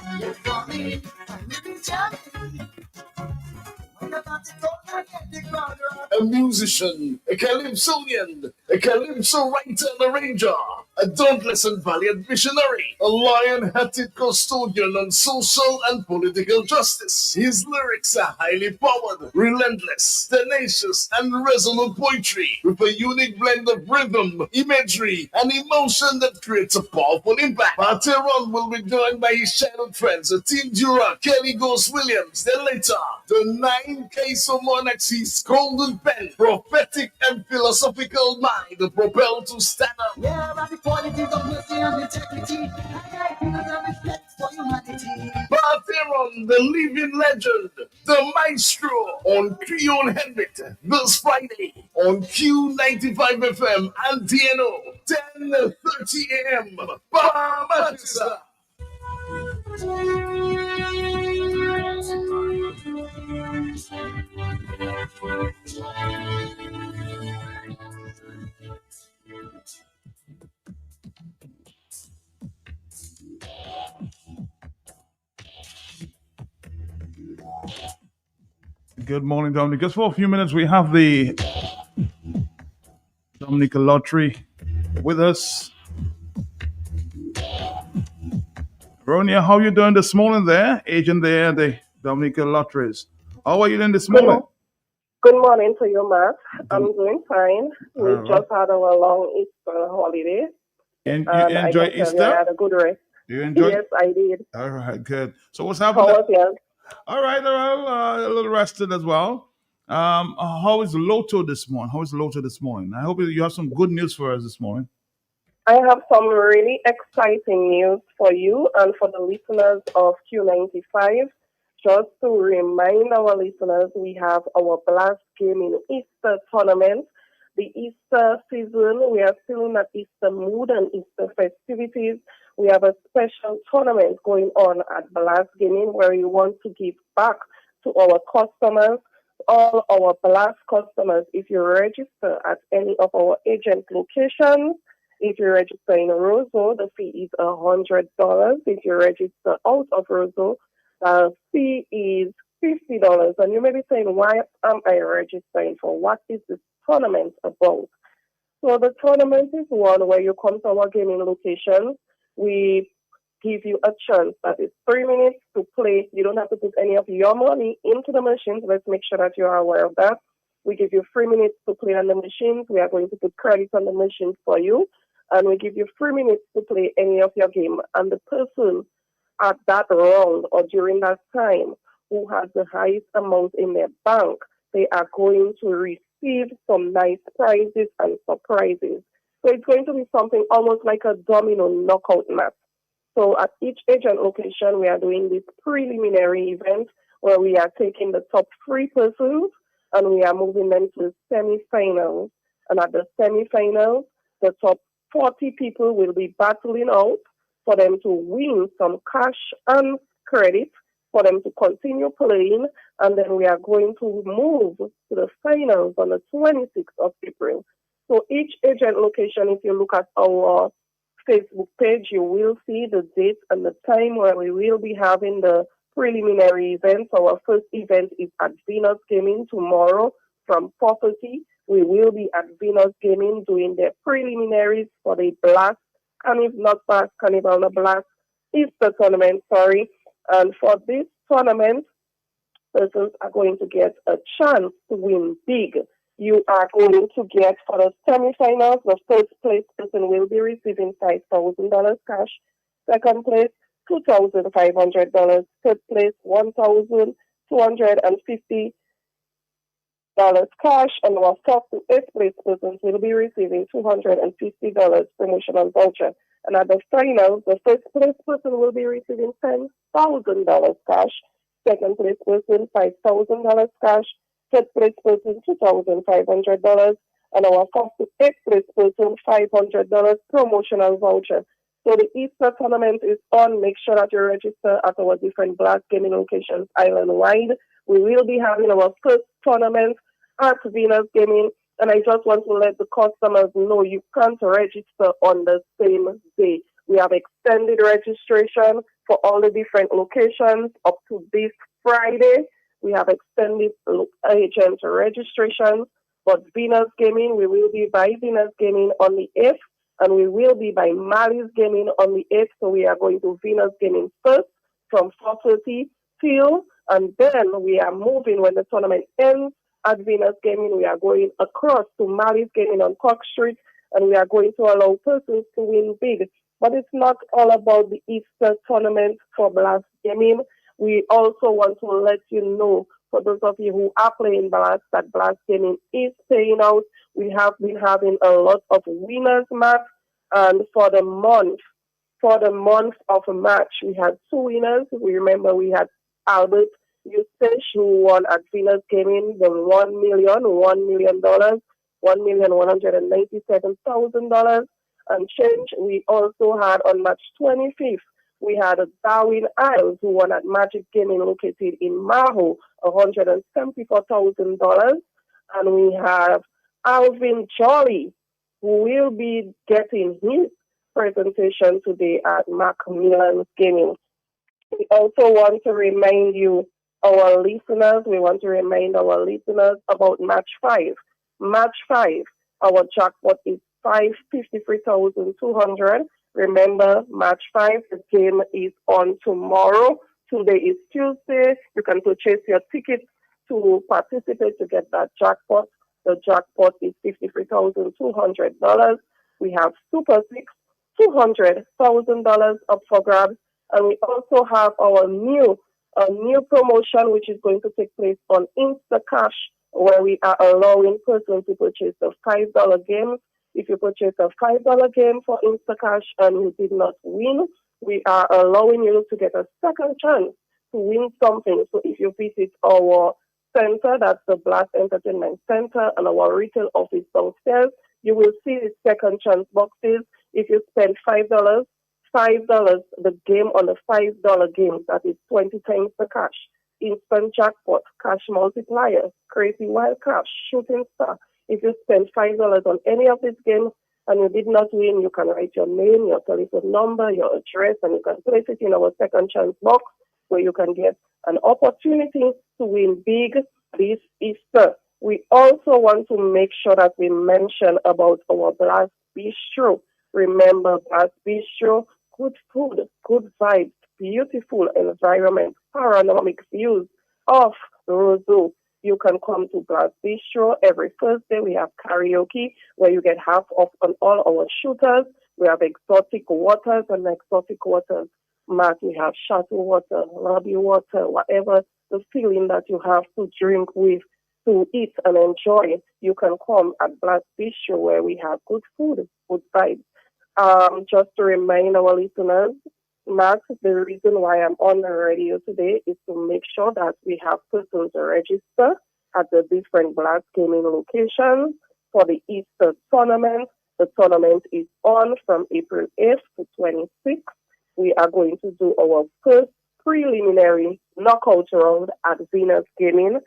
A musician, a calypsonian, a calypso writer and arranger, a dauntless and valiant missionary, a lion-hearted custodian on social and political justice. His lyrics are highly powered, relentless, tenacious, and resolute poetry with a unique blend of rhythm, imagery, and emotion that creates a powerful impact. Pateron will be joined by his childhood friends, Tim Dura, Kelly Ghost Williams, then later, the 9 Queso Monarchies golden pen, prophetic and philosophical mind, propelled to stand up. Yeah, about the qualities of mercy and integrity, and respect for humanity. Pateron, the living legend, the maestro, on Creole Henry, this Friday, on Q95 FM and DNO, 10:30 a.m. Bamatisa. Good morning, Dominic. Just for a few minutes, we have the Dominica Lottery with us. Ronia, how you doing this morning there? Agent there, the Dominica Lotteries. How are you doing this morning? Good morning to you, Matt. I'm doing fine. We All right. just had our long Easter holiday. And you I enjoy can tell Easter? you I had a good rest. You enjoy? Yes, I did. All right, good. So what's How happening? was yours? All right, a little rested as well. How is Lotto this morning? How is Lotto this morning? I hope you have some good news for us this morning. I have some really exciting news for you and for the listeners of Q95. Just to remind our listeners, we have our Blast Gaming Easter tournament. The Easter season, we are still in that Easter mood and Easter festivities. We have a special tournament going on at Blast Gaming where we want to give back to our customers, all our Blast customers. If you register at any of our agent locations, if you register in Roseau, the fee is $100. If you register out of Roseau, the fee is $50. And you may be saying, why am I registering for? What is this tournament about? So the tournament is one where you come to our gaming location. We give you a chance that is 3 minutes to play. You don't have to put any of your money into the machines. Let's make sure that you are aware of that. We give you 3 minutes to play on the machines. We are going to put credits on the machines for you. And we give you 3 minutes to play any of your game. And the person at that round or during that time who has the highest amount in their bank, they are going to receive some nice prizes and surprises. So it's going to be something almost like a domino knockout match. So at each agent location, we are doing this preliminary event where we are taking the top 3 persons and we are moving them to the semifinals. And at the semifinals, the top 40 people will be battling out for them to win some cash and credit for them to continue playing. And then we are going to move to the finals on the 26th of April. So each agent location, if you look at our Facebook page, you will see the date and the time where we will be having the preliminary event. Our first event is at Venus Gaming tomorrow from 4:30. We will be at Venus Gaming doing the preliminaries for the Blast Carnival, the Blast Easter tournament, And for this tournament, persons are going to get a chance to win big. You are going to get, for the semifinals, the first place person will be receiving $5,000 cash. Second place, $2,500. Third place, $1,250. cash, and our top to eighth place persons will be receiving $250 promotional voucher. And at the finals, the first place person will be receiving $10,000 cash, second place person $5,000 cash, third place person $2,500, and our fourth to eighth place person $500 promotional voucher. So the Easter tournament is on. Make sure that you register at our different Black gaming locations island-wide. We will be having our first tournament at Venus Gaming, and I just want to let the customers know you can't register on the same day. We have extended registration for all the different locations up to this Friday. We have extended agent registration, but Venus Gaming, we will be by Venus Gaming on the 8th, and we will be by Mali's Gaming on the 8th. So we are going to Venus Gaming first from 4:30 till, and then we are moving when the tournament ends at Venus Gaming. We are going across to Mali's Gaming on Cork Street, and we are going to allow persons to win big. But it's not all about the Easter tournament for Blast Gaming. We also want to let you know, for those of you who are playing Blast, that Blast Gaming is paying out. We have been having a lot of winners match, and for the month of March, we had 2 winners. We remember we had Albert Eustace, who won at Venus Gaming the $1 million, $1,197,000 and change. We also had on March 25th, we had Darwin Isles, who won at Magic Gaming located in Maho, $174,000. And we have Alvin Jolly, who will be getting his presentation today at Macmillan Gaming. We also want to remind our listeners about Match 5. Match 5, our jackpot is $553,200. Remember, Match 5, the game is on tomorrow. Today is Tuesday. You can purchase your tickets to participate to get that jackpot. The jackpot is $53,200. We have Super 6, $200,000 up for grabs. And we also have our new promotion, which is going to take place on Instacash, where we are allowing persons to purchase a $5 game. If you purchase a $5 game for Instacash and you did not win, we are allowing you to get a second chance to win something. So if you visit our center, that's the Blast Entertainment Center, and our retail office downstairs, you will see the second chance boxes. If you spend $5, the game on the $5 game, that is 20 times the cash. Instant jackpot, cash multiplier, crazy wild cash, shooting star. If you spend $5 on any of these games and you did not win, you can write your name, your telephone number, your address, and you can place it in our second chance box where you can get an opportunity to win big this Easter. We also want to make sure that we mention about our Blast Bistro. Remember, Blast Bistro, good food, good vibes, beautiful environment, panoramic views of Roseau. You can come to Blast Bistro every Thursday. We have karaoke where you get half off on all our shooters. We have exotic waters and exotic waters. Mark, we have shuttle water, lobby water, whatever the feeling that you have to drink with, to eat and enjoy. You can come at Blast Bistro where we have good food, good vibes. Just to remind our listeners, Mark, the reason why I'm on the radio today is to make sure that we have persons register at the different Blast Gaming locations for the Easter tournament. The tournament is on from April 8th to 26th. We are going to do our first preliminary knockout round at Venus Gaming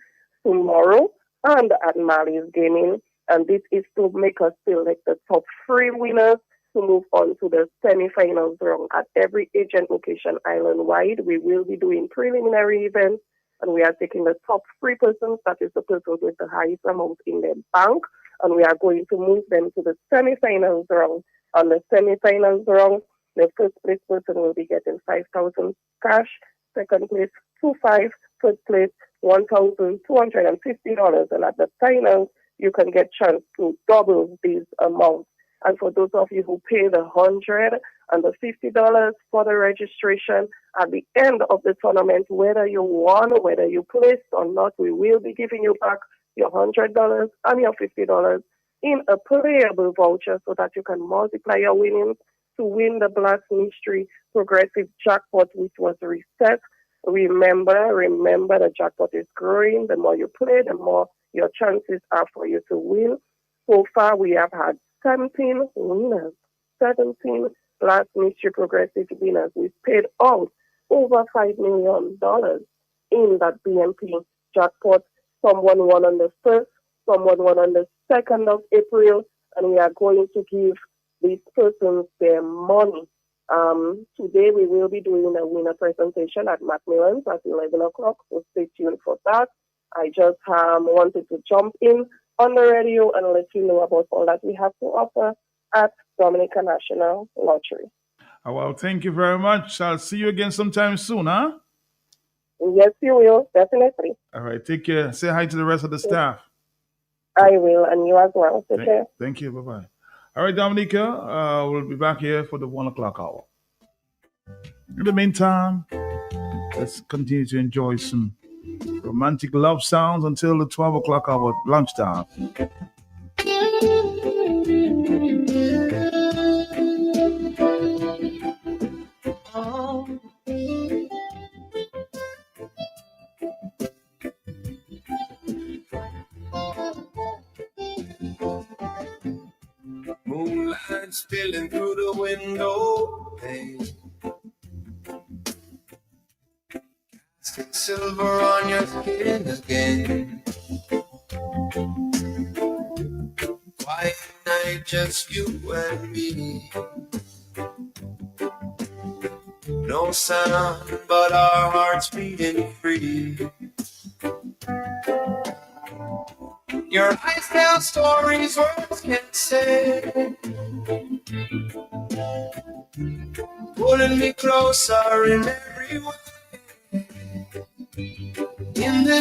tomorrow and at Mali's Gaming. And this is to make us select the top 3 winners to move on to the semi-finals round at every agent location island-wide. We will be doing preliminary events, and we are taking the top 3 persons, that is the persons with the highest amount in their bank, and we are going to move them to the semi-finals round. On the semi-finals round, the first place person will be getting $5,000 cash, second place $2,500, third place $1,250, and at the finals, you can get chance to double these amounts. And for those of you who pay the $100 and the $50 for the registration, at the end of the tournament, whether you won, whether you placed or not, we will be giving you back your $100 and your $50 in a playable voucher so that you can multiply your winnings to win the Black Mystery Progressive Jackpot, which was reset. Remember, the jackpot is growing. The more you play, the more your chances are for you to win. So far, we have had 17 winners, 17 Black Mystery Progressive winners. We've paid out over $5 million in that BMP jackpot. Someone won on the 1st, someone won on the 2nd of April, and we are going to give these persons their money. Today we will be doing a winner presentation at Macmillan's at 11 o'clock, so stay tuned for that. I just wanted to jump in on the radio and let you know about all that we have to offer at Dominica National Lottery. Oh, well, thank you very much. I'll see you again sometime soon, huh? Yes, you will, definitely. All right, take care. Say hi to the rest of the staff. I will, and you as well. Take care. Thank you. Bye-bye. All right, Dominica, we'll be back here for the 1 o'clock hour. In the meantime, let's continue to enjoy some romantic love sounds until the 12 o'clock hour lunchtime. Moonlight spilling through the window pane, casting silver on your skin again. Quiet night, just you and me. No sound, but our hearts beating free. Your eyes tell stories words can't say, pulling me closer in every way. In this